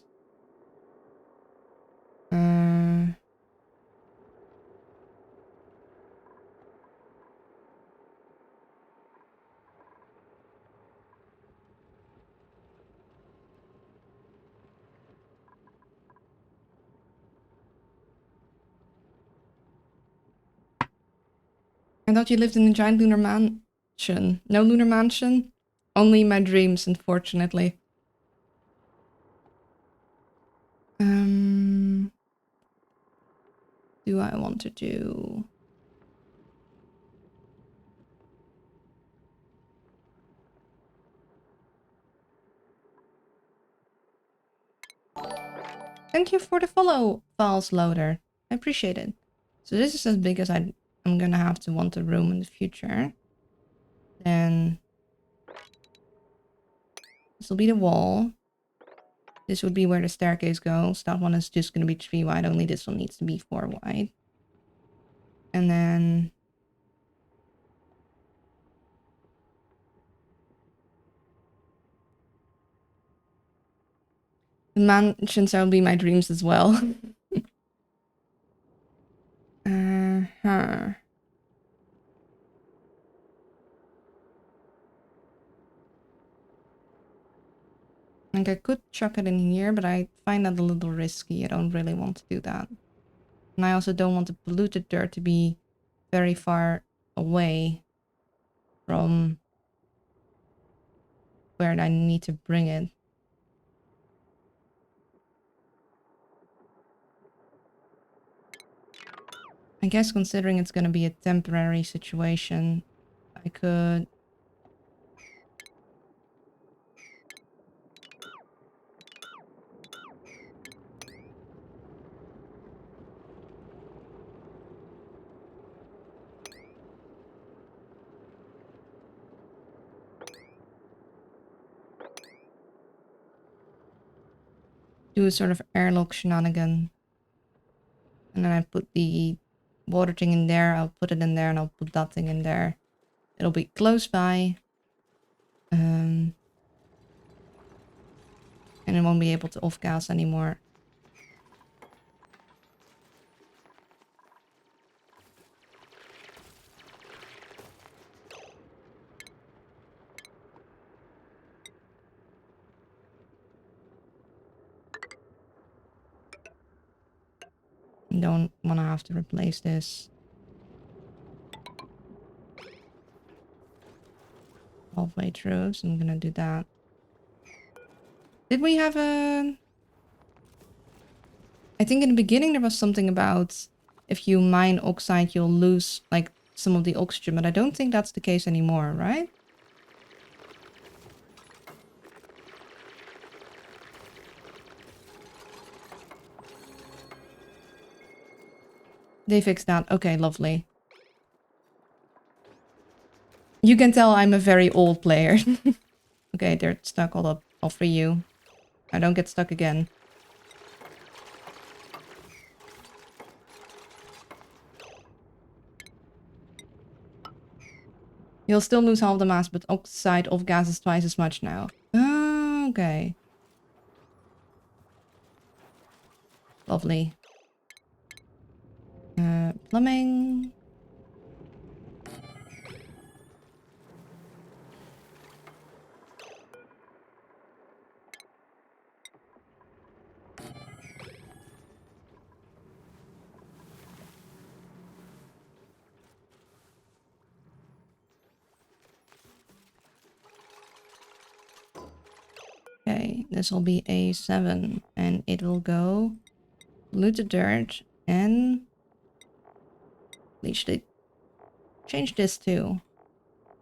I thought you lived in a giant lunar mansion. No lunar mansion? Only my dreams, unfortunately. Do I want to do... Thank you for the follow, files loader. I appreciate it. So this is as big as I'm gonna have to want a room in the future. Then this will be the wall. This would be where the staircase goes. That one is just gonna be 3 wide. Only this one needs to be 4 wide. And then the mansions will be my dreams as well. Like I could chuck it in here, but I find that a little risky. I don't really want to do that. And I also don't want the polluted dirt to be very far away from where I need to bring it. I guess considering it's going to be a temporary situation, I could... do a sort of airlock shenanigan. And then I put the water thing in there, I'll put it in there, and I'll put that thing in there. It'll be close by. And it won't be able to off-gas anymore. Don't want to have to replace this halfway through, so I'm gonna do that. Did we have a... I think in the beginning there was something about if you mine oxide you'll lose like some of the oxygen, but I don't think that's the case anymore, right? They fixed that. Okay, lovely. You can tell I'm a very old player. Okay, they're stuck. Hold up. I'll free you. I don't get stuck again. You'll still lose half the mass, but oxide of gas is twice as much now. Oh, okay. Lovely. Plumbing. Okay, this will be a 7, and it will go loot the dirt and bleach it. Change this too.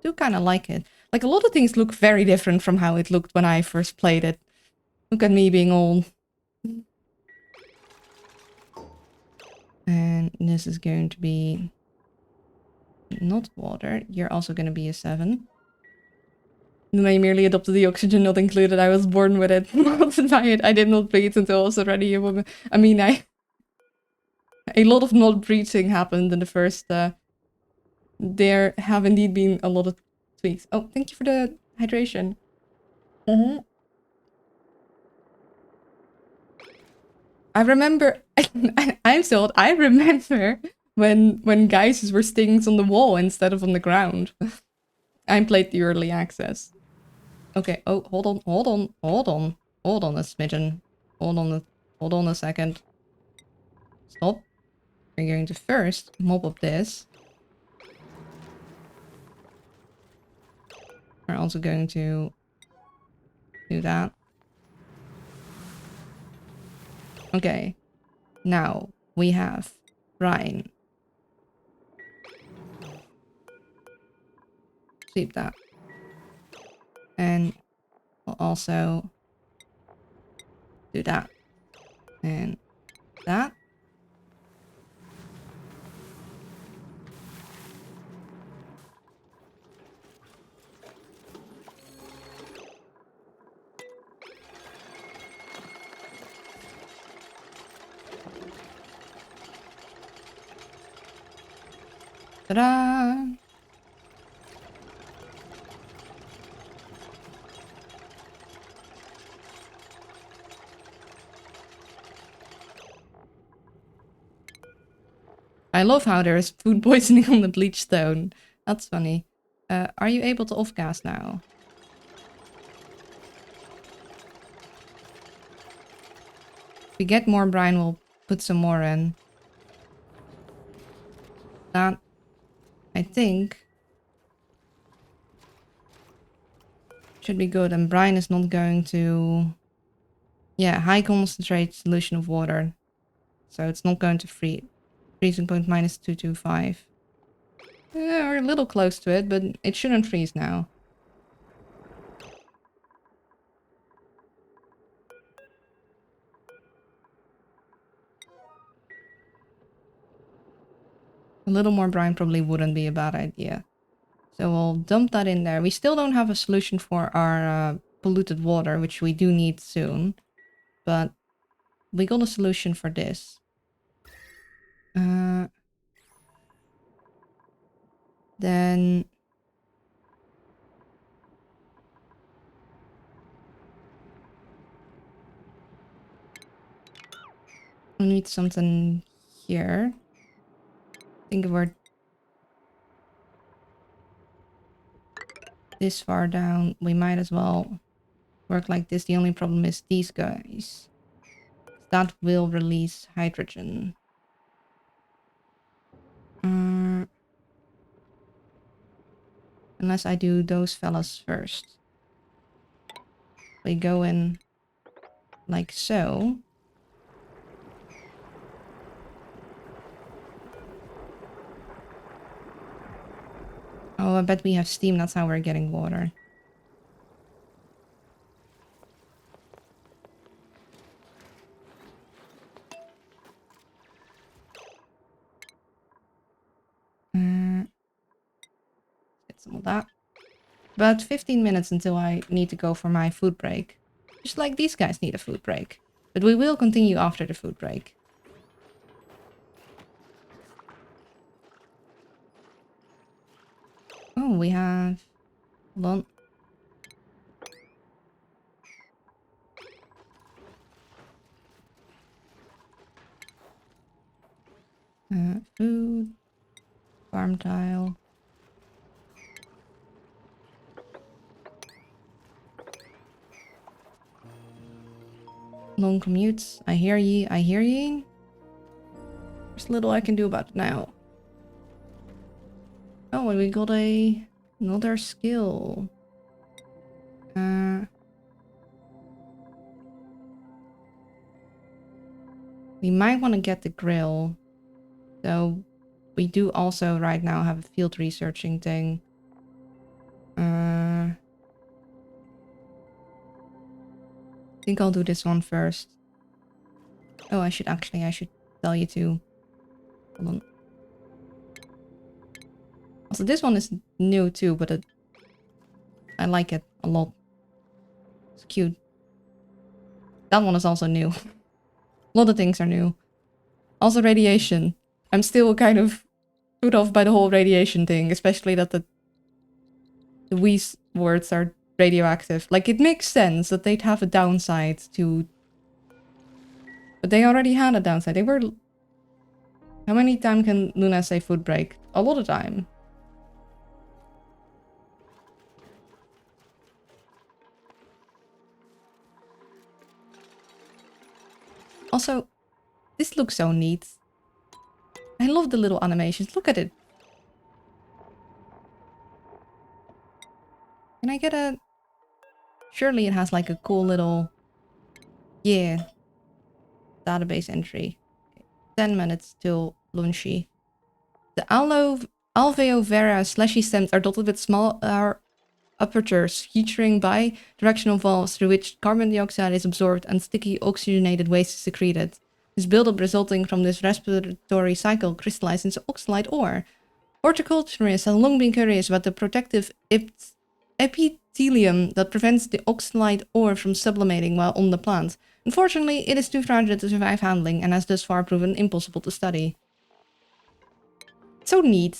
Do kind of like it. Like a lot of things look very different from how it looked when I first played it. Look at me being old. And this is going to be not water. You're also going to be a 7. Then I merely adopted the oxygen not included. I was born with it. Not by it. I did not breathe until I was already a woman. I mean, a lot of not breathing happened in the first... There have indeed been a lot of tweaks. Oh, thank you for the hydration. I remember... I'm so old. I remember when guys were stings on the wall instead of on the ground. I played the early access. Okay, oh, hold on a smidgen. Hold on a second. Stop. We're going to first mop up this. We're also going to do that. Okay. Now we have Ryan. Sweep that. And we'll also do that. And that. Ta-da! I love how there's food poisoning on the bleach stone. That's funny. Are you able to off-gas now? we get more brine, we'll put some more in. That, I think, should be good. And brine is not going to... Yeah, high concentrate solution of water. So it's not going to freeze. Freezing point minus 225. We're a little close to it, but it shouldn't freeze now. A little more brine probably wouldn't be a bad idea. So we'll dump that in there. We still don't have a solution for our polluted water, which we do need soon. But we got a solution for this. Then... we need something here. I think we're this far down. We might as well work like this. The only problem is these guys. That will release hydrogen. Unless I do those fellas first. We go in like so. Oh, I bet we have steam. That's how we're getting water. Get some of that. About 15 minutes until I need to go for my food break. Just like these guys need a food break. But we will continue after the food break. Oh, we have... Hold on. Food. Farm tile. Long commutes. I hear ye. I hear ye. There's little I can do about it now. Oh, and we got another skill. We might want to get the grill. So we do also right now have a field researching thing. I think I'll do this one first. Oh, I should tell you to. Hold on. Also, this one is new too, but I like it a lot. It's cute. That one is also new. A lot of things are new. Also radiation. I'm still kind of put off by the whole radiation thing, especially that the Wii words are radioactive. Like, it makes sense that they'd have a downside to... But they already had a downside. They were... How many times can Luna say food break? A lot of time. Also, this looks so neat. I love the little animations. Look at it. Can I get a... Surely it has like a cool little... Yeah. Database entry. Okay. 10 minutes till lunchy. The alveovera slashy stems are dotted with small apertures featuring bi-directional valves through which carbon dioxide is absorbed and sticky oxygenated waste is secreted. This buildup resulting from this respiratory cycle crystallized into oxalate ore. Horticulturists have long been curious about the protective epithelium that prevents the oxalate ore from sublimating while on the plant. Unfortunately, it is too fragile to survive handling and has thus far proven impossible to study. So neat.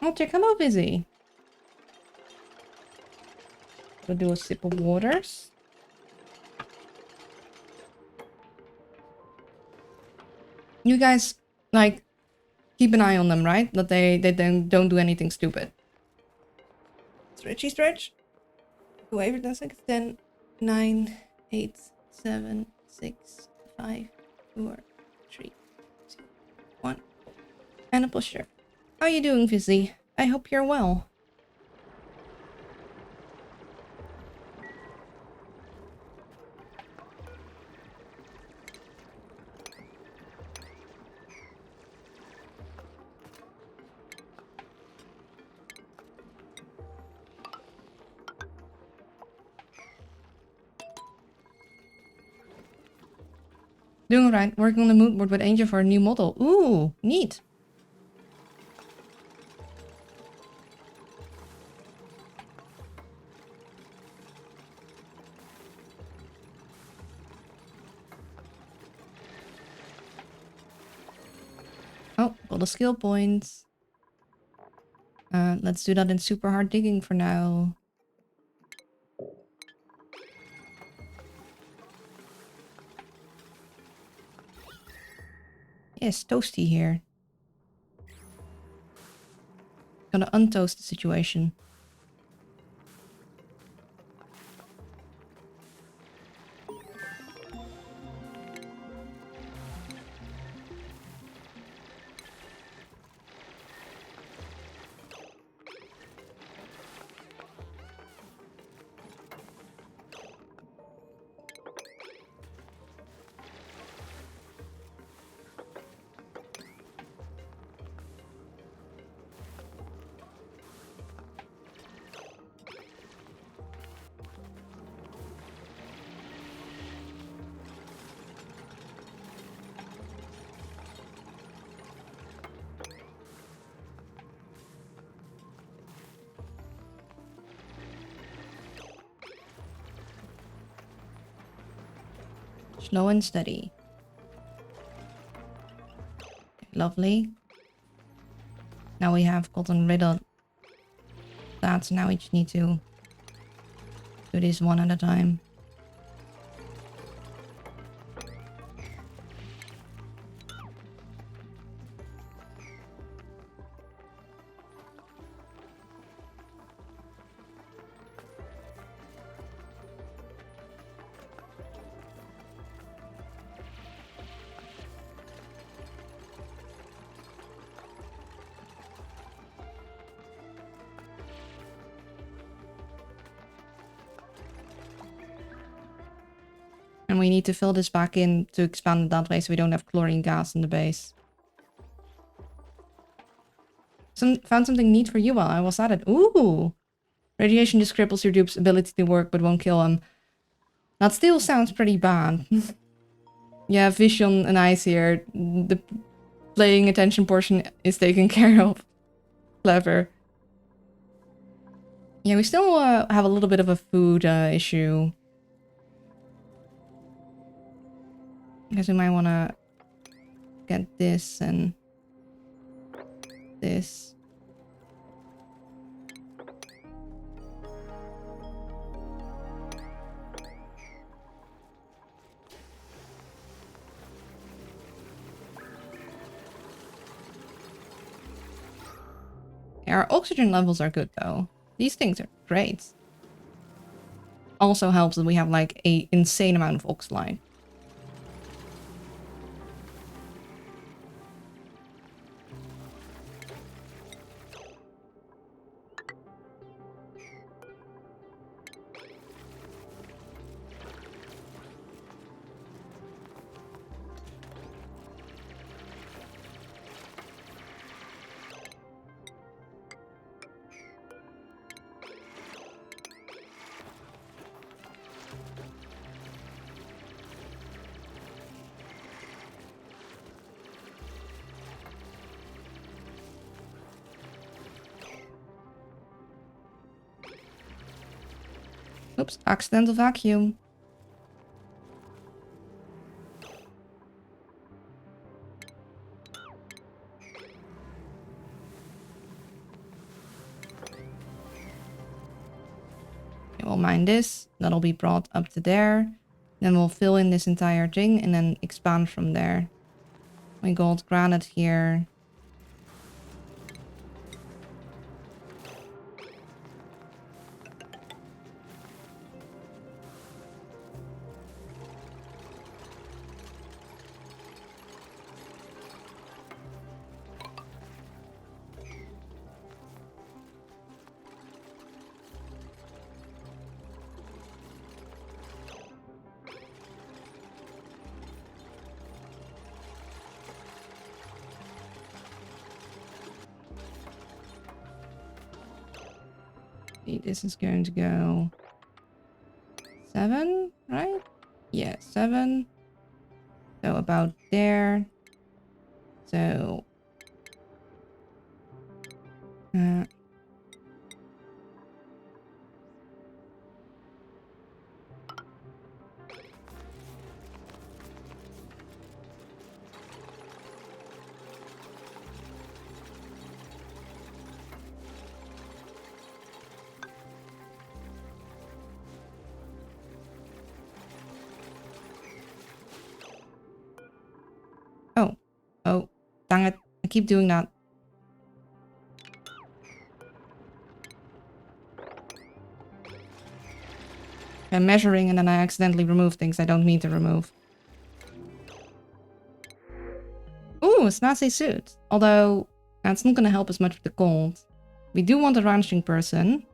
Oh, check, hello, Busy. We'll do a sip of waters. You guys, like, keep an eye on them, right? That they don't do anything stupid. Stretchy stretch? Wait for 10 seconds. 10, 9, 8, 7, 6, 5, 4, 3, 2, 1. And a pusher. How are you doing, Fizzy? I hope you're well. Doing right. Working on the mood board with Angel for a new model. Ooh, neat. Oh, all the skill points. Let's do that in super hard digging for now. Yes, toasty here. Gonna untoast the situation. Slow and steady. Okay, lovely. Now we have gotten rid of that, so now we just need to do this one at a time. And we need to fill this back in to expand it that way so we don't have chlorine gas in the base. Found something neat for you while I was at it. Ooh! Radiation just cripples your dupe's ability to work but won't kill him. That still sounds pretty bad. Yeah, vision and eyes here. The playing attention portion is taken care of. Clever. Yeah, we still have a little bit of a food issue. I guess we might want to get this and this. Yeah, our oxygen levels are good though. These things are great. Also helps that we have like a insane amount of oxalite. Oops, accidental vacuum. Okay, we'll mine this. That'll be brought up to there. Then we'll fill in this entire thing and then expand from there. We gold granite here. See, this is going to go 7, right? Yeah, 7. So about there. So oh, dang it. I keep doing that. I'm measuring and then I accidentally remove things I don't need to remove. Ooh, a snazzy suit. Although, that's not gonna help us much with the cold. We do want a ranching person.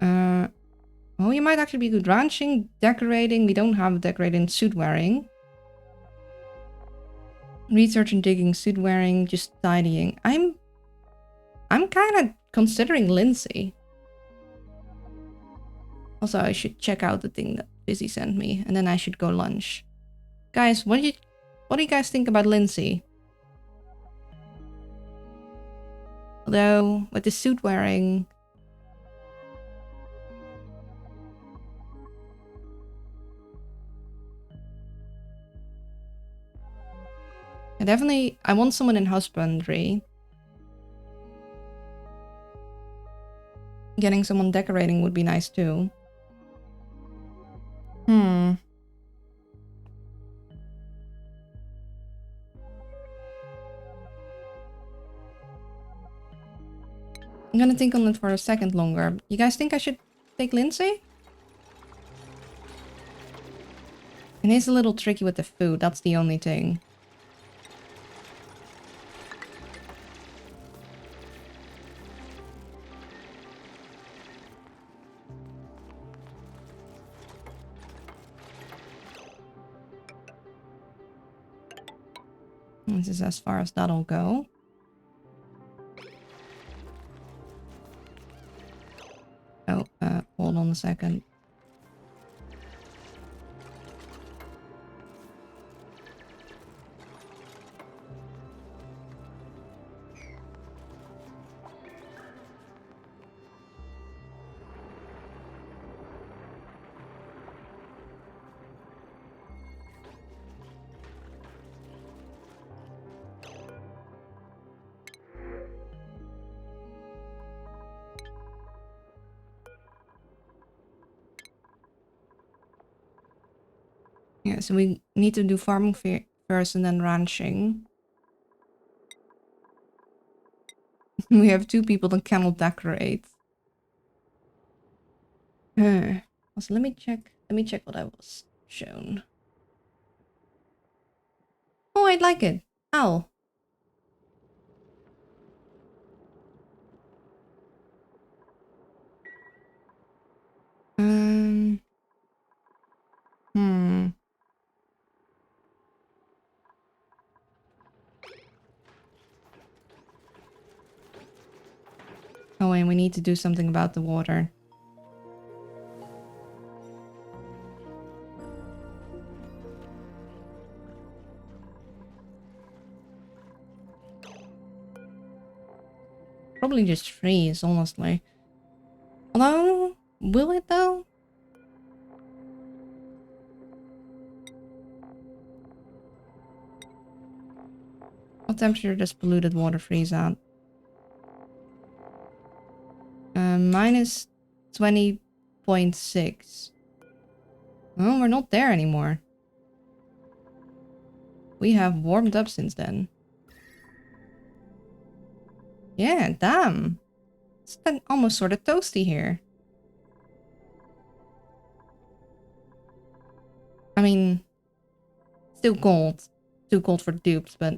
Well, you might actually be good ranching, decorating. We don't have a decorating, suit wearing. Research and digging, suit wearing, just tidying. I'm kind of considering Lindsay. Also, I should check out the thing that Busy sent me, and then I should go lunch. Guys, what do you guys think about Lindsay? Although, with the suit wearing... I want someone in husbandry. Getting someone decorating would be nice too. I'm gonna think on it for a second longer. You guys think I should take Lindsay? It is a little tricky with the food, that's the only thing. This is as far as that'll go. Oh, hold on a second. Yeah, so we need to do farming first and then ranching. We have 2 people that cannot decorate. Also, let me check what I was shown. Oh, I'd like it. Ow. Oh, and we need to do something about the water. Probably just freeze, honestly. Although, will it though? What temperature does polluted water freeze at? Minus 20.6. Oh, we're not there anymore. We have warmed up since then. Yeah, damn. It's almost sort of toasty here. I mean, still cold. Too cold for dupes, but...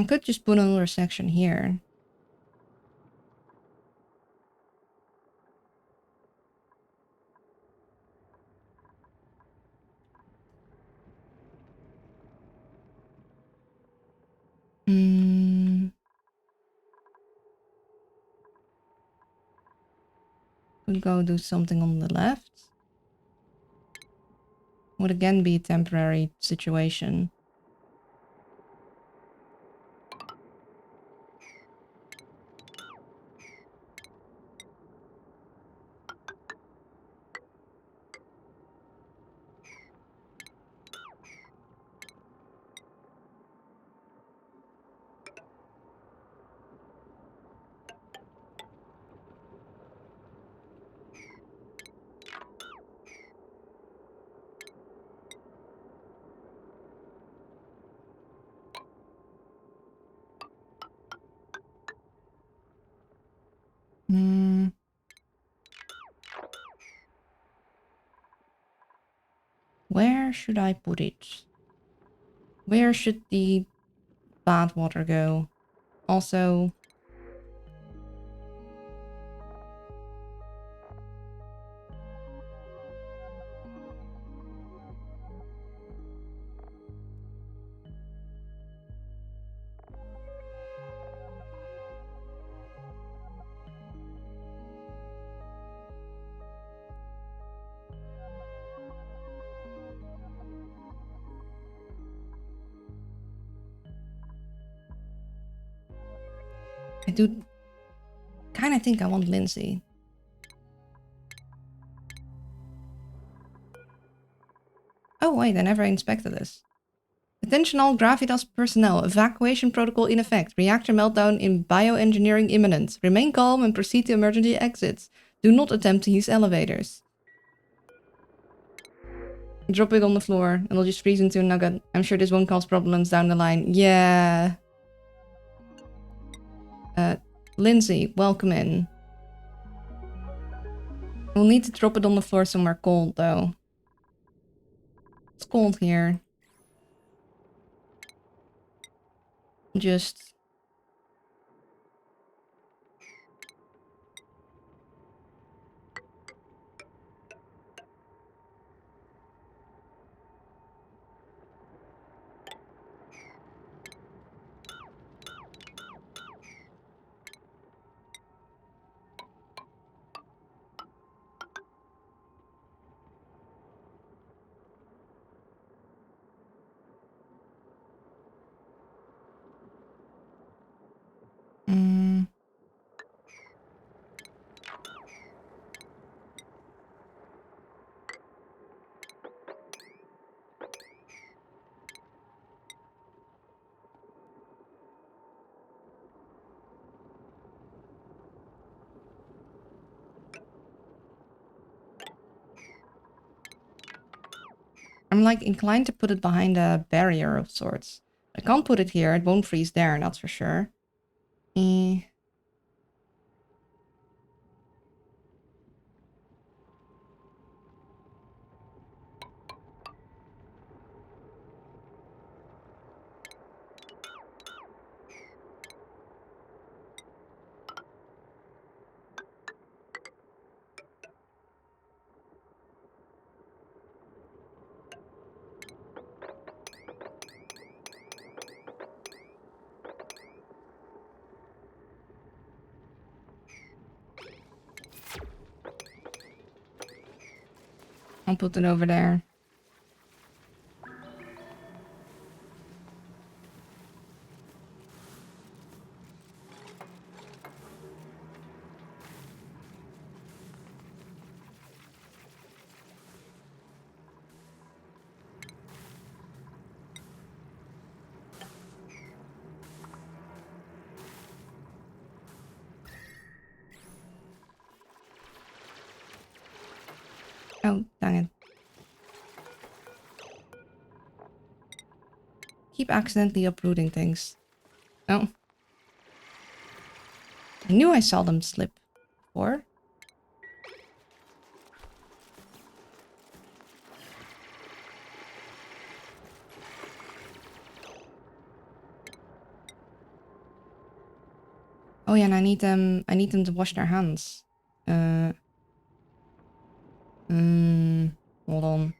I could just put another section here. Could go do something on the left. Would again be a temporary situation. Where should I put it? Where should the bad water go? Also, I do kind of think I want Lindsay. Oh wait, I never inspected this. Attention all Gravitas personnel. Evacuation protocol in effect. Reactor meltdown in bioengineering imminent. Remain calm and proceed to emergency exits. Do not attempt to use elevators. Drop it on the floor. It'll just freeze into a nugget. I'm sure this won't cause problems down the line. Yeah. Lindsay, welcome in. We'll need to drop it on the floor somewhere cold, though. It's cold here. Just... I'm like inclined to put it behind a barrier of sorts. I can't put it here. It won't freeze there, that's for sure. I'll put it over there. Oh, dang it. Keep accidentally uprooting things. Oh. I knew I saw them slip before. Oh yeah, and I need them to wash their hands. Hold on.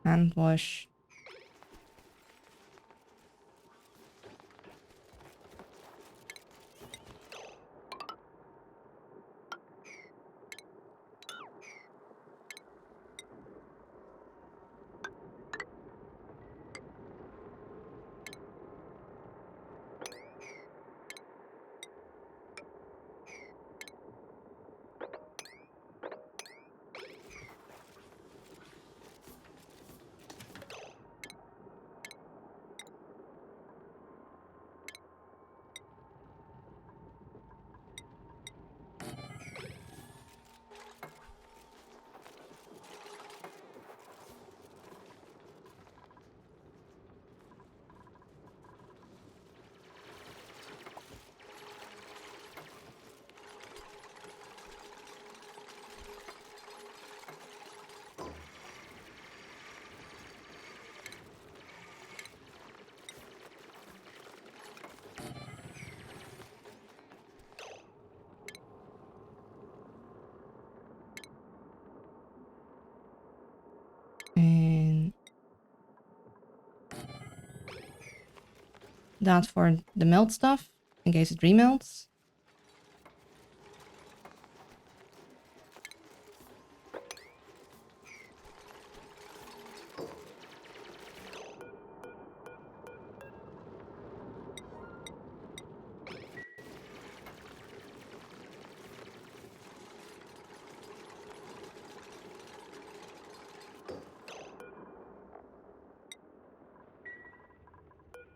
Hand wash. And that for the melt stuff, in case it remelts.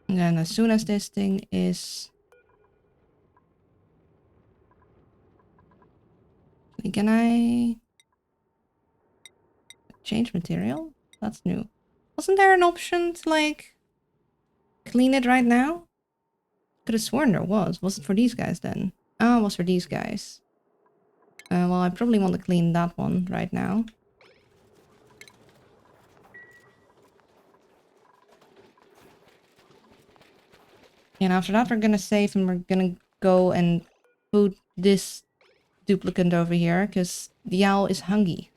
And then as soon as this thing is... Can I... change material? That's new. Wasn't there an option to, like, clean it right now? Could have sworn there was. Was it for these guys then? Oh, it was for these guys. Well, I probably want to clean that one right now. And after that, we're gonna save and we're gonna go and put this duplicate over here, because the owl is hungry.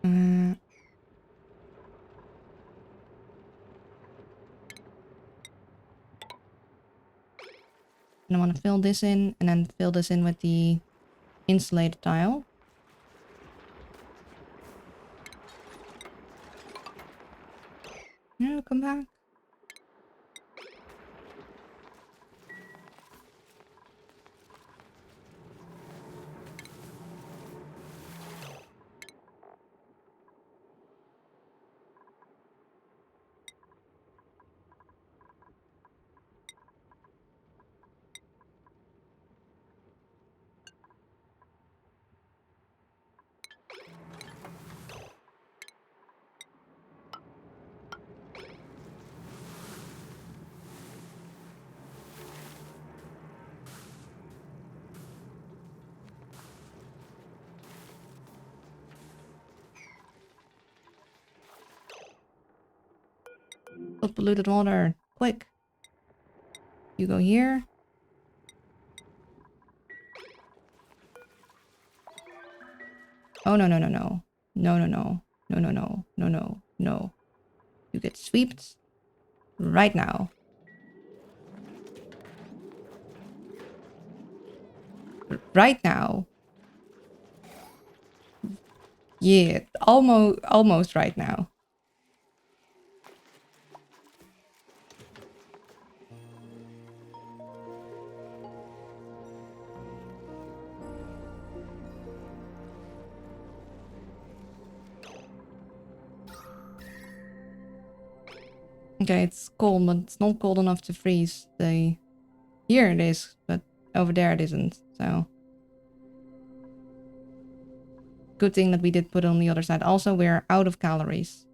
And I want to fill this in, and then fill this in with the insulated tile. No, come back. Put polluted water. Quick. You go here. Oh, no, no, no, no. No, no, no. No, no, no. No, no, no. You get swept right now. Right now. Yeah, almost right now. Okay, it's cold, but it's not cold enough to freeze the... Here it is, but over there it isn't, so... Good thing that we did put it on the other side. Also, we're out of calories.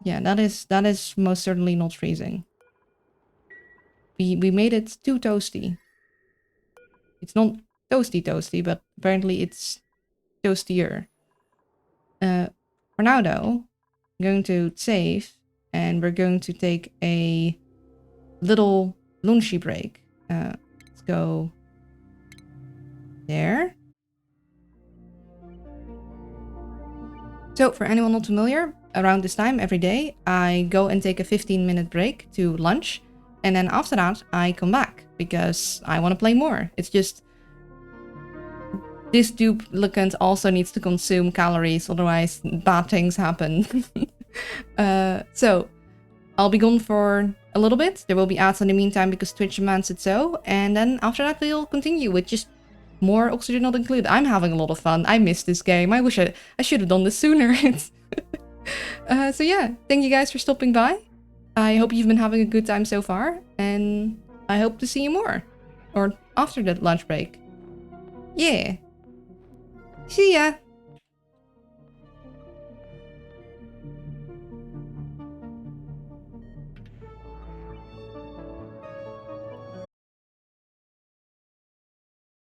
Yeah, that is most certainly not freezing. We made it too toasty. It's not toasty, but apparently it's toastier. For now though, I'm going to save, and we're going to take a little lunchy break. Let's go there. So for anyone not familiar, around this time every day, I go and take a 15-minute break to lunch. And then after that, I come back because I want to play more. It's just, this duplicant also needs to consume calories, otherwise bad things happen. So I'll be gone for a little bit. There will be ads in the meantime because Twitch demands it so. And then after that, we'll continue with just more Oxygen Not Included. I'm having a lot of fun. I missed this game. I wish I should have done this sooner. So yeah, thank you guys for stopping by. I hope you've been having a good time so far, and I hope to see you more. Or after the lunch break. Yeah. See ya!